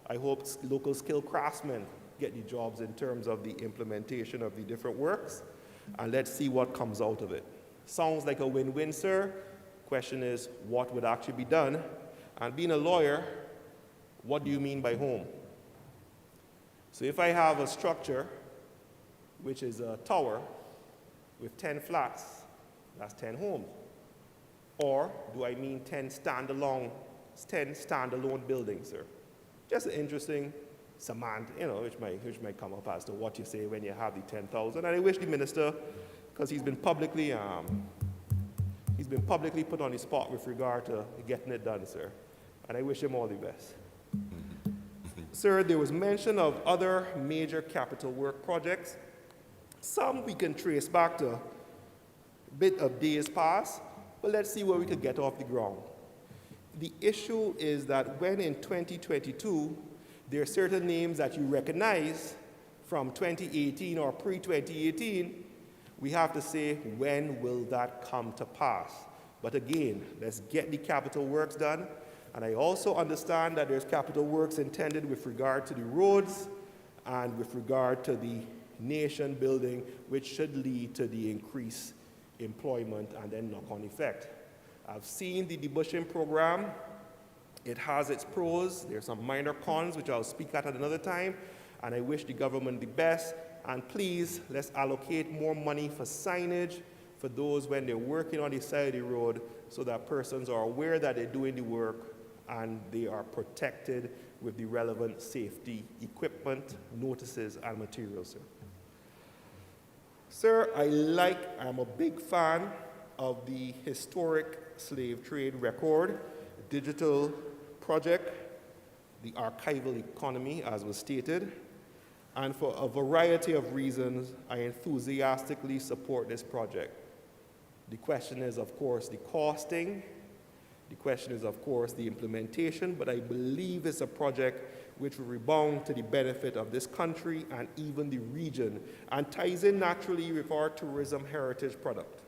I hope local skilled craftsmen get the jobs in terms of the implementation of the different works. And let's see what comes out of it. Sounds like a win-win, sir. Question is, what would actually be done? And being a lawyer, what do you mean by home? So if I have a structure, which is a tower with 10 flats, that's 10 homes. Or do I mean 10 standalone buildings, sir? Just an interesting semantic, which might come up as to what you say when you have the 10,000. And I wish the minister, because he's been publicly put on the spot with regard to getting it done, sir. And I wish him all the best. Sir, there was mention of other major capital work projects. Some we can trace back to a bit of days past, but let's see where we could get off the ground. The issue is that when in 2022, there are certain names that you recognize from 2018 or pre-2018, we have to say, when will that come to pass? But again, let's get the capital works done. And I also understand that there's capital works intended with regard to the roads and with regard to the nation building, which should lead to the increased employment and then knock-on effect. I've seen the debushing program. It has its pros. There's some minor cons, which I'll speak at another time. And I wish the government the best. And please, let's allocate more money for signage for those when they're working on the side of the road so that persons are aware that they're doing the work and they are protected with the relevant safety equipment, notices, and materials, sir. Sir, I'm a big fan of the historic slave trade record, digital project, the archival economy, as was stated, and for a variety of reasons, I enthusiastically support this project. The question is, of course, the costing. The question is, of course, the implementation, but I believe it's a project which will rebound to the benefit of this country and even the region, and ties in naturally with our tourism heritage product.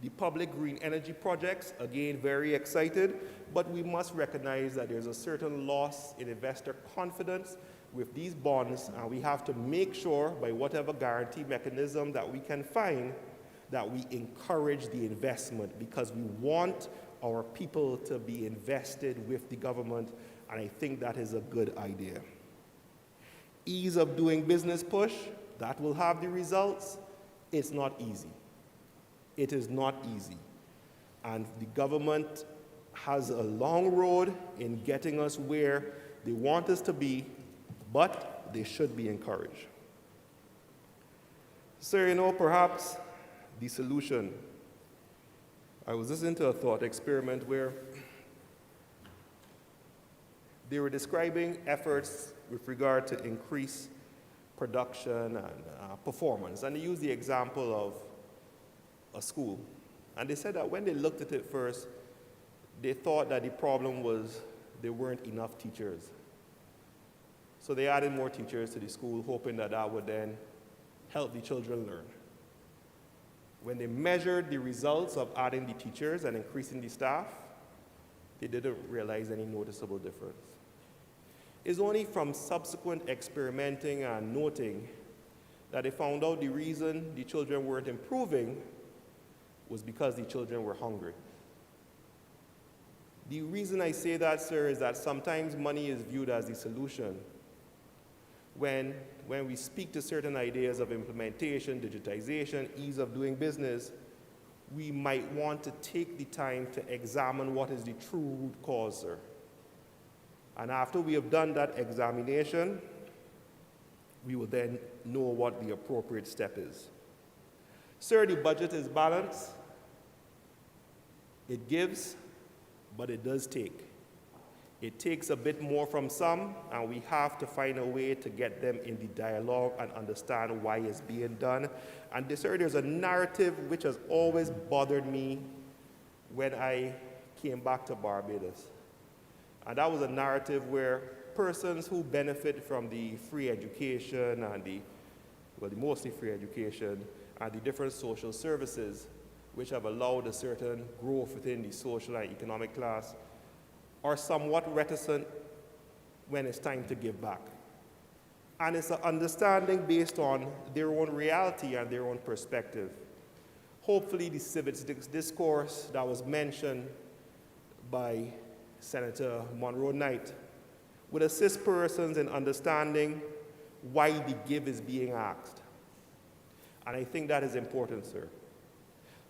The public green energy projects, again, very excited, but we must recognize that there's a certain loss in investor confidence with these bonds, and we have to make sure, by whatever guarantee mechanism that we can find, that we encourage the investment, because we want our people to be invested with the government, and I think that is a good idea. Ease of doing business push, that will have the results. It's not easy. It is not easy. And the government has a long road in getting us where they want us to be, but they should be encouraged. So, perhaps the solution. I was listening to a thought experiment where they were describing efforts with regard to increase production and performance. And they used the example of a school. And they said that when they looked at it first, they thought that the problem was there weren't enough teachers. So they added more teachers to the school, hoping that that would then help the children learn. When they measured the results of adding the teachers and increasing the staff, they didn't realize any noticeable difference. It's only from subsequent experimenting and noting that they found out the reason the children weren't improving was because the children were hungry. The reason I say that, sir, is that sometimes money is viewed as the solution. When we speak to certain ideas of implementation, digitization, ease of doing business, we might want to take the time to examine what is the true root cause, sir. And after we have done that examination, we will then know what the appropriate step is. Sir, the budget is balanced. It gives, but it does take. It takes a bit more from some, and we have to find a way to get them in the dialogue and understand why it's being done. And there's a narrative which has always bothered me when I came back to Barbados. And that was a narrative where persons who benefit from the free education and the mostly free education and the different social services which have allowed a certain growth within the social and economic class are somewhat reticent when it's time to give back. And it's an understanding based on their own reality and their own perspective. Hopefully the civics discourse that was mentioned by Senator Monroe Knight would assist persons in understanding why the give is being asked. And I think that is important, sir.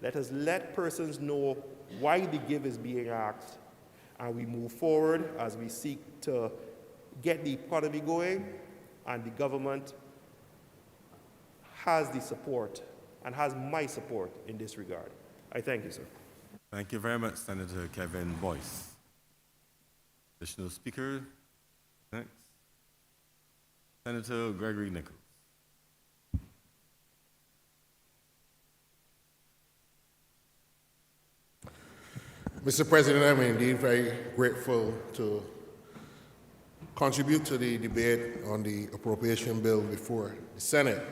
Let us let persons know why the give is being asked, and we move forward as we seek to get the economy going, and the government has the support and has my support in this regard. I thank you, sir. Thank you very much, Senator Kevin Boyce. Additional speaker, next. Senator Gregory Nichols. Mr. President, I'm indeed very grateful to contribute to the debate on the appropriation bill before the Senate.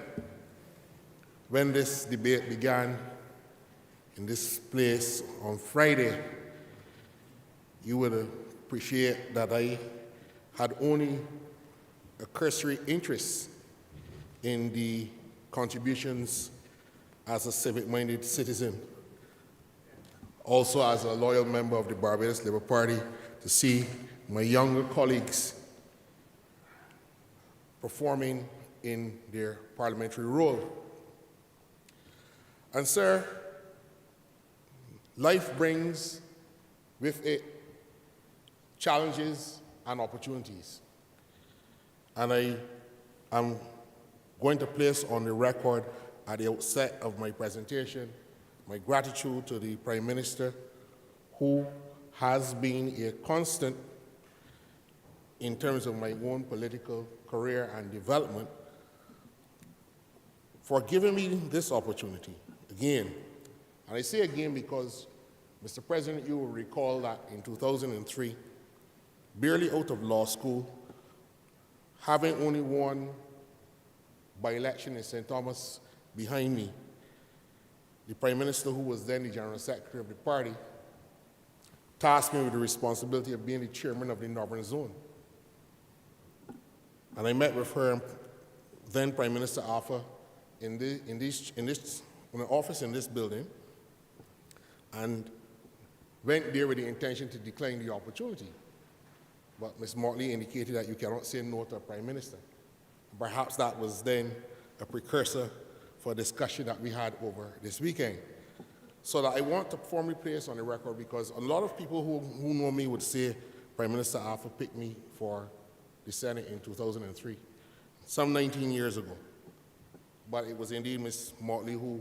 When this debate began in this place on Friday, you would appreciate that I had only a cursory interest in the contributions as a civic-minded citizen, also as a loyal member of the Barbados Labour Party, to see my younger colleagues performing in their parliamentary role. And sir, life brings with it challenges and opportunities. And I am going to place on the record at the outset of my presentation my gratitude to the Prime Minister, who has been a constant in terms of my own political career and development, for giving me this opportunity again. And I say again because, Mr. President, you will recall that in 2003, barely out of law school, having only won by-election in St. Thomas behind me, the Prime Minister, who was then the General Secretary of the party, tasked me with the responsibility of being the chairman of the Northern Zone. And I met with her, then Prime Minister Arthur, in an office in this building, and went there with the intention to decline the opportunity. But Ms. Motley indicated that you cannot say no to a Prime Minister. Perhaps that was then a precursor for a discussion that we had over this weekend. So that I want to formally place on the record, because a lot of people who know me would say Prime Minister Arthur picked me for the Senate in 2003, some 19 years ago. But it was indeed Ms. Motley who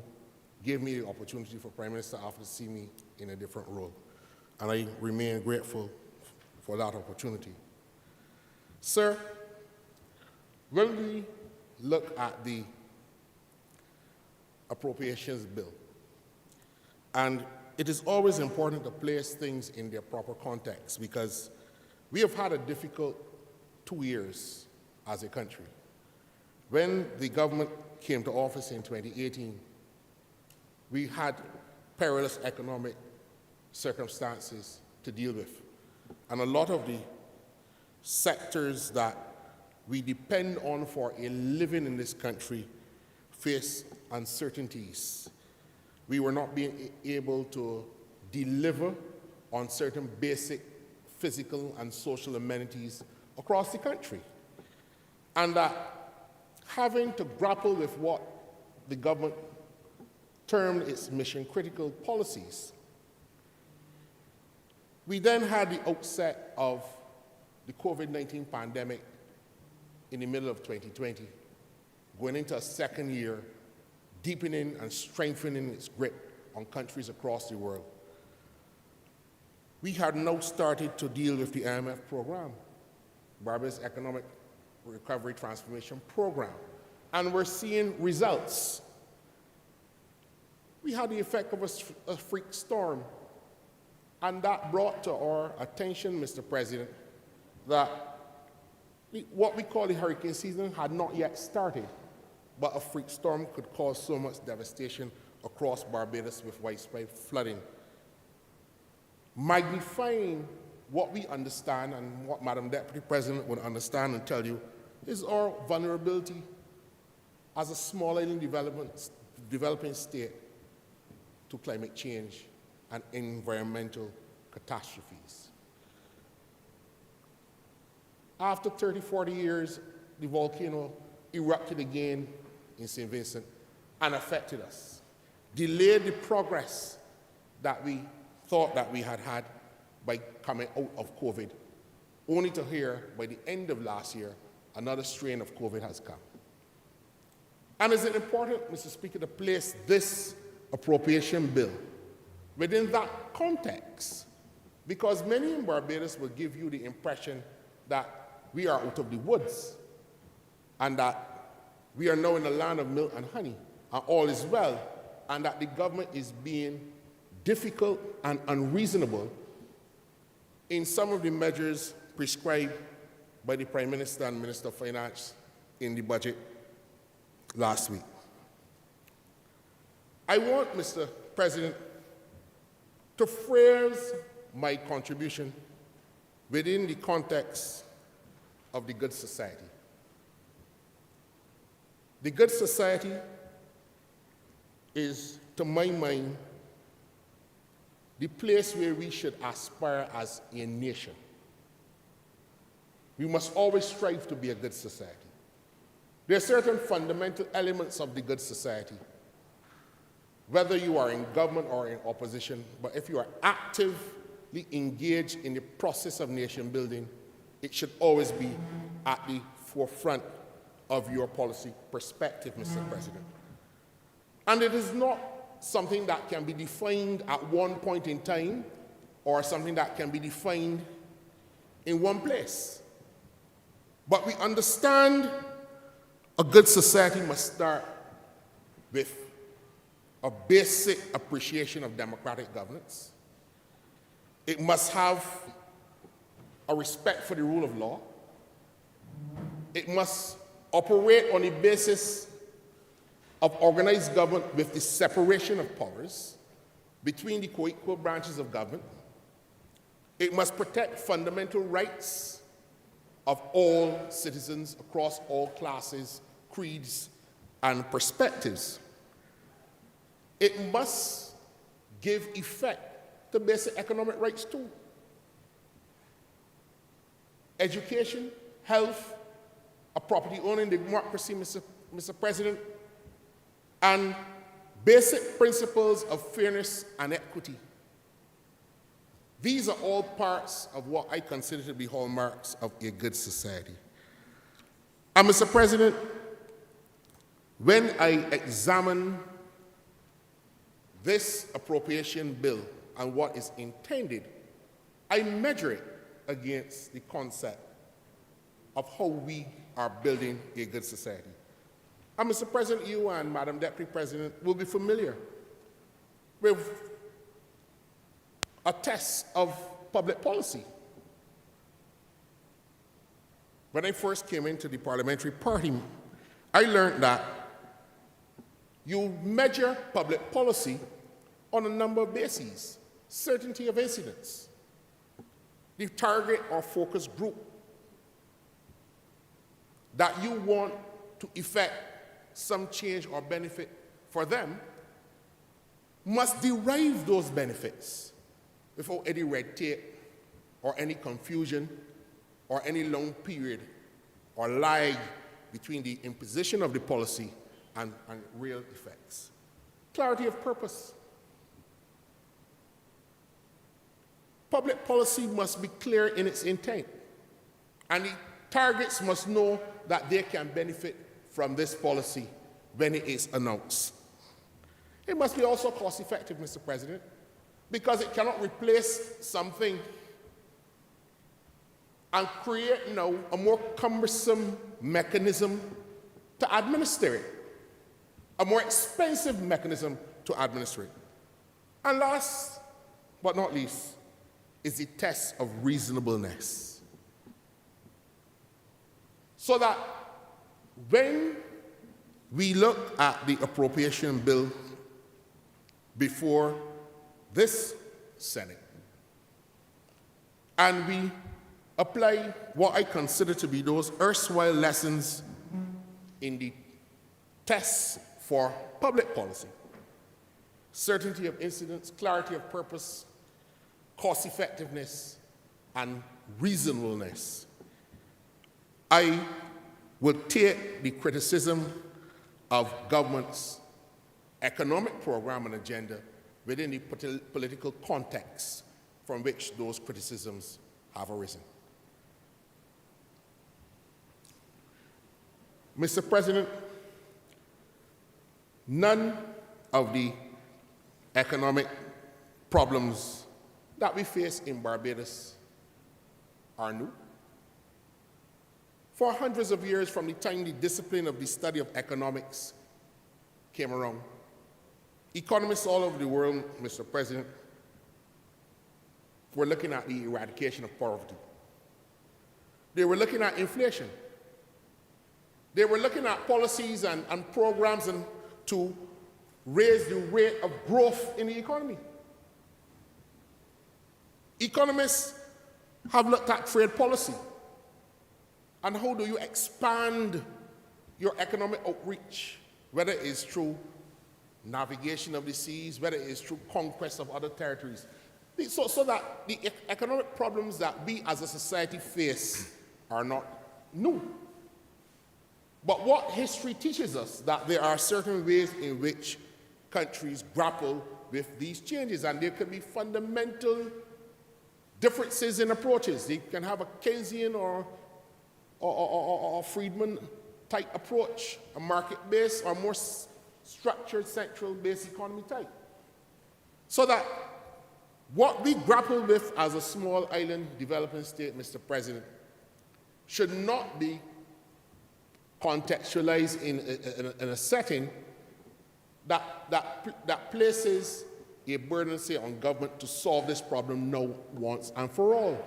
gave me the opportunity for Prime Minister Arthur to see me in a different role. And I remain grateful for that opportunity. Sir, when we look at the appropriations bill, and it is always important to place things in their proper context, because we have had a difficult 2 years as a country. When the government came to office in 2018, we had perilous economic circumstances to deal with. And a lot of the sectors that we depend on for a living in this country face uncertainties. We were not being able to deliver on certain basic physical and social amenities across the country. And that having to grapple with what the government termed its mission-critical policies, we then had the outset of the COVID-19 pandemic in the middle of 2020, going into a second year, deepening and strengthening its grip on countries across the world. We had now started to deal with the IMF program, Barbados Economic Recovery Transformation Program, and we're seeing results. We had the effect of a freak storm, and that brought to our attention, Mr. President, that what we call the hurricane season had not yet started, but a freak storm could cause so much devastation across Barbados with widespread flooding. Magnifying what we understand and what Madam Deputy President would understand and tell you is our vulnerability as a small island developing state to climate change and environmental catastrophes. After 30, 40 years, the volcano erupted again in St. Vincent and affected us, delayed the progress that we thought that we had had by coming out of COVID, only to hear by the end of last year, another strain of COVID has come. And is it important, Mr. Speaker, to place this appropriation bill within that context? Because many in Barbados will give you the impression that we are out of the woods and that we are now in a land of milk and honey and all is well, and that the government is being difficult and unreasonable in some of the measures prescribed by the Prime Minister and Minister of Finance in the budget last week. I want, Mr. President, to phrase my contribution within the context of the Good Society. The Good Society is, to my mind, the place where we should aspire as a nation. We must always strive to be a good society. There are certain fundamental elements of the good society, whether you are in government or in opposition, but if you are actively engaged in the process of nation building, it should always be at the forefront of your policy perspective, Mr. President. And it is not something that can be defined at one point in time or something that can be defined in one place. But we understand a good society must start with a basic appreciation of democratic governance. It must have a respect for the rule of law. It must operate on the basis of organized government with the separation of powers between the co-equal branches of government. It must protect fundamental rights of all citizens across all classes, creeds, and perspectives. It must give effect to basic economic rights too. Education, health, a property owning democracy, Mr. President, and basic principles of fairness and equity. These are all parts of what I consider to be hallmarks of a good society. And Mr. President, when I examine this appropriation bill and what is intended, I measure it against the concept of how we are building a good society. And Mr. President, you and Madam Deputy President will be familiar with a test of public policy. When I first came into the parliamentary party, I learned that you measure public policy on a number of bases. Certainty of incidence, the target or focus group that you want to effect some change or benefit for them must derive those benefits without any red tape or any confusion or any long period or lag between the imposition of the policy and real effects. Clarity of purpose. Public policy must be clear in its intent. And the targets must know that they can benefit from this policy when it is announced. It must be also cost-effective, Mr. President, because it cannot replace something and create now a more cumbersome mechanism to administer it, a more expensive mechanism to administer it. And last but not least is the test of reasonableness. So that when we look at the appropriation bill before this Senate, and we apply what I consider to be those erstwhile lessons in the tests for public policy: certainty of incidence, clarity of purpose, cost-effectiveness, and reasonableness. I would take the criticism of government's economic program and agenda within the political context from which those criticisms have arisen. Mr. President, none of the economic problems that we face in Barbados are new. For hundreds of years, from the time the discipline of the study of economics came around, economists all over the world, Mr. President, were looking at the eradication of poverty. They were looking at inflation. They were looking at policies and programs to raise the rate of growth in the economy. Economists have looked at trade policy and how do you expand your economic outreach, whether it is through navigation of the seas, whether it is through conquest of other territories, so that the economic problems that we as a society face are not new. But what history teaches us that there are certain ways in which countries grapple with these changes, and there can be fundamental differences in approaches. They can have a Keynesian or Friedman type approach, a market-based or more structured central-based economy type. So that what we grapple with as a small island developing state, Mr. President, should not be contextualized in a setting that places a burden, say, on government to solve this problem now, once and for all.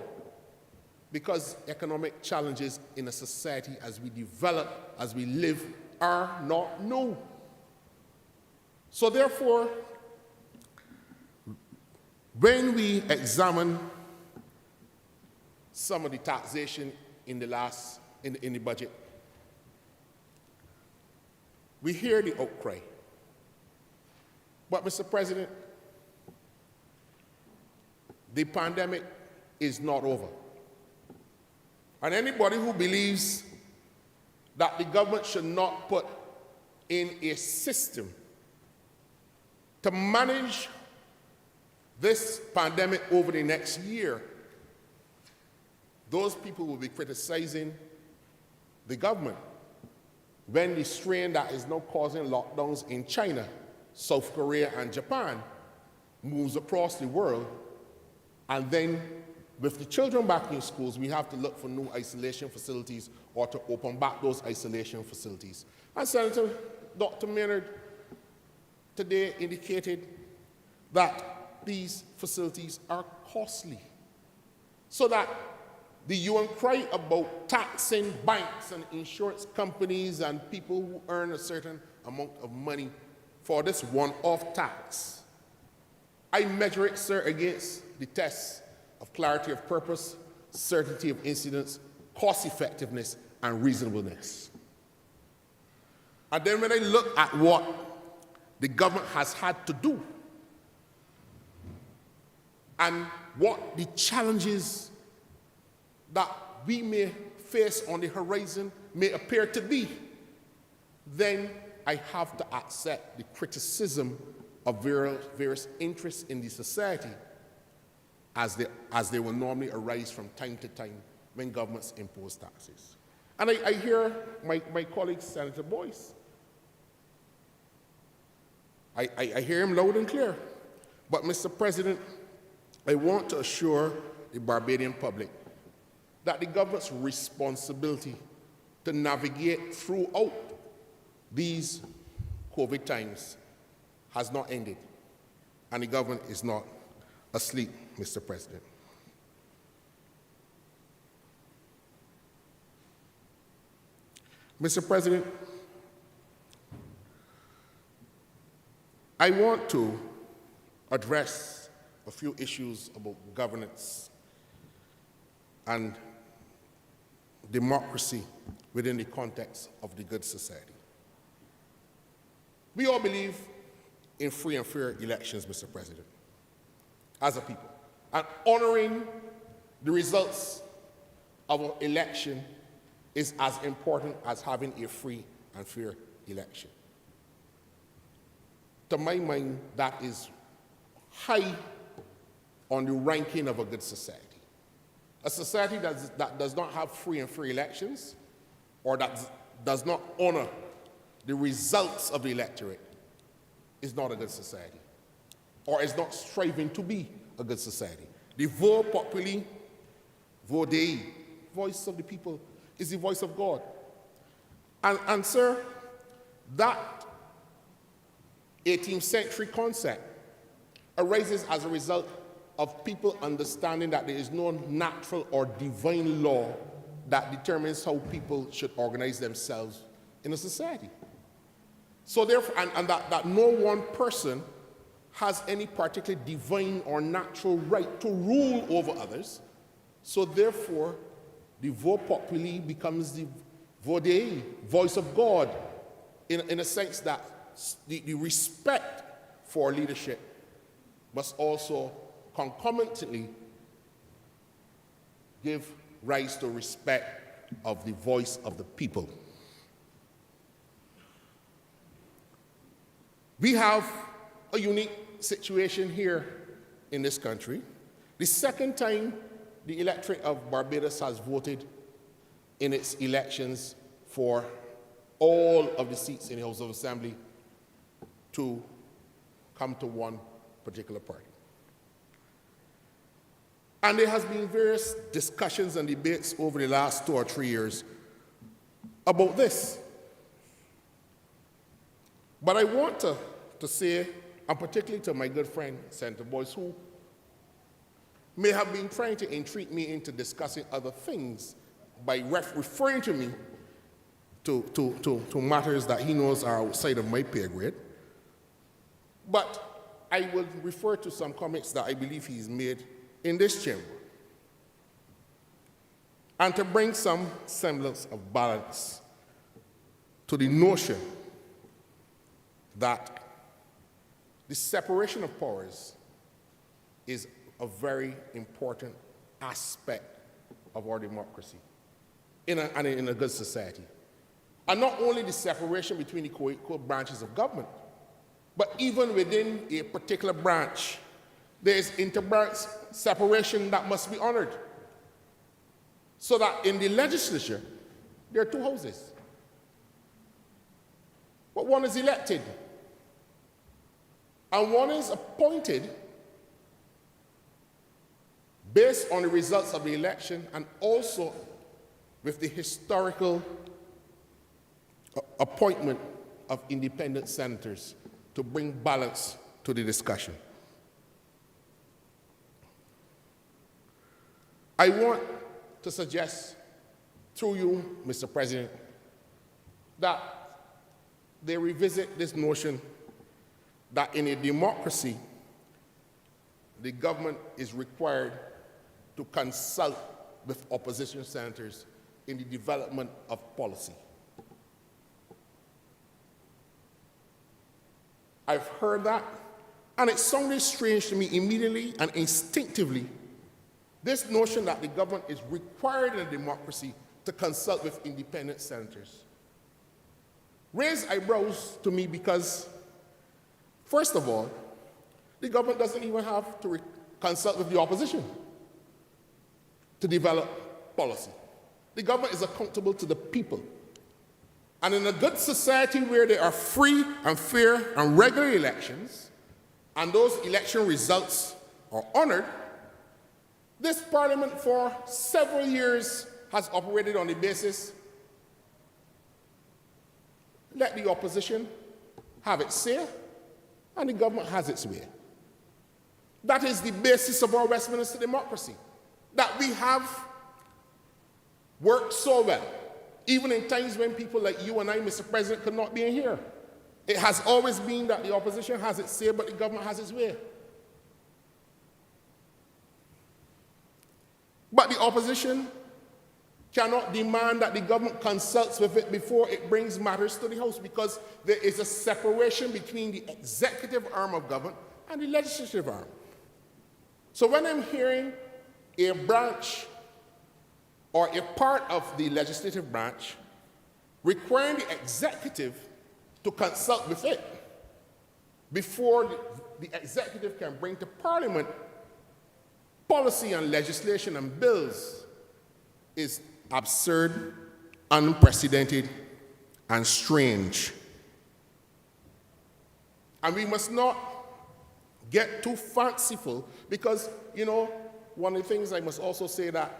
Because economic challenges in a society as we develop, as we live, are not new. So therefore, when we examine some of the taxation in the budget, we hear the outcry. But Mr. President, the pandemic is not over. And anybody who believes that the government should not put in a system to manage this pandemic over the next year, those people will be criticizing the government when the strain that is now causing lockdowns in China, South Korea, and Japan moves across the world. And then with the children back in schools, we have to look for new isolation facilities or to open back those isolation facilities. And Senator Dr. Maynard today indicated that these facilities are costly. So that the UN cry about taxing banks and insurance companies and people who earn a certain amount of money for this one-off tax, I measure it, sir, against the tests of clarity of purpose, certainty of incidence, cost-effectiveness, and reasonableness. And then when I look at what the government has had to do and what the challenges that we may face on the horizon may appear to be, then I have to accept the criticism of various interests in the society as they will normally arise from time to time when governments impose taxes. And I hear my colleague, Senator Boyce. I hear him loud and clear. But, Mr. President, I want to assure the Barbadian public that the government's responsibility to navigate throughout these COVID times has not ended, and the government is not asleep, Mr. President. Mr. President, I want to address a few issues about governance and democracy within the context of the good society. We all believe in free and fair elections, Mr. President, as a people, and honoring the results of an election is as important as having a free and fair election. To my mind, that is high on the ranking of a good society. A society that does not have free and fair elections, or that does not honor the results of the electorate, is not a good society, or is not striving to be a good society. The voix populi, voix Dei, voice of the people, is the voice of God. And sir, that 18th century concept arises as a result of people understanding that there is no natural or divine law that determines how people should organize themselves in a society. So therefore, and that no one person has any particular divine or natural right to rule over others. So therefore, the voix populi becomes the voix Dei, voice of God, in a sense that the respect for leadership must also concomitantly give rise to respect of the voice of the people. We have a unique situation here in this country. The second time the electorate of Barbados has voted in its elections for all of the seats in the House of Assembly to come to one particular party. And there has been various discussions and debates over the last 2 or 3 years about this. But I want to say, and particularly to my good friend, Senator Boyce, who may have been trying to intrigue me into discussing other things by referring to me to matters that he knows are outside of my pay grade. But I will refer to some comments that I believe he's made in this chamber, and to bring some semblance of balance to the notion that the separation of powers is a very important aspect of our democracy in a good society. And not only the separation between the co-equal branches of government, but even within a particular branch, there is inter-branch separation that must be honored. So that in the legislature, there are 2 houses. But one is elected, and one is appointed based on the results of the election, and also with the historical appointment of independent senators to bring balance to the discussion. I want to suggest, through you, Mr. President, that they revisit this notion that in a democracy, the government is required to consult with opposition senators in the development of policy. I've heard that, and it sounded strange to me immediately and instinctively, this notion that the government is required in a democracy to consult with independent senators raised eyebrows to me because, first of all, the government doesn't even have to consult with the opposition to develop policy. The government is accountable to the people. And in a good society where there are free and fair and regular elections, and those election results are honored, this parliament for several years has operated on the basis, let the opposition have its say, and the government has its way. That is the basis of our Westminster democracy, that we have worked so well, even in times when people like you and I, Mr. President, could not be in here. It has always been that the opposition has its say, but the government has its way. But the opposition cannot demand that the government consults with it before it brings matters to the House, because there is a separation between the executive arm of government and the legislative arm. So when I'm hearing a branch or a part of the legislative branch requiring the executive to consult with it before the executive can bring to Parliament policy and legislation and bills, is absurd, unprecedented, and strange. And we must not get too fanciful, because, you know, one of the things I must also say that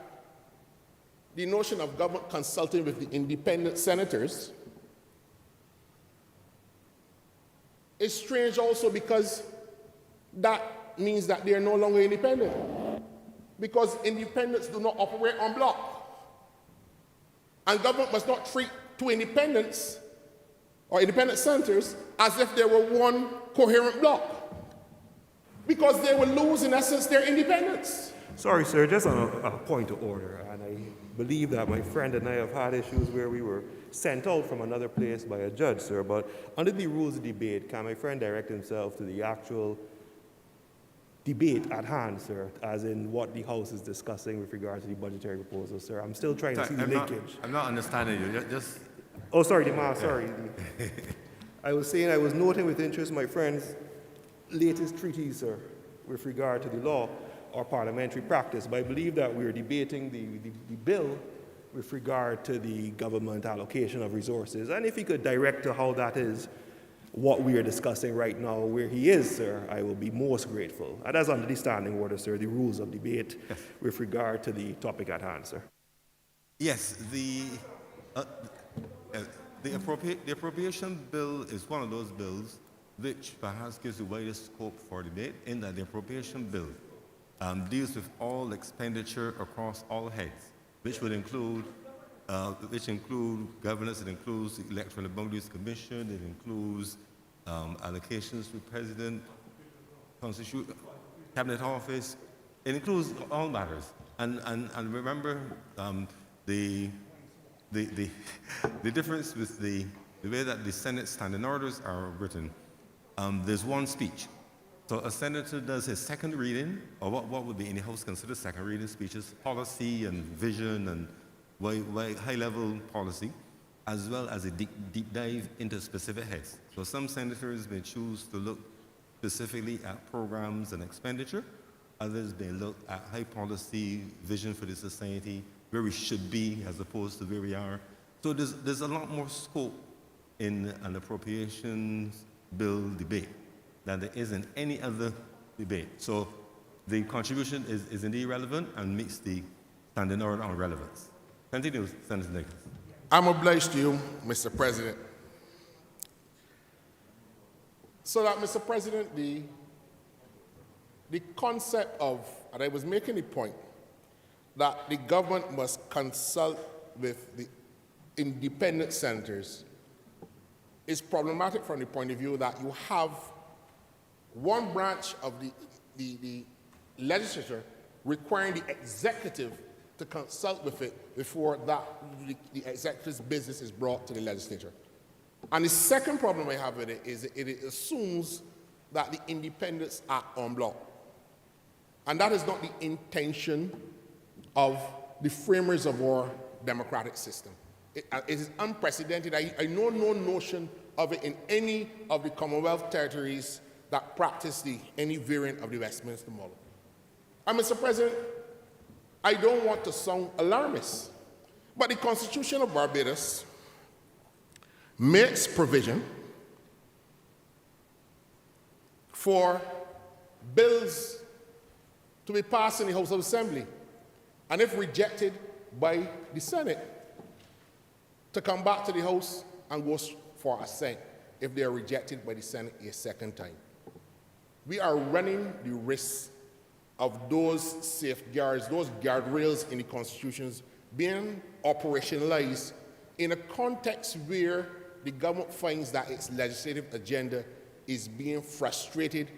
the notion of government consulting with the independent senators is strange also, because that means that they are no longer independent. Because independents do not operate en bloc. And government must not treat two independents or independent senators as if they were one coherent bloc, because they will lose, in essence, their independence. Sorry, sir, just on a point of order, and I believe that my friend and I have had issues where we were sent out from another place by a judge, sir, but under the rules of debate, can my friend direct himself to the actual debate at hand, sir, as in what the House is discussing with regard to the budgetary proposal, sir? I'm still trying to see the linkage. I'm not understanding you. Just Oh, sorry, sorry. I was saying I was noting with interest my friend's latest treatise, sir, with regard to the law or parliamentary practice, but I believe that we're debating the bill with regard to the government allocation of resources. And if he could direct to how that is what we are discussing right now, where he is, sir, I will be most grateful. And that's under the standing order, sir, the rules of debate with regard to the topic at hand, sir. yes, the appropriation bill is one of those bills which perhaps gives the widest scope for debate, in that the appropriation bill deals with all expenditure across all heads, which would include governance, it includes the Electoral Boundaries Commission, it includes allocations to President, Constitution, Cabinet Office, it includes all matters. And remember the difference with the way that the Senate standing orders are written. There's one speech. So a senator does his second reading, or what would be in the House considered second reading speeches, policy and vision and high-level policy, as well as a deep dive into specific heads. So some senators may choose to look specifically at programs and expenditure. Others may look at high policy, vision for the society, where we should be as opposed to where we are. So there's a lot more scope in an appropriations bill debate than there is in any other debate. So the contribution is indeed relevant and meets the standing order on relevance. Continue, Senator Nichols. I'm obliged to you, Mr. President. So that, Mr. President, the concept of, and I was making the point, that the government must consult with the independent senators is problematic from the point of view that you have one branch of the legislature requiring the executive to consult with it before the executive's business is brought to the legislature. And the second problem I have with it is it assumes that the independents act en bloc. And that is not the intention of the framers of our democratic system. It is unprecedented. I know no notion of it in any of the Commonwealth territories that practice any variant of the Westminster model. And Mr. President, I don't want to sound alarmist, but the Constitution of Barbados makes provision for bills to be passed in the House of Assembly, and if rejected by the Senate, to come back to the House and go for assent if they are rejected by the Senate a second time. We are running the risk of those safeguards, those guardrails in the constitutions being operationalized in a context where the government finds that its legislative agenda is being frustrated.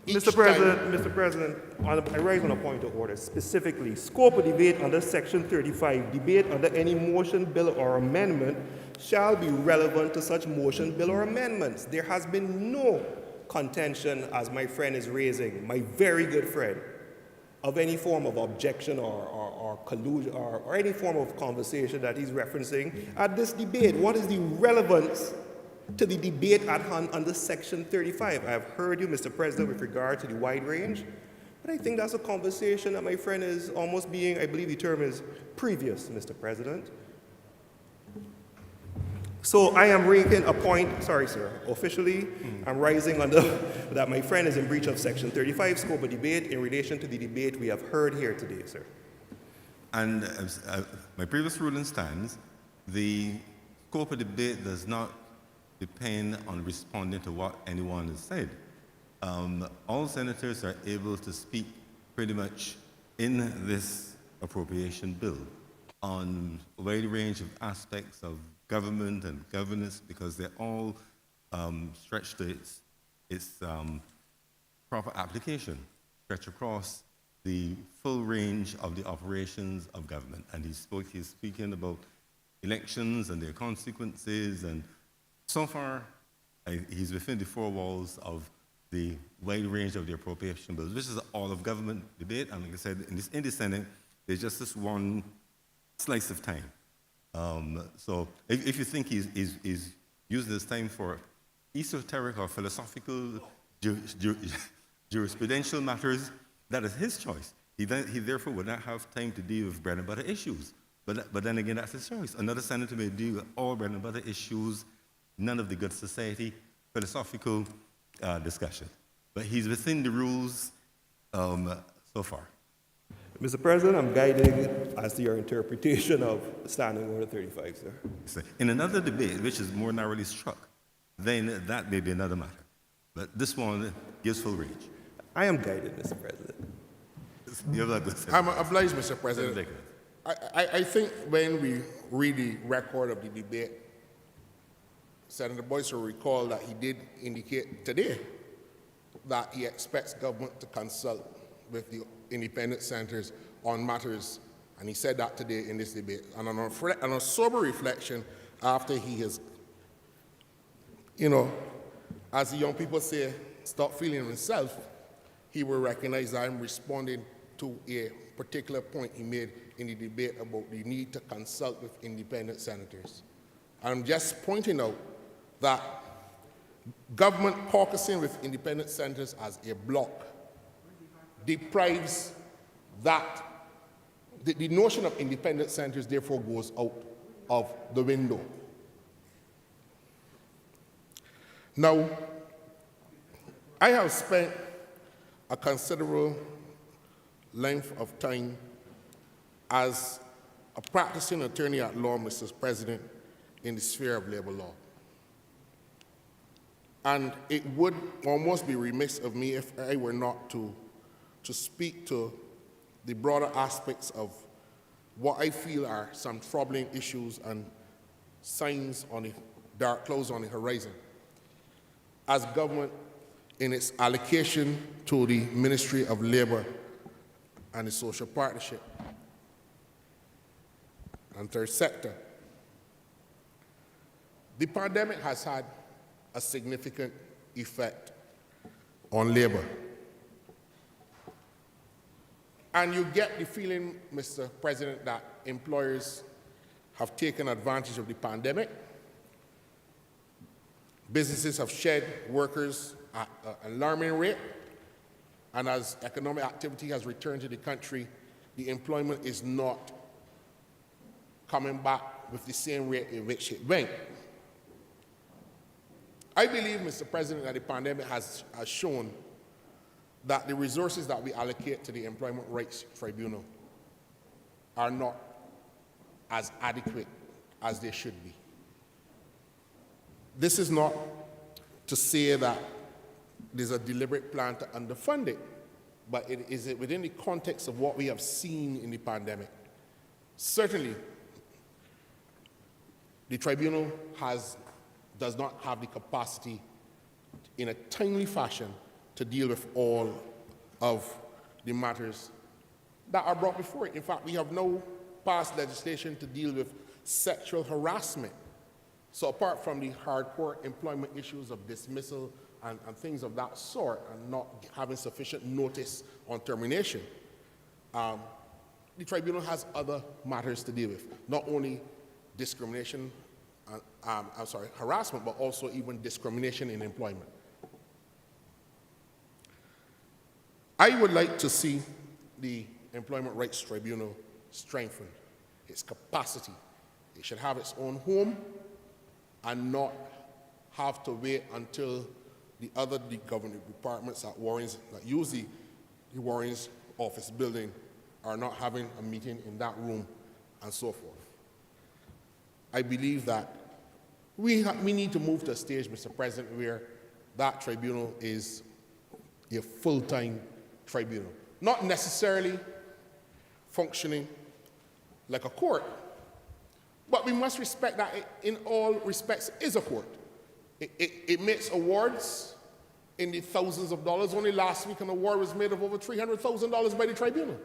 Mr. President, I rise on a point of order. Specifically, scope of debate under Section 35, debate under any motion, bill, or amendment shall be relevant to such motion, bill, or amendments. There has been no contention, as my friend is raising, my very good friend, of any form of objection or collusion or any form of conversation that he's referencing at this debate. What is the relevance to the debate at hand under Section 35? I have heard you, Mr. President, with regard to the wide range, but I think that's a conversation that my friend is almost being, I believe the term is previous, Mr. President. So I am making a point, sorry sir, officially, I'm rising under that my friend is in breach of Section 35, scope of debate in relation to the debate we have heard here today, sir. And my previous ruling stands. The scope of debate does not depend on responding to what anyone has said. All senators are able to speak pretty much in this appropriation bill on a wide range of aspects of government and governance, because they're all stretched to its proper application, stretch across the full range of the operations of government. And he's speaking about elections and their consequences, and so far he's within the four walls of the wide range of the appropriation bills, which is all of government debate. And like I said, in the Senate, there's just this one slice of time. So if you think he's using this time for esoteric or philosophical jurisprudential matters, that is his choice. He therefore would not have time to deal with bread and butter issues. But then again, that's his choice. Another senator may deal with all bread and butter issues, none of the good society, philosophical discussion. But he's within the rules so far. Mr. President, I'm guiding as to your interpretation of Standing Order 35, sir. In another debate, which is more narrowly struck, then that may be another matter. But this one gives full range. I am guided, Mr. President. I'm obliged, Mr. President. I think when we read the record of the debate, Senator Boyce will recall that he did indicate today that he expects government to consult with the independent centers on matters, and he said that today in this debate. And on a sober reflection, after he has, as the young people say, stop feeling himself, he will recognize that I'm responding to a particular point he made in the debate about the need to consult with independent senators. I'm just pointing out that government caucusing with independent senators as a bloc deprives that, the notion of independent senators therefore goes out of the window. Now, I have spent a considerable length of time as a practicing attorney at law, Mr. President, in the sphere of labor law. And it would almost be remiss of me if I were not to speak to the broader aspects of what I feel are some troubling issues and signs on the dark clouds on the horizon, as government in its allocation to the Ministry of Labor and the Social Partnership and third sector. The pandemic has had a significant effect on labor. And you get the feeling, Mr. President, that employers have taken advantage of the pandemic. Businesses have shed workers at an alarming rate. And as economic activity has returned to the country, the employment is not coming back with the same rate in which it went. I believe, Mr. President, that the pandemic has shown that the resources that we allocate to the Employment Rights Tribunal are not as adequate as they should be. This is not to say that there's a deliberate plan to underfund it, but it is within the context of what we have seen in the pandemic. Certainly, the tribunal does not have the capacity in a timely fashion to deal with all of the matters that are brought before it. In fact, we have no passed legislation to deal with sexual harassment. So apart from the hardcore employment issues of dismissal and things of that sort, and not having sufficient notice on termination, the tribunal has other matters to deal with, not only discrimination, harassment, but also even discrimination in employment. I would like to see the Employment Rights Tribunal strengthen its capacity. It should have its own home and not have to wait until the other government departments that use the Warren's office building are not having a meeting in that room and so forth. I believe that we need to move to a stage, Mr. President, where that tribunal is a full-time tribunal. Not necessarily functioning like a court, but we must respect that it, in all respects, is a court. It makes awards in the thousands of dollars. Only last week an award was made of over $300,000 by the tribunal.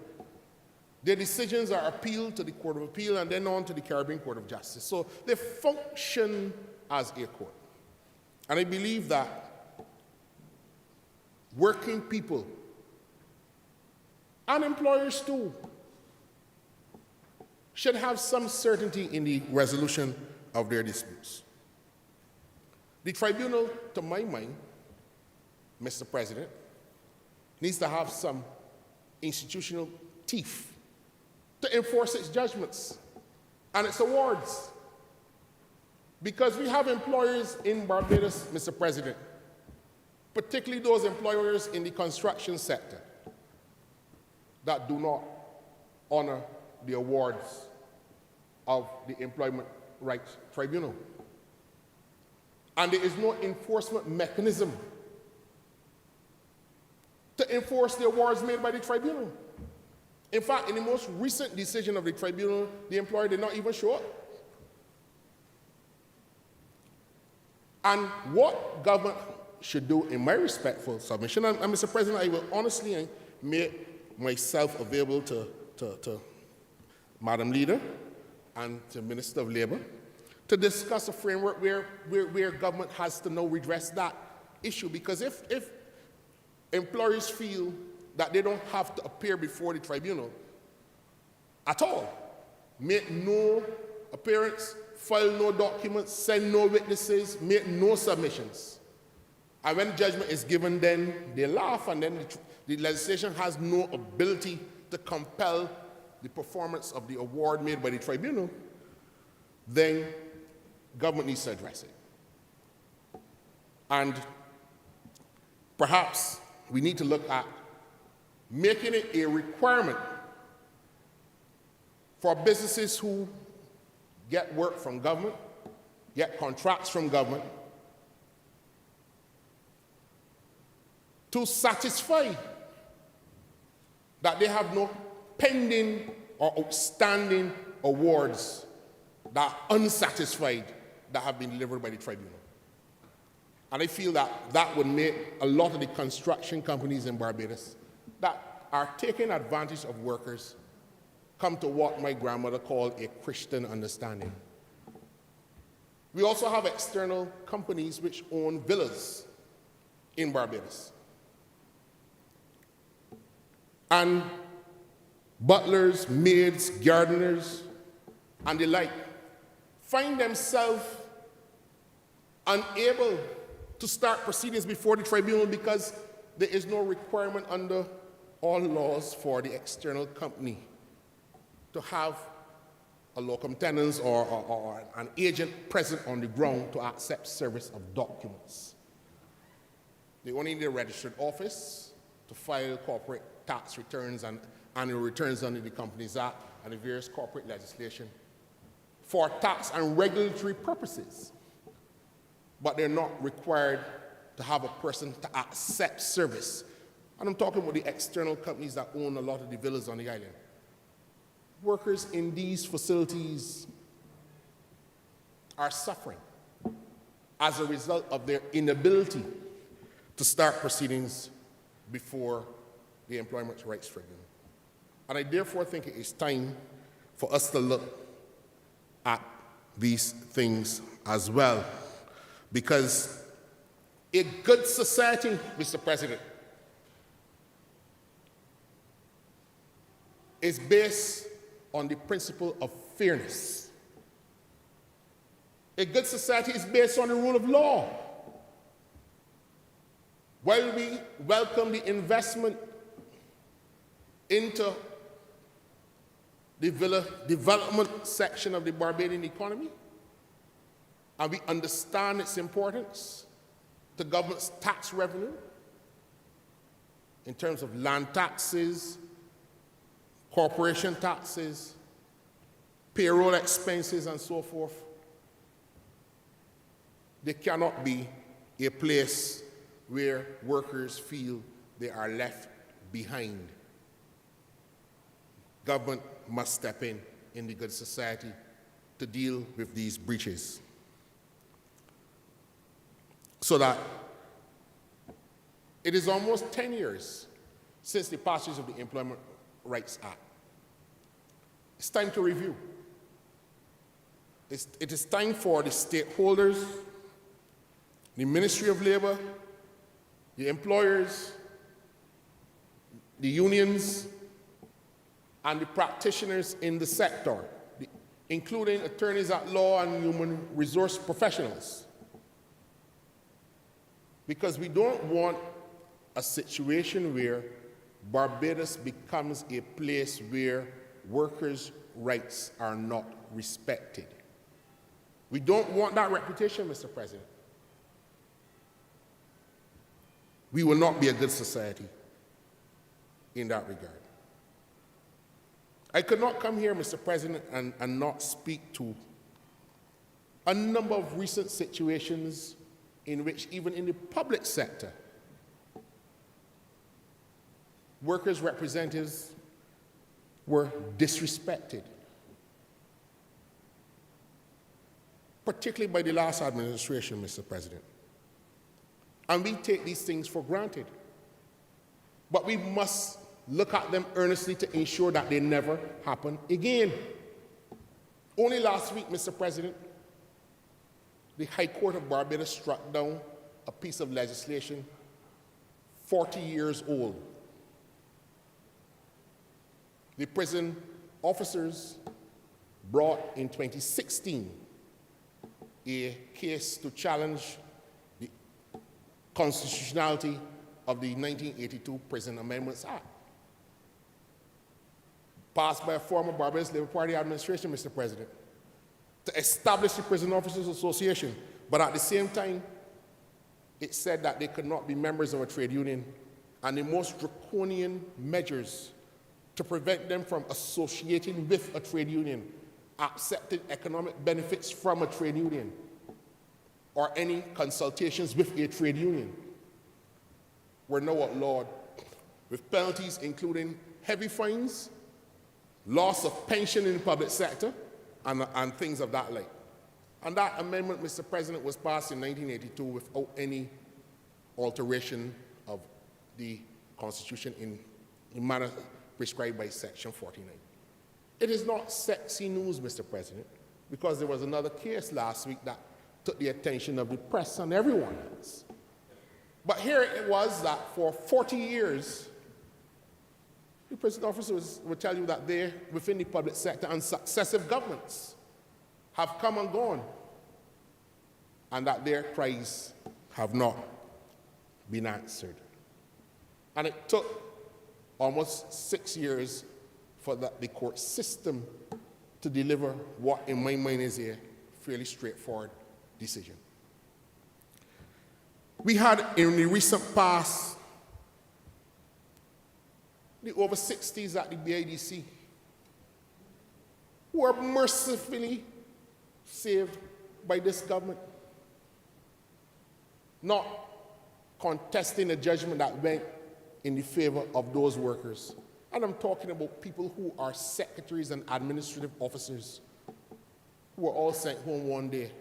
Their decisions are appealed to the Court of Appeal and then on to the Caribbean Court of Justice. So they function as a court. And I believe that working people and employers too should have some certainty in the resolution of their disputes. The tribunal, to my mind, Mr. President, needs to have some institutional teeth to enforce its judgments and its awards. Because we have employers in Barbados, Mr. President, particularly those employers in the construction sector, that do not honor the awards of the Employment Rights Tribunal. And there is no enforcement mechanism to enforce the awards made by the tribunal. In fact, in the most recent decision of the tribunal, the employer did not even show up. And what government should do, in my respectful submission, and Mr. President, I will honestly make myself available to Madam Leader and to Minister of Labour to discuss a framework where government has to now redress that issue. Because if employers feel that they don't have to appear before the tribunal at all, make no appearance, file no documents, send no witnesses, make no submissions, and when judgment is given, then they laugh, and then the legislation has no ability to compel the performance of the award made by the tribunal, then government needs to address it. And perhaps we need to look at making it a requirement for businesses who get work from government, get contracts from government, to satisfy that they have no pending or outstanding awards that are unsatisfied that have been delivered by the tribunal. And I feel that that would make a lot of the construction companies in Barbados that are taking advantage of workers come to what my grandmother called a Christian understanding. We also have external companies which own villas in Barbados. And butlers, maids, gardeners, and the like find themselves unable to start proceedings before the tribunal because there is no requirement under all laws for the external company to have a locum tenens or an agent present on the ground to accept service of documents. They only need a registered office to file corporate tax returns and annual returns under the Companies Act and the various corporate legislation for tax and regulatory purposes. But they're not required to have a person to accept service. And I'm talking about the external companies that own a lot of the villas on the island. Workers in these facilities are suffering as a result of their inability to start proceedings before the Employment Rights Tribunal. And I therefore think it is time for us to look at these things as well. Because a good society, Mr. President, is based on the principle of fairness. A good society is based on the rule of law. While we welcome the investment into the villa development section of the Barbadian economy, and we understand its importance to government's tax revenue in terms of land taxes, corporation taxes, payroll expenses, and so forth, there cannot be a place where workers feel they are left behind. Government must step in the good society to deal with these breaches, so that it is almost 10 years since the passage of the Employment Rights Act. It's time to review. It is time for the stakeholders, the Ministry of Labor, the employers, the unions, and the practitioners in the sector, including attorneys at law and human resource professionals. Because we don't want a situation where Barbados becomes a place where workers' rights are not respected. We don't want that reputation, Mr. President. We will not be a good society in that regard. I could not come here, Mr. President, and not speak to a number of recent situations in which, even in the public sector, workers' representatives were disrespected, particularly by the last administration, Mr. President. And we take these things for granted. But we must look at them earnestly to ensure that they never happen again. Only last week, Mr. President, the High Court of Barbados struck down a piece of legislation 40 years old. The prison officers brought in 2016 a case to challenge the constitutionality of the 1982 Prison Amendments Act, passed by a former Barbados Labour Party administration, Mr. President, to establish the Prison Officers Association. But at the same time, it said that they could not be members of a trade union, and the most draconian measures to prevent them from associating with a trade union, accepting economic benefits from a trade union, or any consultations with a trade union were now outlawed, with penalties including heavy fines, loss of pension in the public sector, and things of that like. And that amendment, Mr. President, was passed in 1982 without any alteration of the Constitution in manner prescribed by Section 49. It is not sexy news, Mr. President, because there was another case last week that took the attention of the press and everyone else. But here it was that for 40 years, the prison officers will tell you that they, within the public sector, and successive governments have come and gone, and that their cries have not been answered. And it took almost 6 years for the court system to deliver what, in my mind, is a fairly straightforward decision. We had, in the recent past, the over 60s at the BIDC who were mercifully saved by this government, not contesting the judgment that went in the favor of those workers. And I'm talking about people who are secretaries and administrative officers who were all sent home one day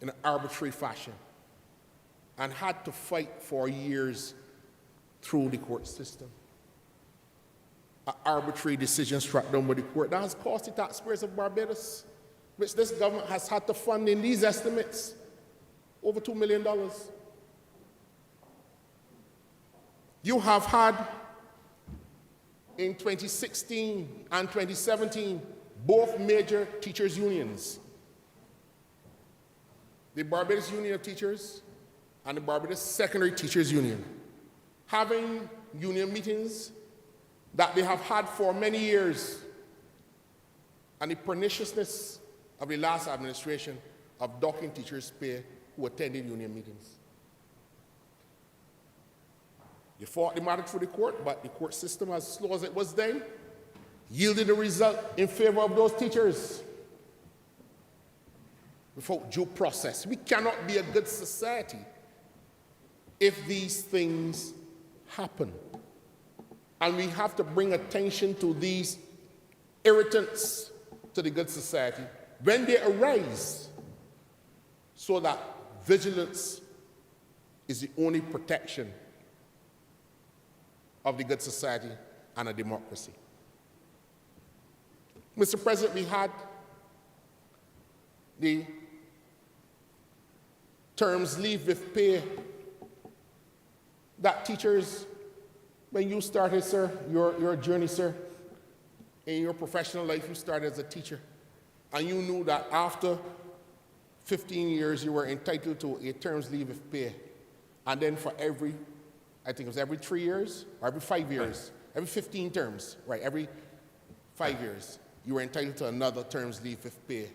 in an arbitrary fashion and had to fight for years through the court system. An arbitrary decision struck down by the court that has cost the taxpayers of Barbados, which this government has had to fund in these estimates, over $2 million. You have had, in 2016 and 2017, both major teachers' unions, the Barbados Union of Teachers and the Barbados Secondary Teachers Union, having union meetings that they have had for many years, and the perniciousness of the last administration of docking teachers' pay who attended union meetings. They fought the matter through the court, but the court system, as slow as it was then, yielded a result in favor of those teachers without due process. We cannot be a good society if these things happen. And we have to bring attention to these irritants to the good society when they arise, so that vigilance is the only protection of the good society and a democracy. Mr. President, we had the terms leave with pay that teachers, when you started, sir, your journey, sir, in your professional life, you started as a teacher, and you knew that after 15 years, you were entitled to a terms leave with pay. And then for every, I think it was every 3 years, or every 5 years, every 15 terms, right, every 5 years, you were entitled to another terms leave with pay.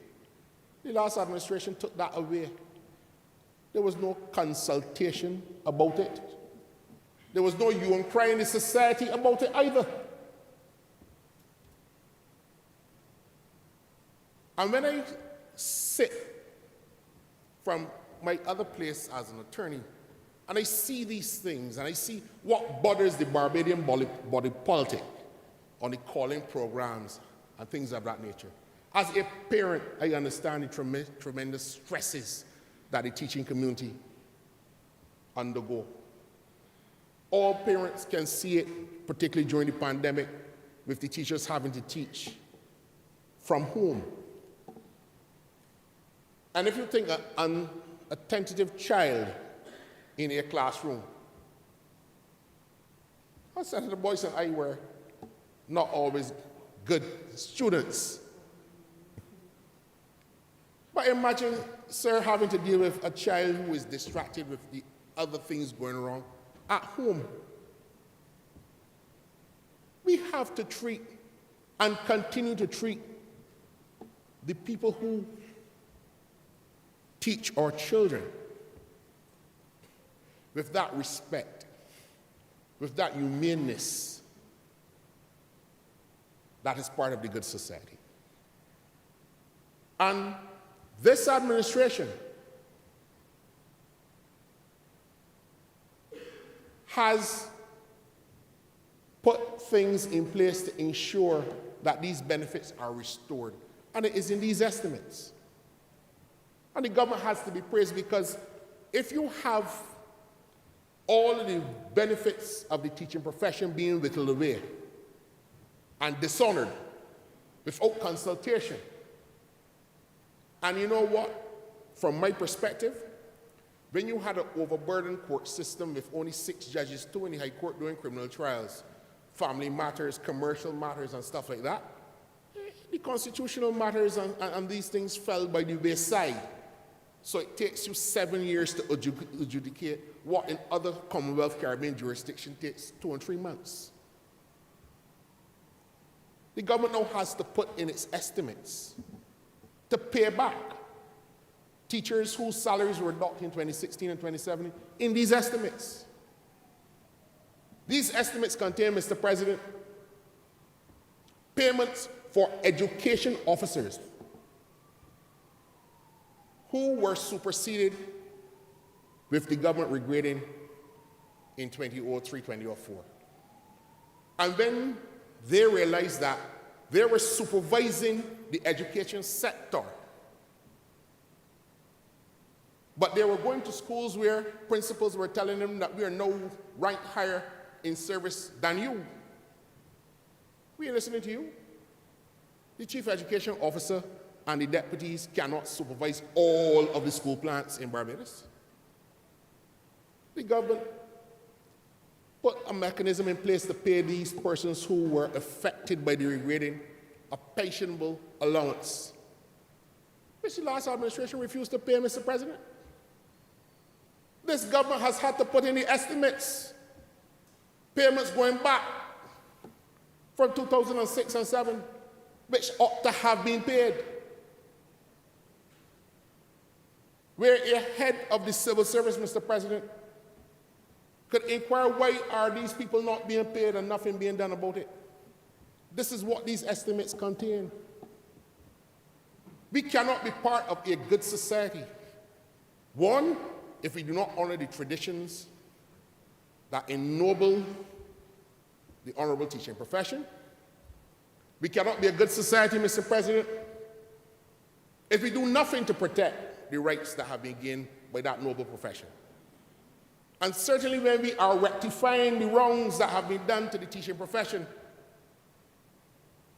The last administration took that away. There was no consultation about it. There was no hue and cry in the society about it either. And when I sit from my other place as an attorney, and I see these things, and I see what bothers the Barbadian body politic on the calling programs and things of that nature. As a parent, I understand the tremendous stresses that the teaching community undergo. All parents can see it, particularly during the pandemic, with the teachers having to teach from home. And if you think an attentive child in a classroom, I said to the boys and I were not always good students. But imagine, sir, having to deal with a child who is distracted with the other things going wrong at home. We have to treat and continue to treat the people who teach our children with that respect, with that humaneness that is part of the good society. And this administration has put things in place to ensure that these benefits are restored. And it is in these estimates. And the government has to be praised, because if you have all of the benefits of the teaching profession being whittled away and dishonored without consultation, and you know what? From my perspective, when you had an overburdened court system with only 6 judges, 2 in the High Court doing criminal trials, family matters, commercial matters, and stuff like that, the constitutional matters and these things fell by the wayside. So it takes you 7 years to adjudicate what in other Commonwealth Caribbean jurisdictions takes 2 and 3 months. the government now has to put in its estimates to pay back teachers whose salaries were docked in 2016 and 2017 in these estimates. These estimates contain, Mr. President, payments for education officers who were superseded with the government regrading in 2003, 2004. And then they realized that they were supervising the education sector. But they were going to schools where principals were telling them that we are now ranked higher in service than you. We are listening to you. The chief education officer and the deputies cannot supervise all of the school plants in Barbados. The government put a mechanism in place to pay these persons who were affected by the regrading a pensionable allowance, which the last administration refused to pay, Mr. President. This government has had to put in the estimates, payments going back from 2006 and 2007, which ought to have been paid. Where a head of the civil service, Mr. President, could inquire why are these people not being paid and nothing being done about it. This is what these estimates contain. We cannot be part of a good society. One, if we do not honor the traditions that ennoble the honorable teaching profession. We cannot be a good society, Mr. President, if we do nothing to protect the rights that have been gained by that noble profession. And certainly when we are rectifying the wrongs that have been done to the teaching profession,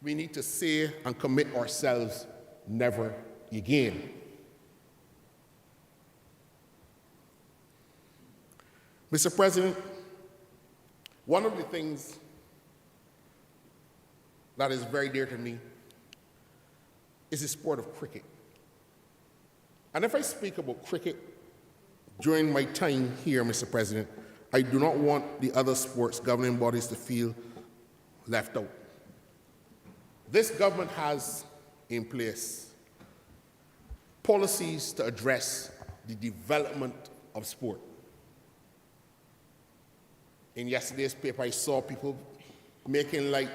we need to say and commit ourselves never again. Mr. President, one of the things that is very dear to me is the sport of cricket. And if I speak about cricket during my time here, Mr. President, I do not want the other sports governing bodies to feel left out. This government has in place policies to address the development of sport. In yesterday's paper, I saw people making light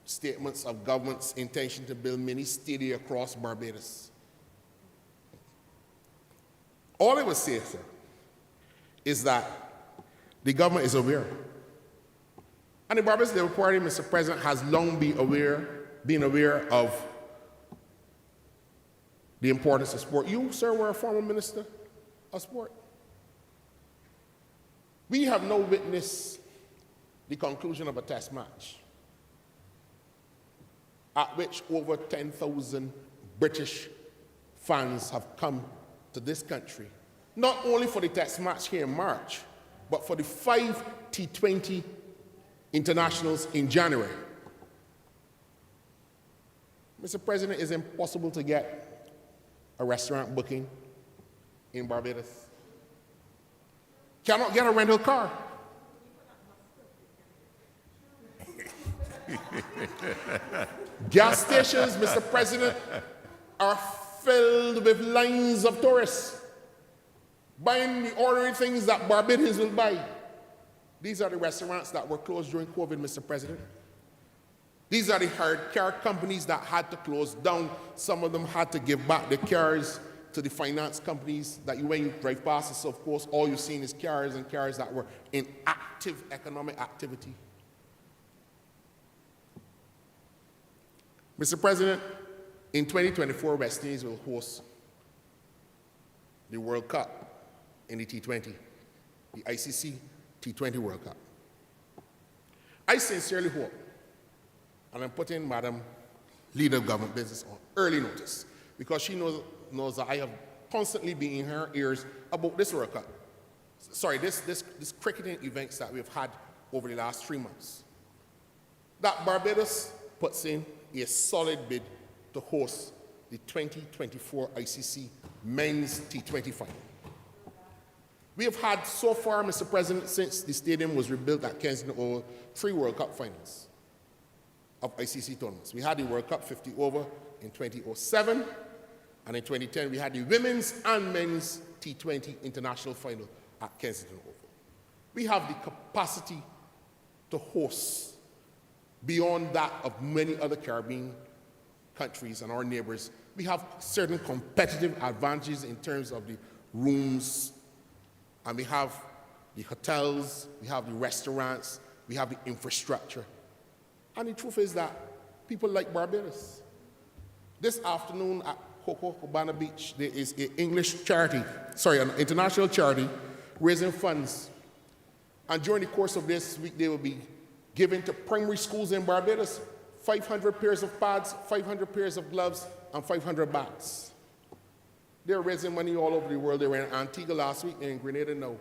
statements of government's intention to build mini stadia across Barbados. All I would say, sir, is that the government is aware. And the Barbados Labour Party, Mr. President, has long been aware of the importance of sport. You, sir, were a former minister of sport. We have now witnessed the conclusion of a test match at which over 10,000 British fans have come to this country, not only for the test match here in March, but for the 5 T20 internationals in January. Mr. President, it's impossible to get a restaurant booking in Barbados. Cannot get a rental car. Gas stations, Mr. President, are filled with lines of tourists buying the ordinary things that Barbadians will buy. These are the restaurants that were closed during COVID, Mr. President. These are the hired car companies that had to close down. Some of them had to give back their cars to the finance companies that when you drive past us, of course, all you've seen is cars and cars that were in active economic activity. Mr. President, in 2024, West Indies will host the World Cup in the T20, the ICC T20 World Cup. I sincerely hope, and I'm putting Madam Leader of Government Business on early notice, because she knows that I have constantly been in her ears about this World Cup. Sorry, this cricketing events that we've had over the last 3 months. That Barbados puts in a solid bid to host the 2024 ICC Men's T20 final. We have had so far, Mr. President, since the stadium was rebuilt at Kensington Oval, 3 World Cup finals. of ICC tournaments. We had the World Cup 50 over in 2007, and in 2010 we had the women's and men's T20 international final at Kensington Oval. We have the capacity to host beyond that of many other Caribbean countries and our neighbors. We have certain competitive advantages in terms of the rooms, and we have the hotels, we have the restaurants, we have the infrastructure. And the truth is that people like Barbados. This afternoon at Copacabana Beach, there is an an international charity raising funds. And during the course of this week, they will be giving to primary schools in Barbados 500 pairs of pads, 500 pairs of gloves, and 500 bats. They're raising money all over the world. They were in Antigua last week, they're in Grenada now.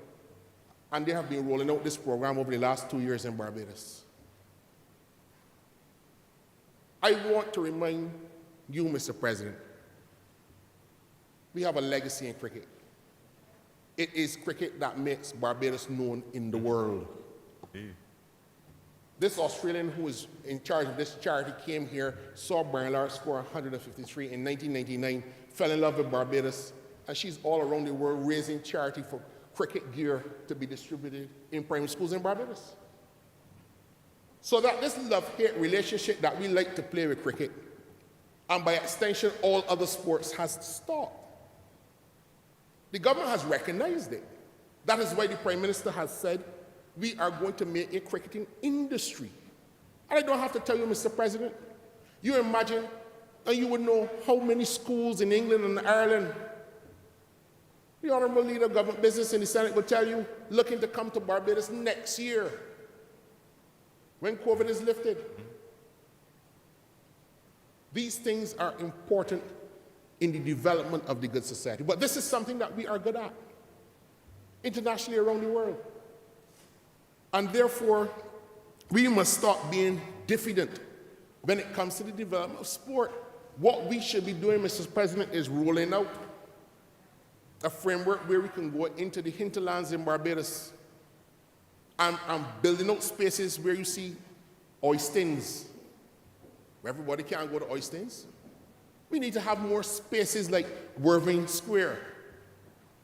And they have been rolling out this program over the last 2 years in Barbados. I want to remind you, Mr. President, we have a legacy in cricket. It is cricket that makes Barbados known in the world. This Australian who is in charge of this charity came here, saw Brian Lara score 153 in 1999, fell in love with Barbados, and she's all around the world raising charity for cricket gear to be distributed in primary schools in Barbados. So that this love-hate relationship that we like to play with cricket, and by extension all other sports, has stopped. The government has recognized it. That is why the Prime Minister has said, we are going to make a cricketing industry. And I don't have to tell you, Mr. President, you imagine, and you would know how many schools in England and Ireland, the Honourable Leader of Government Business in the Senate will tell you, looking to come to Barbados next year, when COVID is lifted. These things are important in the development of the good society. But this is something that we are good at, internationally around the world. And therefore, we must stop being diffident when it comes to the development of sport. What we should be doing, Mr. President, is rolling out a framework where we can go into the hinterlands in Barbados and building out spaces where you see oistins. Everybody can't go to oistins. We need to have more spaces like Worthing Square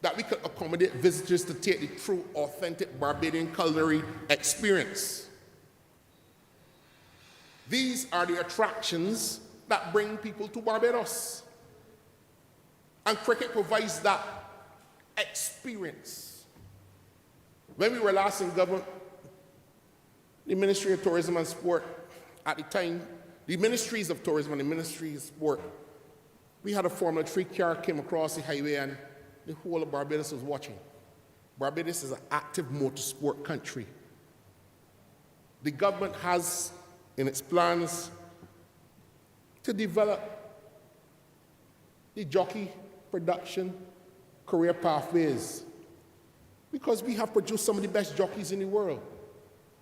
that we could accommodate visitors to take the true, authentic Barbadian culinary experience. These are the attractions that bring people to Barbados. And cricket provides that experience. When we were last in government, the Ministry of Tourism and Sport, at the time, the Ministries of Tourism and the Ministry of Sport, we had a Formula 3 car came across the highway and the whole of Barbados was watching. Barbados is an active motorsport country. The government has in its plans to develop the jockey production career pathways, because we have produced some of the best jockeys in the world,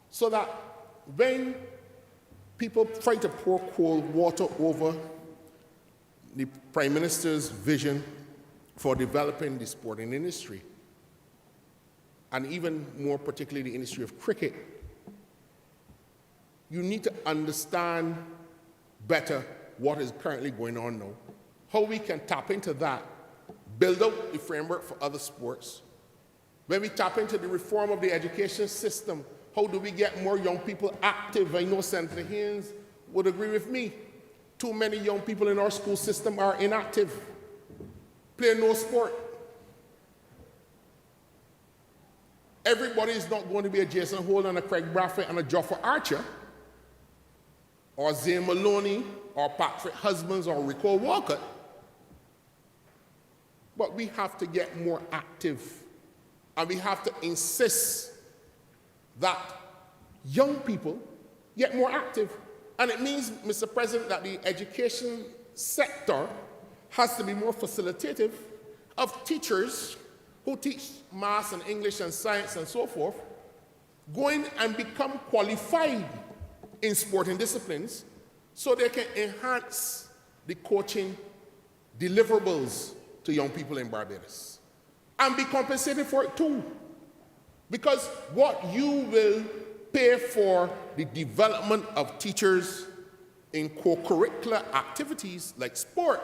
so that when people try to pour cold water over the Prime Minister's vision for developing the sporting industry, and even more particularly the industry of cricket, you need to understand better what is currently going on now, how we can tap into that, build out the framework for other sports. When we tap into the reform of the education system, how do we get more young people active? I know Senator Haynes would agree with me. Too many young people in our school system are inactive, play no sport. Everybody is not going to be a Jason Holt and a Craig Bradford and a Joffa Archer, or Zane Maloney, or Patrick Husbands, or Rico Walcott. But we have to get more active, and we have to insist that young people get more active. And it means, Mr. President, that the education sector has to be more facilitative of teachers who teach maths and English and science and so forth, going and become qualified in sporting disciplines so they can enhance the coaching deliverables to young people in Barbados and be compensated for it too. Because what you will pay for the development of teachers in co-curricular activities like sport.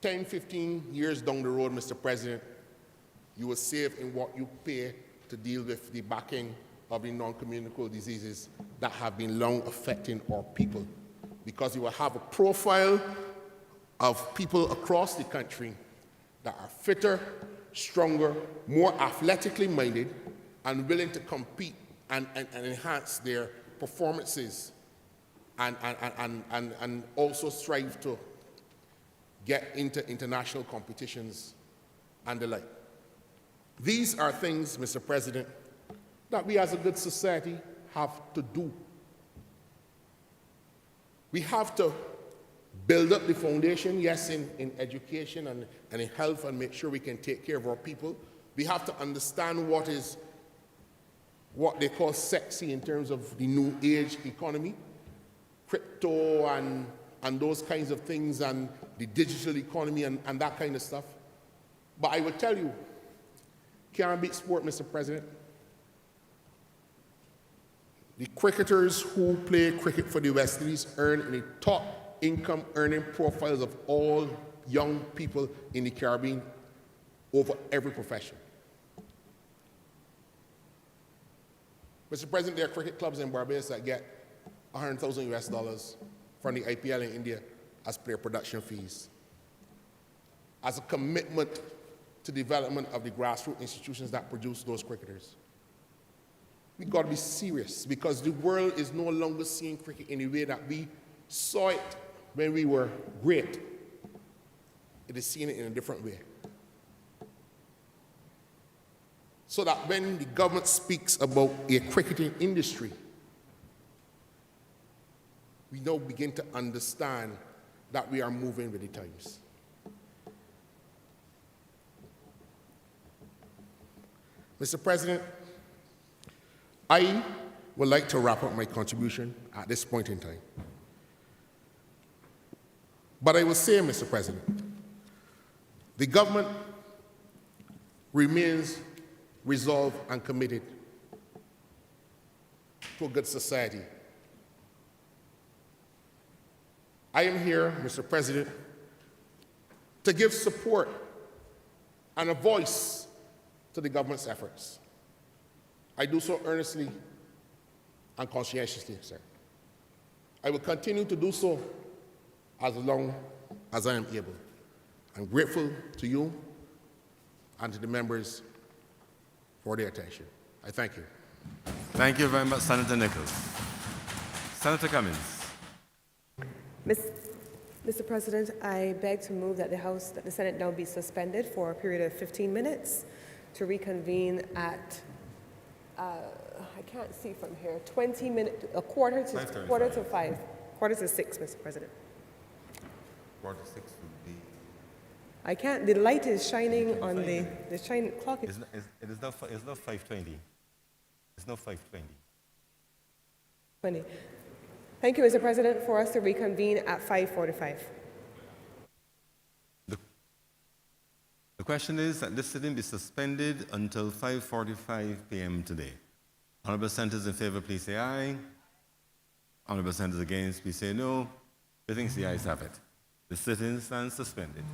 10, 15 years down the road, Mr. President, you will save in what you pay to deal with the backing of the non-communicable diseases that have been long affecting our people, because you will have a profile of people across the country that are fitter, stronger, more athletically minded, and willing to compete and enhance their performances and also strive to get into international competitions and the like. These are things, Mr. President, that we as a good society have to do. We have to build up the foundation, yes, in education and in health, and make sure we can take care of our people. We have to understand what they call sexy in terms of the new age economy, crypto and those kinds of things, and the digital economy and that kind of stuff. But I will tell you, can't beat sport, Mr. President. The cricketers who play cricket for the West Indies earn in the top income earning profiles of all young people in the Caribbean over every profession. Mr. President, there are cricket clubs in Barbados that get $100,000 from the IPL in India as player production fees, as a commitment to development of the grassroots institutions that produce those cricketers. We've got to be serious, because the world is no longer seeing cricket in the way that we saw it when we were great. It is seeing it in a different way. So that when the government speaks about a cricketing industry, we now begin to understand that we are moving with the times. Mr. President, I would like to wrap up my contribution at this point in time. But I will say, Mr. President, the government remains resolved and committed to a good society. I am here, Mr. President, to give support and a voice to the government's efforts. I do so earnestly and conscientiously, sir. I will continue to do so as long as I am able. I'm grateful to you and to the members for their attention. I thank you. Thank you very much, Senator Nichols. Senator Cummings. Mr. President, I beg to move that the Senate now be suspended for a period of 15 minutes to reconvene at, I can't see from here, 20 minutes, quarter to 5, quarter to 6, Mr. President. Quarter to 6 would be... I can't, the light is shining on the shine clock. It's not 5:20. It's not 5:20. 20. Thank you, Mr. President, for us to reconvene at 5:45. The question is that this sitting be suspended until 5:45 p.m. today. Honourable senators in favour, please say aye. Honourable senators against, please say no. The things the ayes have it. The sitting stands suspended.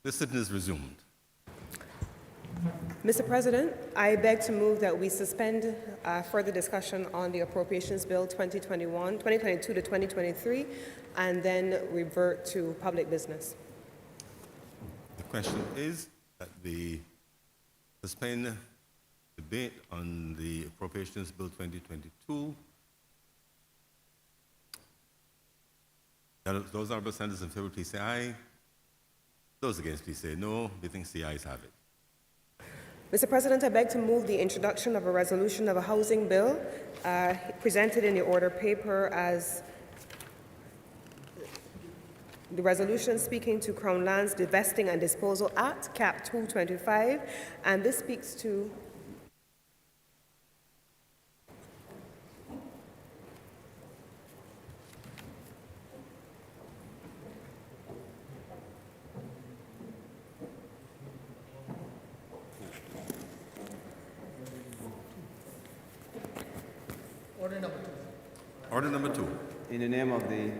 The sitting is resumed. Mr. President, I beg to move that we suspend further discussion on the Appropriations Bill 2022 to 2023, and then revert to public business. The question is that the suspend debate on the Appropriations Bill 2022. Those honourable senators in favour, please say aye. Those against, please say no. We think the ayes have it. Mr. President, I beg to move the introduction of a resolution of a housing bill presented in the order paper as the resolution speaking to Crown Lands Divesting and Disposal Act, Cap 225, and this speaks to Order number 2. In the name of the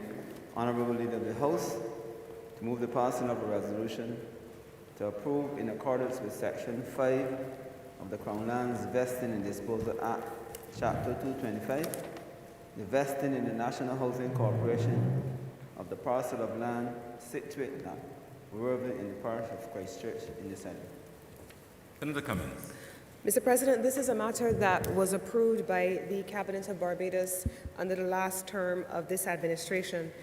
Honourable Leader of the House, to move the passing of a resolution to approve, in accordance with Section 5 of the Crown Lands Vesting and Disposal Act, Chapter 225, the vesting in the National Housing Corporation of the parcel of land situated at Worthing in the parish of Christchurch in the Senate. Senator Cummins. Mr. President, this is a matter that was approved by the Cabinet of Barbados under the last term of this administration.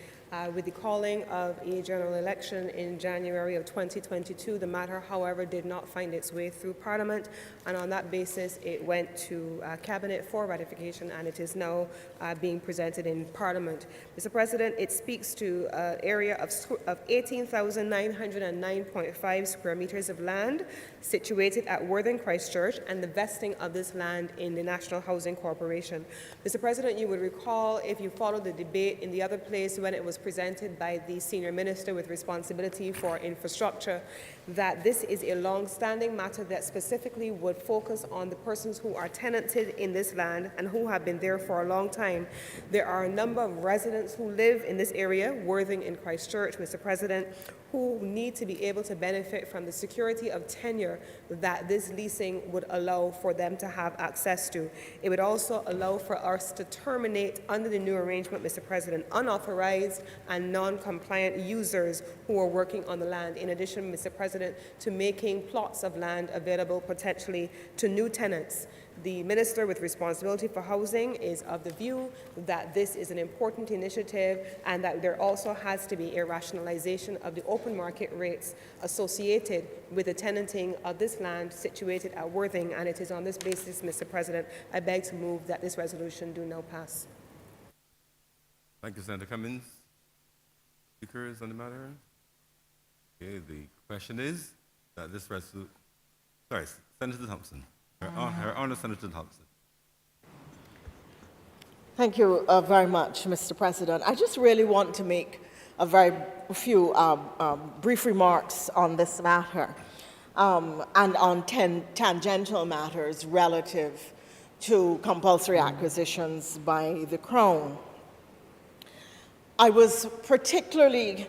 With the calling of a general election in January of 2022, the matter, however, did not find its way through Parliament, and on that basis, it went to Cabinet for ratification, and it is now being presented in Parliament. Mr. President, it speaks to an area of 18,909.5 square meters of land situated at Worthing, Christchurch, and the vesting of this land in the National Housing Corporation. Mr. President, you would recall, if you followed the debate in the other place when it was presented by the Senior Minister with responsibility for infrastructure, that this is a long-standing matter that specifically would focus on the persons who are tenanted in this land and who have been there for a long time. There are a number of residents who live in this area, Worthing in Christchurch, Mr. President, who need to be able to benefit from the security of tenure that this leasing would allow for them to have access to. It would also allow for us to terminate, under the new arrangement, Mr. President, unauthorized and non-compliant users who are working on the land, in addition, Mr. President, to making plots of land available potentially to new tenants. The Minister with responsibility for housing is of the view that this is an important initiative and that there also has to be a rationalization of the open market rates associated with the tenanting of this land situated at Worthing, and it is on this basis, Mr. President, I beg to move that this resolution do now pass. Thank you, Senator Cummins. Speakers on the matter? Okay, the question is that this resolution... Sorry, Senator Thompson. Her Honour Senator Thompson. Thank you very much, Mr. President. I just really want to make a few brief remarks on this matter and on tangential matters relative to compulsory acquisitions by the Crown. I was particularly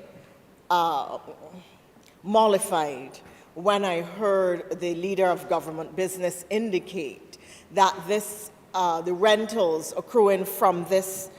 mollified when I heard the Leader of Government Business indicate that the rentals accruing from this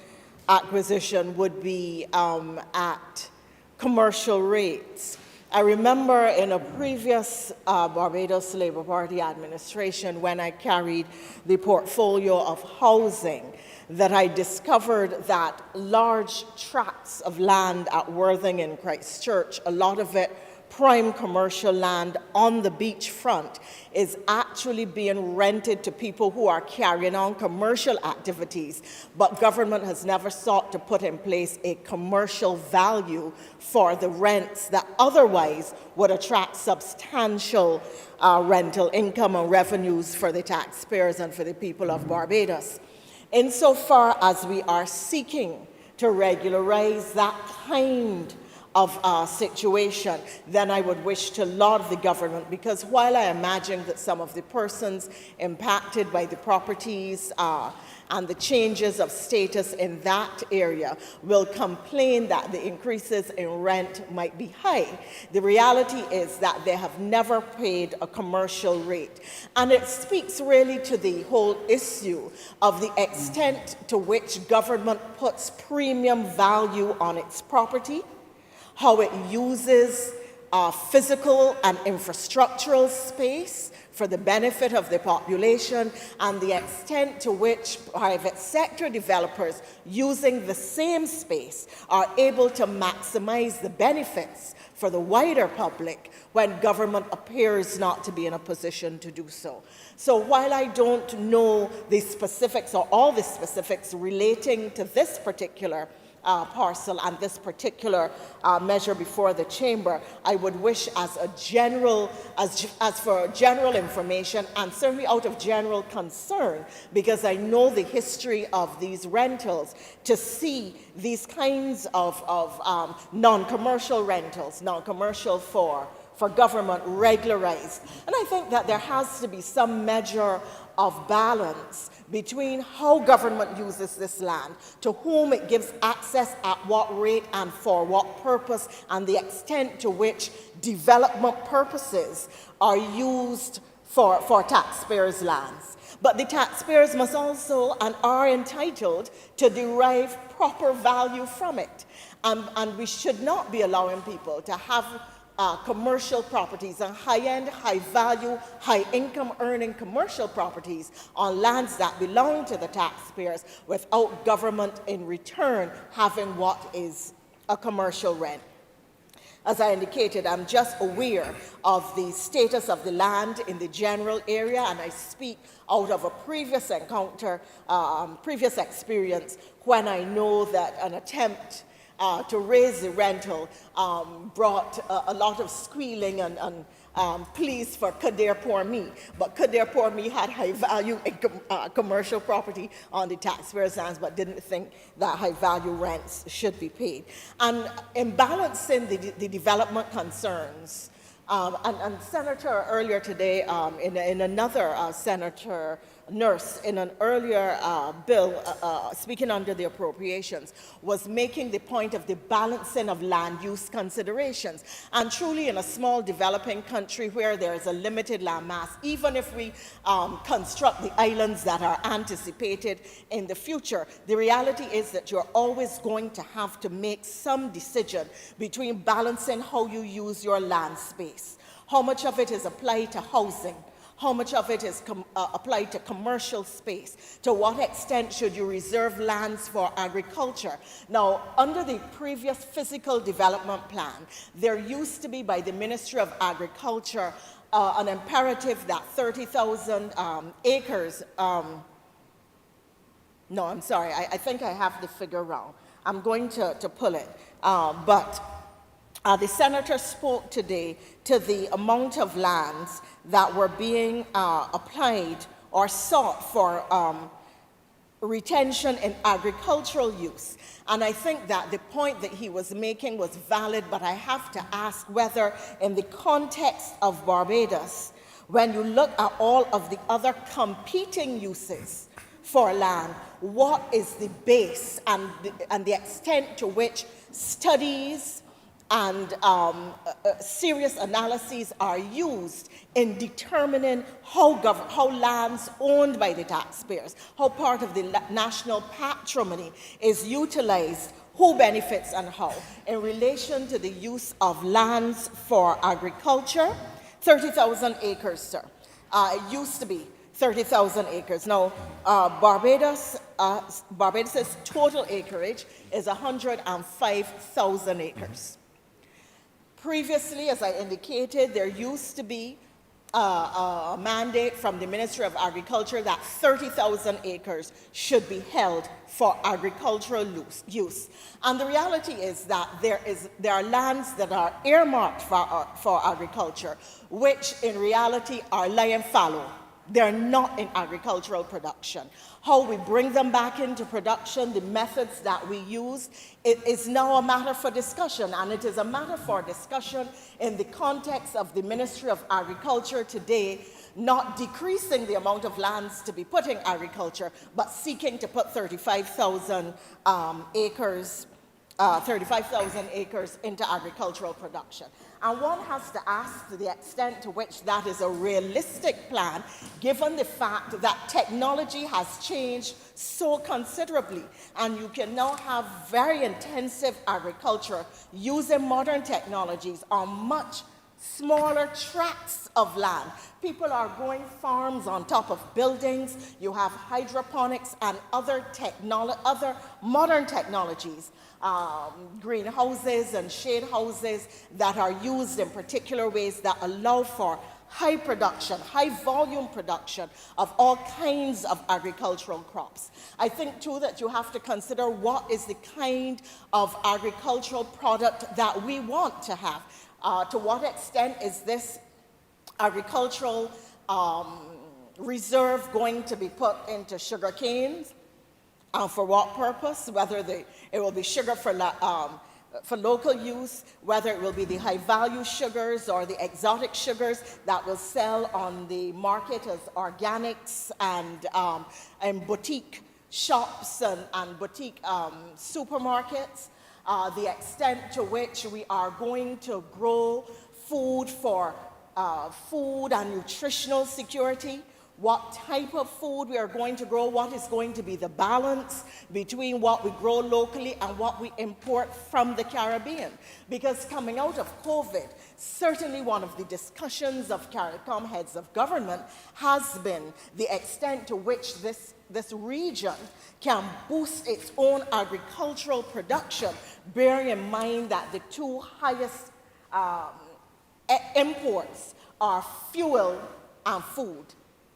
acquisition would be at commercial rates. I remember in a previous Barbados Labour Party administration, when I carried the portfolio of housing, that I discovered that large tracts of land at Worthing in Christchurch, a lot of it prime commercial land on the beachfront, is actually being rented to people who are carrying on commercial activities, but government has never sought to put in place a commercial value for the rents that otherwise would attract substantial rental income and revenues for the taxpayers and for the people of Barbados. Insofar as we are seeking to regularize that kind of situation, then I would wish to laud the government, because while I imagine that some of the persons impacted by the properties and the changes of status in that area will complain that the increases in rent might be high, the reality is that they have never paid a commercial rate. And it speaks really to the whole issue of the extent to which government puts premium value on its property, how it uses physical and infrastructural space for the benefit of the population, and the extent to which private sector developers using the same space are able to maximize the benefits for the wider public when government appears not to be in a position to do so. So while I don't know the specifics or all the specifics relating to this particular parcel and this particular measure before the chamber, I would wish as a general, as for general information, and certainly out of general concern, because I know the history of these rentals, to see these kinds of non-commercial rentals, non-commercial for government regularized. And I think that there has to be some measure of balance between how government uses this land, to whom it gives access, at what rate and for what purpose, and the extent to which development purposes are used for taxpayers' lands. But the taxpayers must also and are entitled to derive proper value from it. And we should not be allowing people to have commercial properties and high-end, high-value, high-income earning commercial properties on lands that belong to the taxpayers without government in return having what is a commercial rent. As I indicated, I'm just aware of the status of the land in the general area, and I speak out of a previous encounter, previous experience, when I know that an attempt to raise the rental brought a lot of squealing and pleas for Kadir Pour Me. But Kadir Pour Me had high value commercial property on the taxpayers' lands, but didn't think that high value rents should be paid. And in balancing the development concerns, and Senator earlier today, in another Senator Nurse, in an earlier bill, speaking under the appropriations, was making the point of the balancing of land use considerations. And truly, in a small developing country where there is a limited land mass, even if we construct the islands that are anticipated in the future, the reality is that you're always going to have to make some decision between balancing how you use your land space. How much of it is applied to housing? How much of it is applied to commercial space? To what extent should you reserve lands for agriculture? Now, under the previous physical development plan, there used to be by the Ministry of Agriculture an imperative that 30,000 acres, no, I'm sorry, I think I have the figure wrong. I'm going to pull it, but the senator spoke today to the amount of lands that were being applied or sought for retention in agricultural use. And I think that the point that he was making was valid, but I have to ask whether in the context of Barbados, when you look at all of the other competing uses for land, what is the base and the extent to which studies and serious analyses are used in determining how lands owned by the taxpayers, how part of the national patrimony is utilized, who benefits and how, in relation to the use of lands for agriculture. 30,000 acres, sir. It used to be 30,000 acres. Now, Barbados' total acreage is 105,000 acres. Previously, as I indicated, there used to be a mandate from the Ministry of Agriculture that 30,000 acres should be held for agricultural use. And the reality is that there are lands that are earmarked for agriculture, which in reality are lying fallow. They're not in agricultural production. How we bring them back into production, the methods that we use, it is now a matter for discussion, and it is a matter for discussion in the context of the Ministry of Agriculture today, not decreasing the amount of lands to be put in agriculture, but seeking to put 35,000 acres into agricultural production. And one has to ask to the extent to which that is a realistic plan, given the fact that technology has changed so considerably, and you can now have very intensive agriculture using modern technologies on much smaller tracts of land. People are growing farms on top of buildings. You have hydroponics and other modern technologies, greenhouses and shade houses that are used in particular ways that allow for high production, high volume production of all kinds of agricultural crops. I think too that you have to consider what is the kind of agricultural product that we want to have. To what extent is this agricultural reserve going to be put into sugar canes? For what purpose? Whether it will be sugar for local use, whether it will be the high-value sugars or the exotic sugars that will sell on the market as organics and boutique shops and boutique supermarkets. The extent to which we are going to grow food for food and nutritional security, what type of food we are going to grow, what is going to be the balance between what we grow locally and what we import from the Caribbean. Because coming out of COVID, certainly one of the discussions of CARICOM heads of government has been the extent to which this region can boost its own agricultural production, bearing in mind that the two highest imports are fuel and food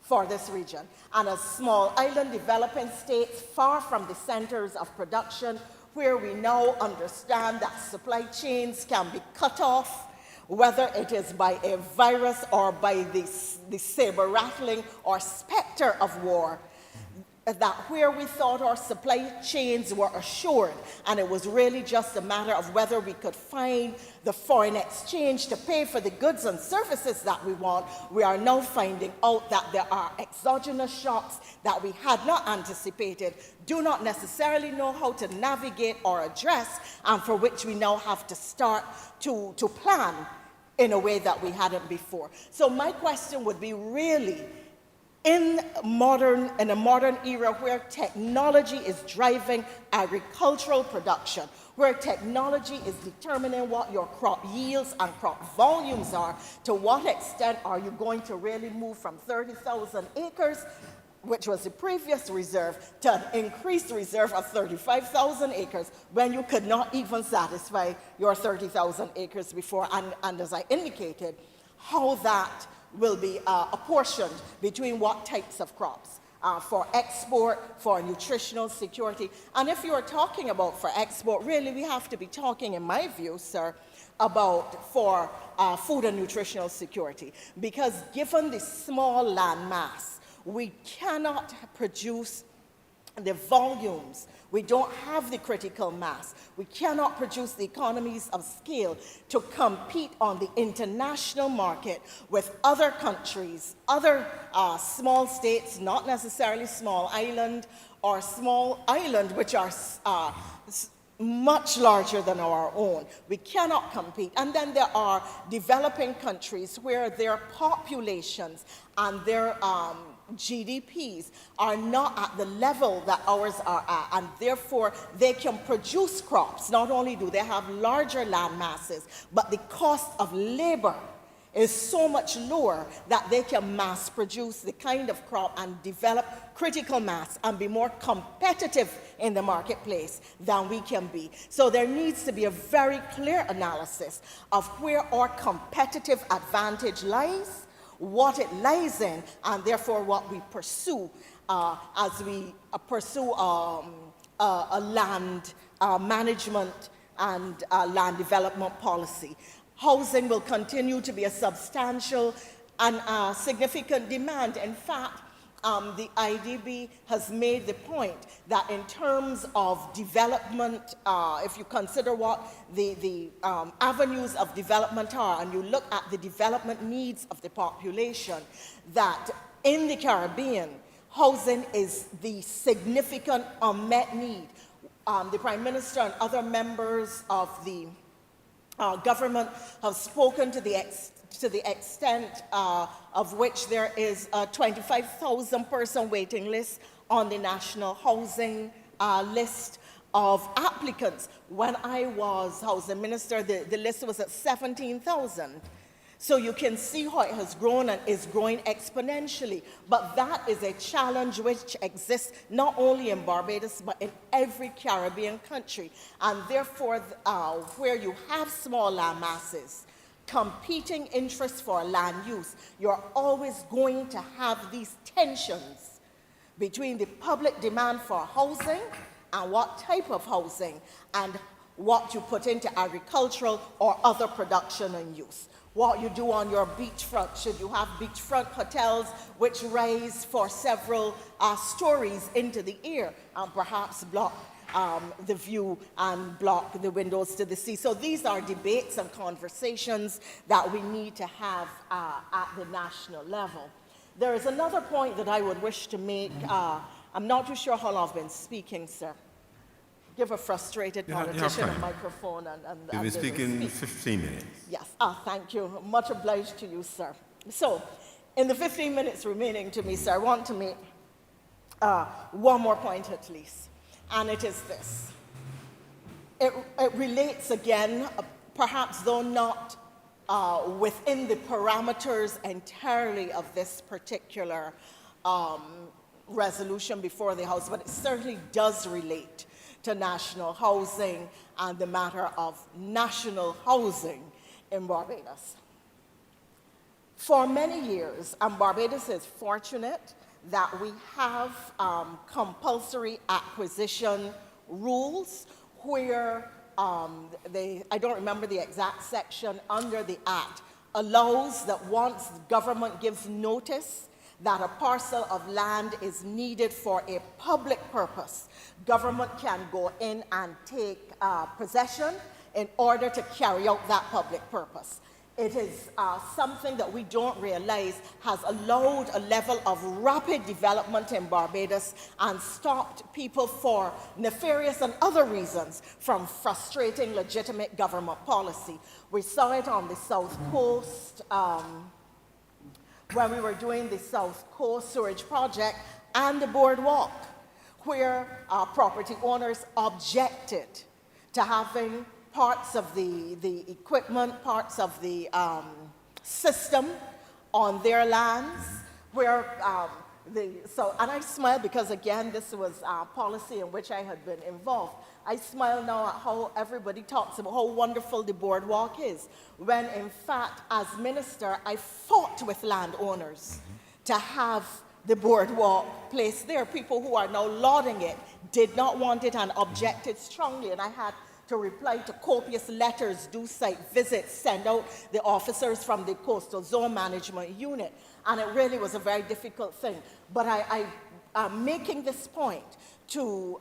for this region. And as small island developing states far from the centers of production, where we now understand that supply chains can be cut off, whether it is by a virus or by the saber-rattling or specter of war, that where we thought our supply chains were assured, and it was really just a matter of whether we could find the foreign exchange to pay for the goods and services that we want, we are now finding out that there are exogenous shocks that we had not anticipated, do not necessarily know how to navigate or address, and for which we now have to start to plan in a way that we hadn't before. So my question would be really, in a modern era where technology is driving agricultural production, where technology is determining what your crop yields and crop volumes are, to what extent are you going to really move from 30,000 acres, which was the previous reserve, to an increased reserve of 35,000 acres when you could not even satisfy your 30,000 acres before? And as I indicated, how that will be apportioned between what types of crops for export, for nutritional security. And if you are talking about for export, really we have to be talking, in my view, sir, about for food and nutritional security. Because given the small land mass, we cannot produce the volumes. We don't have the critical mass. We cannot produce the economies of scale to compete on the international market with other countries, other small states, not necessarily small island, or small island which are much larger than our own. We cannot compete. And then there are developing countries where their populations and their GDPs are not at the level that ours are at, and therefore they can produce crops. Not only do they have larger land masses, but the cost of labor is so much lower that they can mass produce the kind of crop and develop critical mass and be more competitive in the marketplace than we can be. So there needs to be a very clear analysis of where our competitive advantage lies, what it lies in, and therefore what we pursue as we pursue a land management and land development policy. Housing will continue to be a substantial and significant demand. In fact, the IDB has made the point that in terms of development, if you consider what the avenues of development are, and you look at the development needs of the population, that in the Caribbean, housing is the significant unmet need. The Prime Minister and other members of the government have spoken to the extent of which there is a 25,000 person waiting list on the national housing list of applicants. When I was housing minister, the list was at 17,000. So you can see how it has grown and is growing exponentially. But that is a challenge which exists not only in Barbados, but in every Caribbean country. And therefore, where you have small land masses, competing interests for land use, you're always going to have these tensions between the public demand for housing and what type of housing and what you put into agricultural or other production and use. What you do on your beachfront. Should you have beachfront hotels which rise for several stories into the air and perhaps block the view and block the windows to the sea? So these are debates and conversations that we need to have at the national level. There is another point that I would wish to make. I'm not too sure how long I've been speaking, sir. Give a frustrated politician a microphone and You've been speaking 15 minutes. Yes, thank you. Much obliged to you, sir. So, in the 15 minutes remaining to me, sir, I want to make one more point at least, and it is this. It relates again, perhaps though not within the parameters entirely of this particular resolution before the House, but it certainly does relate to national housing and the matter of national housing in Barbados. For many years, and Barbados is fortunate that we have compulsory acquisition rules where I don't remember the exact section under the Act, allows that once the government gives notice that a parcel of land is needed for a public purpose, government can go in and take possession in order to carry out that public purpose. It is something that we don't realize has allowed a level of rapid development in Barbados and stopped people for nefarious and other reasons from frustrating legitimate government policy. We saw it on the South Coast, when we were doing the South Coast Sewerage Project and the boardwalk, where property owners objected to having parts of the equipment, parts of the system on their lands, where and I smile because again, this was a policy in which I had been involved. I smile now at how everybody talks about how wonderful the boardwalk is, when in fact, as minister, I fought with landowners to have the boardwalk placed there. People who are now lauding it did not want it and objected strongly, and I had to reply to copious letters, do site visits, send out the officers from the Coastal Zone Management Unit, and it really was a very difficult thing. But I'm making this point to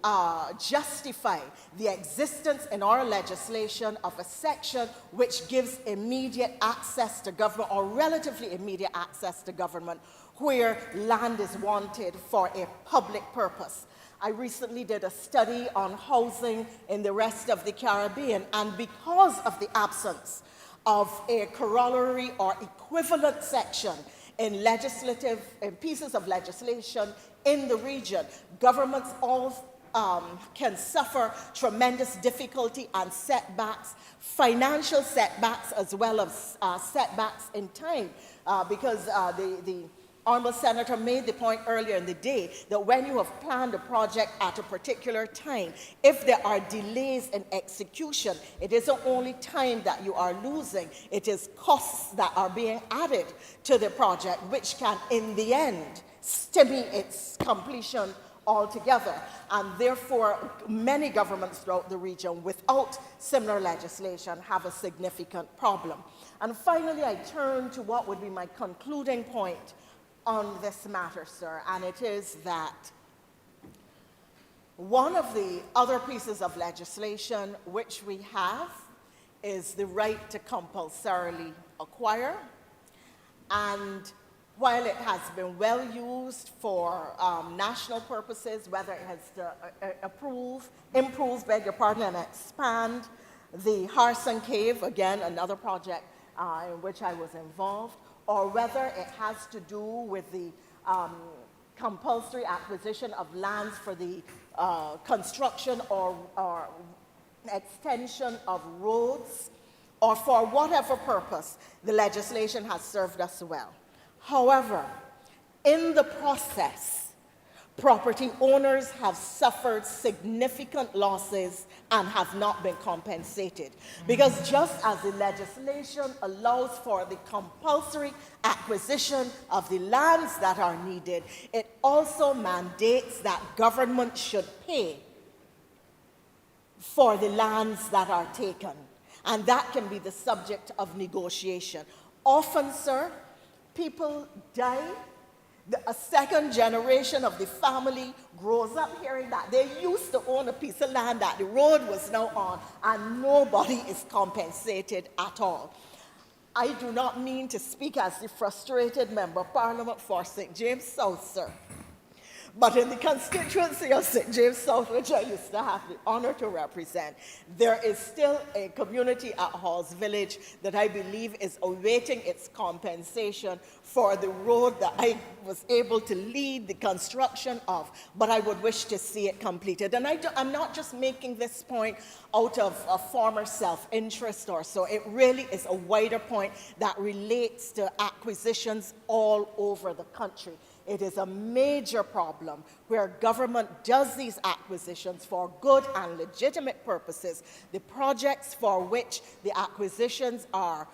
justify the existence in our legislation of a section which gives immediate access to government, or relatively immediate access to government, where land is wanted for a public purpose. I recently did a study on housing in the rest of the Caribbean, and because of the absence of a corollary or equivalent section in pieces of legislation in the region, governments all can suffer tremendous difficulty and setbacks, financial setbacks as well as setbacks in time, because the Honourable Senator made the point earlier in the day that when you have planned a project at a particular time, if there are delays in execution, it isn't only time that you are losing, it is costs that are being added to the project, which can, in the end, stymie its completion altogether. And therefore, many governments throughout the region without similar legislation have a significant problem. And finally, I turn to what would be my concluding point on this matter, sir, and it is that one of the other pieces of legislation which we have is the right to compulsorily acquire. And while it has been well used for national purposes, whether it has to improve, and expand the Harson Cave, again, another project in which I was involved, or whether it has to do with the compulsory acquisition of lands for the construction or extension of roads, or for whatever purpose, the legislation has served us well. However, in the process, property owners have suffered significant losses and have not been compensated. Because just as the legislation allows for the compulsory acquisition of the lands that are needed, it also mandates that government should pay for the lands that are taken. And that can be the subject of negotiation. Often, sir, people die. A second generation of the family grows up hearing that they used to own a piece of land that the road was now on, and nobody is compensated at all. I do not mean to speak as the frustrated member of Parliament for St. James South, sir. But in the constituency of St. James South, which I used to have the honor to represent, there is still a community at Halls Village that I believe is awaiting its compensation for the road that I was able to lead the construction of, but I would wish to see it completed. And I'm not just making this point out of a former self-interest or so. It really is a wider point that relates to acquisitions all over the country. It is a major problem where government does these acquisitions for good and legitimate purposes. The projects for which the acquisitions are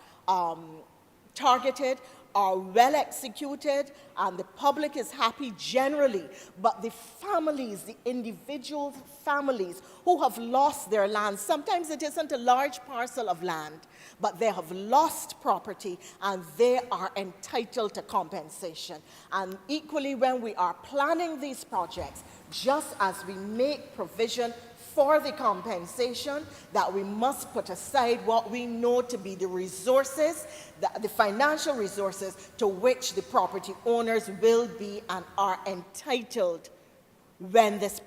targeted are well executed, and the public is happy generally, but the families, the individual families who have lost their land, sometimes it isn't a large parcel of land, but they have lost property and they are entitled to compensation. And equally, when we are planning these projects, just as we make provision for the compensation, that we must put aside what we know to be the resources, the financial resources to which the property owners will be and are entitled when these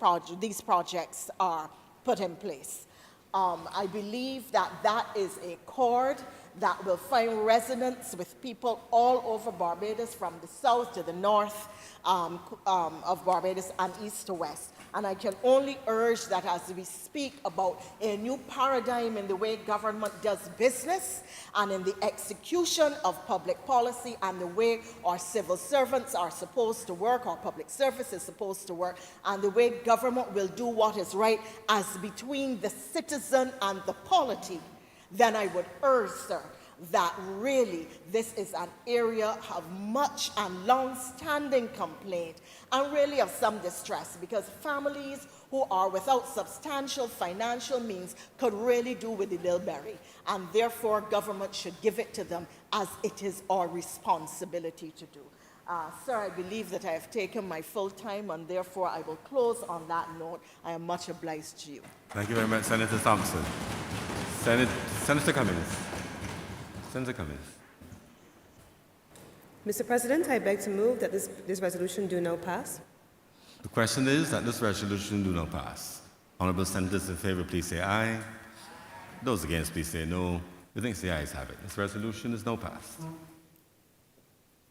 projects are put in place. I believe that that is a chord that will find resonance with people all over Barbados, from the south to the north of Barbados and east to west. And I can only urge that as we speak about a new paradigm in the way government does business and in the execution of public policy and the way our civil servants are supposed to work, our public service is supposed to work, and the way government will do what is right as between the citizen and the polity, then I would urge, sir, that really this is an area of much and long-standing complaint and really of some distress, because families who are without substantial financial means could really do with the little berry, and therefore government should give it to them as it is our responsibility to do. Sir, I believe that I have taken my full time, and therefore I will close on that note. I am much obliged to you. Thank you very much, Senator Thompson. Senator Cummings. Senator Cummings. Mr. President, I beg to move that this resolution do not pass. The question is that this resolution do not pass. Honourable senators in favour, please say aye. Those against, please say no. We think the ayes have it. This resolution is now passed.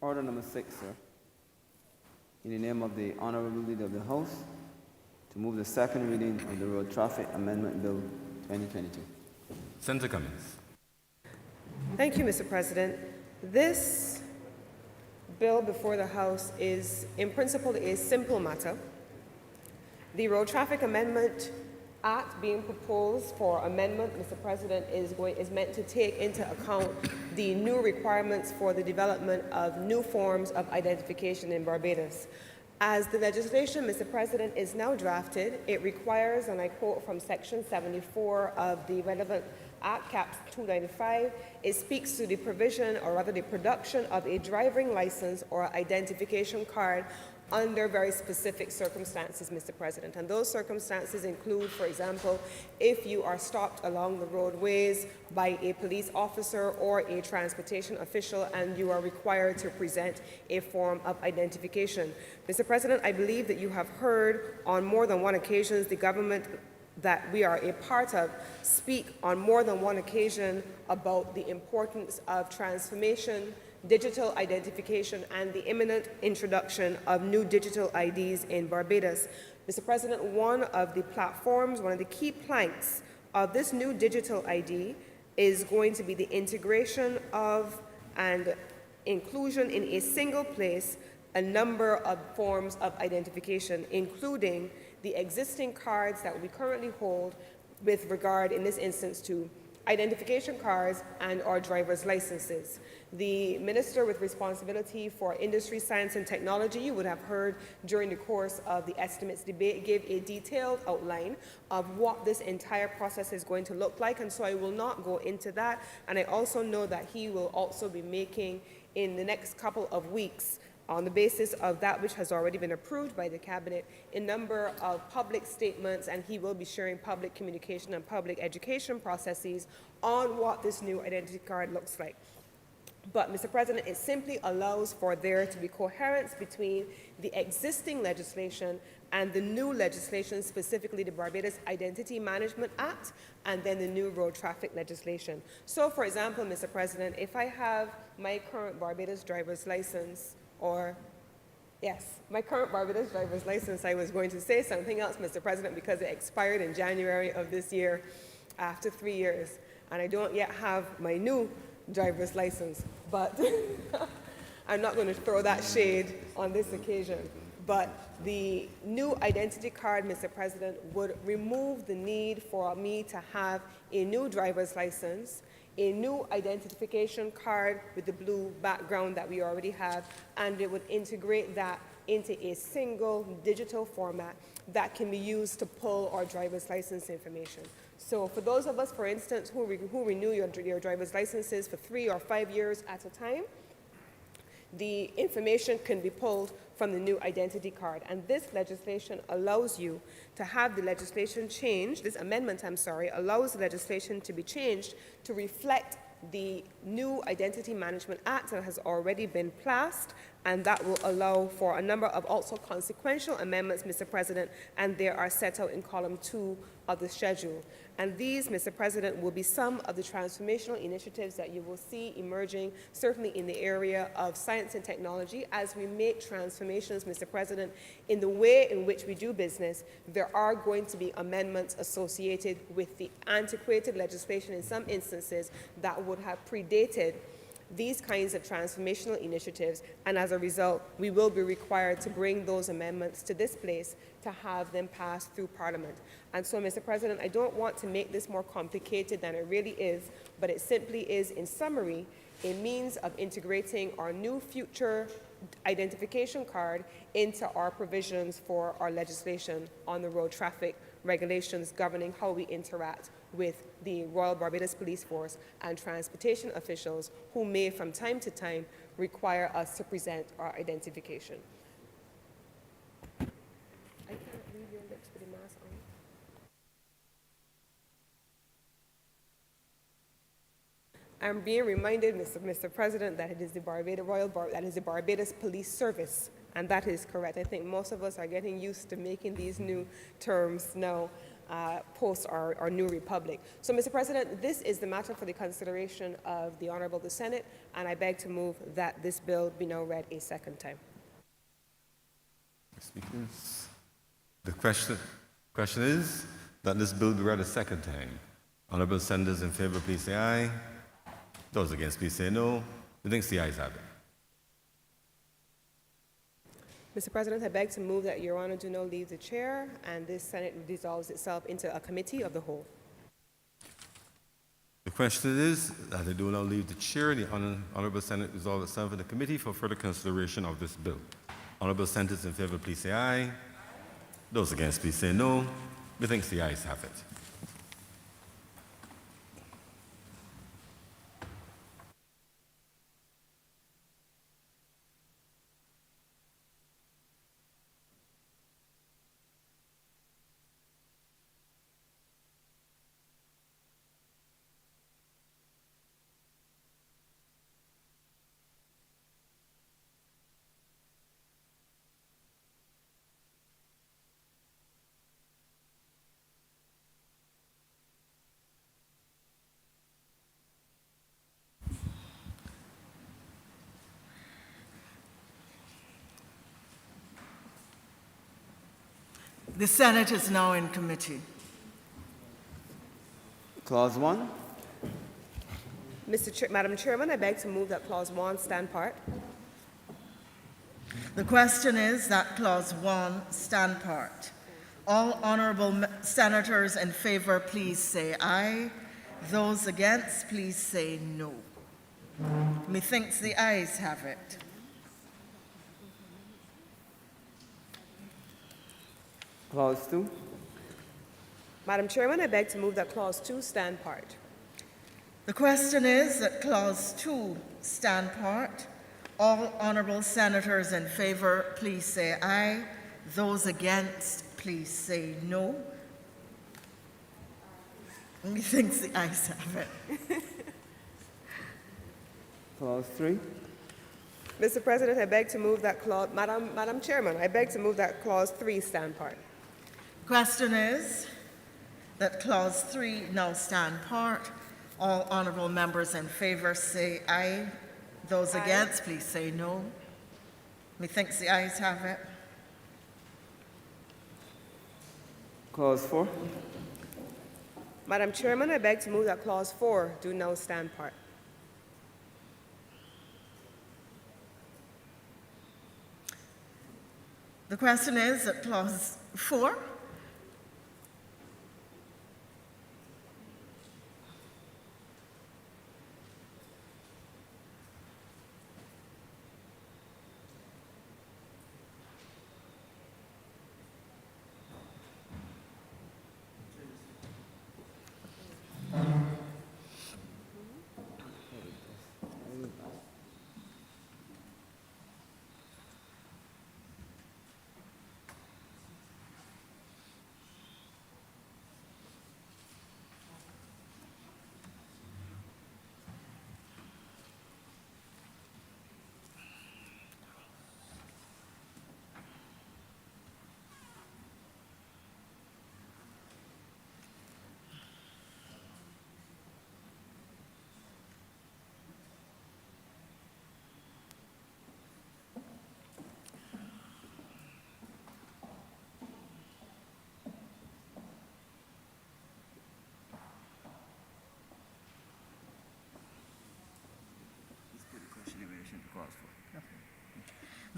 Order number 6, sir. In the name of the Honourable Leader of the House, to move the second reading of the Road Traffic Amendment Bill 2022. Senator Cummings. Thank you, Mr. President. This bill before the House is, in principle, a simple matter. The Road Traffic Amendment Act being proposed for amendment, Mr. President, is meant to take into account the new requirements for the development of new forms of identification in Barbados. As the legislation, Mr. President, is now drafted, it requires, and I quote from Section 74 of the relevant Act, Cap 295, it speaks to the provision, or rather the production of a driving license or identification card under very specific circumstances, Mr. President. And those circumstances include, for example, if you are stopped along the roadways by a police officer or a transportation official and you are required to present a form of identification. Mr. President, I believe that you have heard on more than one occasion the government that we are a part of speak on more than one occasion about the importance of transformation, digital identification, and the imminent introduction of new digital IDs in Barbados. Mr. President, one of the platforms, one of the key planks of this new digital ID is going to be the integration of and inclusion in a single place a number of forms of identification, including the existing cards that we currently hold with regard, in this instance, to identification cards and our driver's licenses. The minister with responsibility for industry, science, and technology, you would have heard during the course of the estimates debate, gave a detailed outline of what this entire process is going to look like, and so I will not go into that. And I also know that he will also be making, in the next couple of weeks, on the basis of that which has already been approved by the Cabinet, a number of public statements, and he will be sharing public communication and public education processes on what this new identity card looks like. But, Mr. President, it simply allows for there to be coherence between the existing legislation and the new legislation, specifically the Barbados Identity Management Act, and then the new road traffic legislation. So, for example, Mr. President, if I have my current Barbados driver's license, my current Barbados driver's license, I was going to say something else, Mr. President, because it expired in January of this year after 3 years, and I don't yet have my new driver's license, but I'm not going to throw that shade on this occasion. But the new identity card, Mr. President, would remove the need for me to have a new driver's license, a new identification card with the blue background that we already have, and it would integrate that into a single digital format that can be used to pull our driver's license information. So for those of us, for instance, who renew your driver's licenses for 3 or 5 years at a time, the information can be pulled from the new identity card. And this legislation allows you to have the legislation changed, this amendment, allows the legislation to be changed to reflect the new Identity Management Act that has already been passed, and that will allow for a number of also consequential amendments, Mr. President, and they are set out in column 2 of the schedule. And these, Mr. President, will be some of the transformational initiatives that you will see emerging, certainly in the area of science and technology. As we make transformations, Mr. President, in the way in which we do business, there are going to be amendments associated with the antiquated legislation in some instances that would have predated these kinds of transformational initiatives, and as a result, we will be required to bring those amendments to this place to have them passed through Parliament. And so, Mr. President, I don't want to make this more complicated than it really is, but it simply is, in summary, a means of integrating our new future identification card into our provisions for our legislation on the road traffic regulations governing how we interact with the Royal Barbados Police Force and transportation officials who may from time to time require us to present our identification. I can't read your lips with the mask on. I'm being reminded, Mr. President, that it is the Barbados Police Service, and that is correct. I think most of us are getting used to making these new terms now post our new republic. So, Mr. President, this is the matter for the consideration of the Honourable the Senate, and I beg to move that this bill be now read a second time. Speakers, the question is that this bill be read a second time. Honourable senators in favour, please say aye. Those against, please say no. The next the ayes have it. Mr. President, I beg to move that Your Honour do not leave the chair and this Senate dissolves itself into a committee of the whole. The question is that they do not leave the chair. The Honourable Senate resolve itself in the committee for further consideration of this bill. Honourable senators in favour, please say aye. Those against, please say no. Methinks the ayes have it. The Senate is now in committee. Clause 1. Madam Chairman, I beg to move that Clause 1 stand part. The question is that Clause 1 stand part. All honourable senators in favour, please say aye. Those against, please say no. Methinks the ayes have it. Clause 2. Madam Chairman, I beg to move that Clause 2 stand part. The question is that Clause 2 stand part. All honourable senators in favour, please say aye. Those against, please say no. Methinks the ayes have it. Clause 3. Mr. President, I beg to move that clause, Madam Chairman, I beg to move that Clause 3 stand part. Question is that Clause 3 now stand part. All honourable members in favour say aye. Those against, please say no. Methinks the ayes have it. Clause 4. Madam Chairman, I beg to move that Clause 4 do now stand part. The question is that Clause 4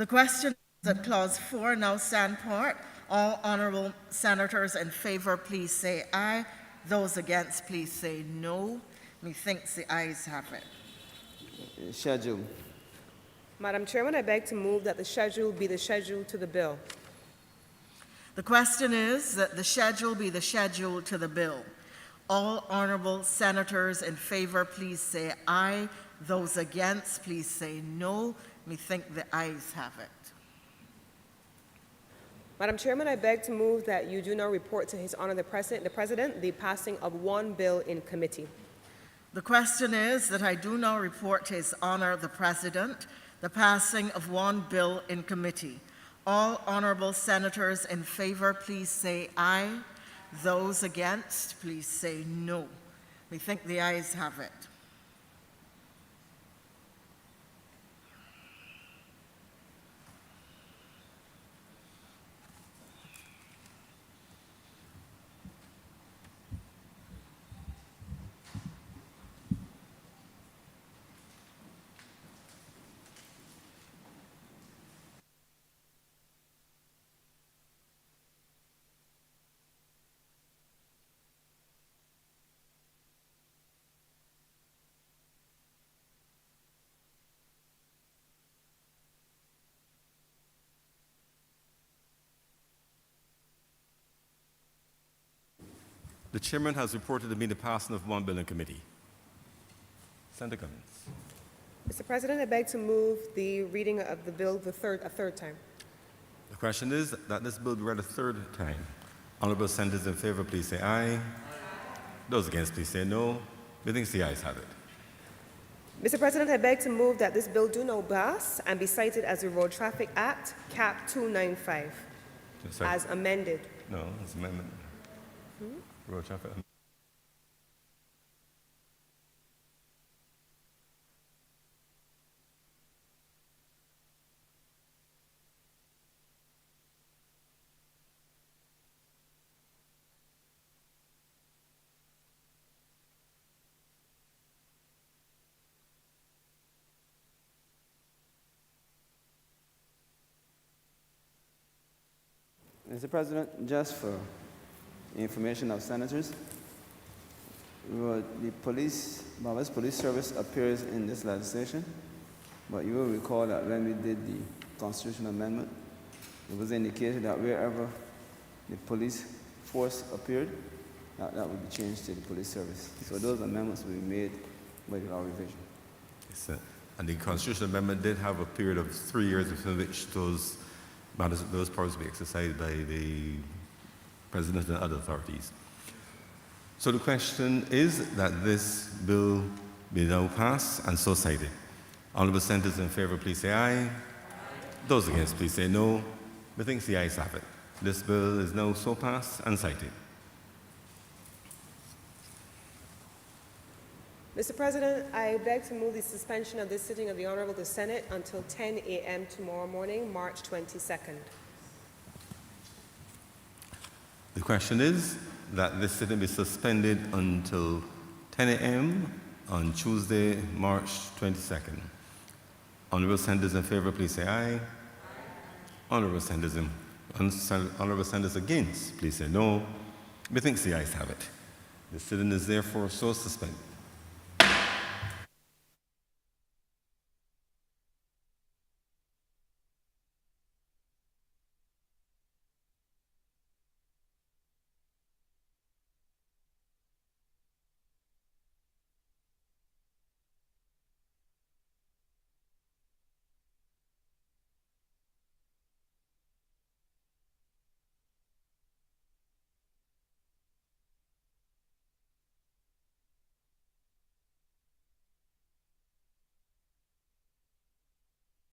The question is that Clause 4 now stand part. All honourable senators in favour, please say aye. Those against, please say no. Methinks the ayes have it. Schedule. Madam Chairman, I beg to move that the schedule be the schedule to the bill. The question is that the schedule be the schedule to the bill. All honourable senators in favour, please say aye. Those against, please say no. Methink the ayes have it. Madam Chairman, I beg to move that you do now report to His Honour the President the passing of one bill in committee. The question is that I do now report to His Honour the President the passing of one bill in committee. All honourable senators in favour, please say aye. Those against, please say no. Methink the ayes have it. The chairman has reported to me the passing of one bill in committee. Senator Cummins. Mr. President, I beg to move the reading of the bill a third time. The question is that this bill be read a third time. Honourable senators in favour, please say aye. Those against, please say no. Methinks the ayes have it. Mr. President, I beg to move that this bill do no pass and be cited as the Road Traffic Act, Cap 295, Sorry. as amended. No, it's amendment. Road traffic. Mr. President, just for information of senators, the Barbados Police Service appears in this legislation, but you will recall that when we did the constitutional amendment, it was indicated that wherever the police force appeared, that would be changed to the police service. So those amendments will be made by the law revision. Yes, sir. And the constitutional amendment did have a period of 3 years within which those powers will be exercised by the President and other authorities. So the question is that this bill be now passed and so cited. Honourable senators in favour, please say aye. Those against, please say no. Methinks the ayes have it. This bill is now so passed and cited. Mr. President, I beg to move the suspension of this sitting of the Honourable the Senate until 10 a.m. tomorrow morning, March 22nd. The question is that this sitting be suspended until 10 a.m. on Tuesday, March 22nd. Honourable senators in favour, please say aye. Honourable senators against, please say no. Methinks the ayes have it. The sitting is therefore so suspended.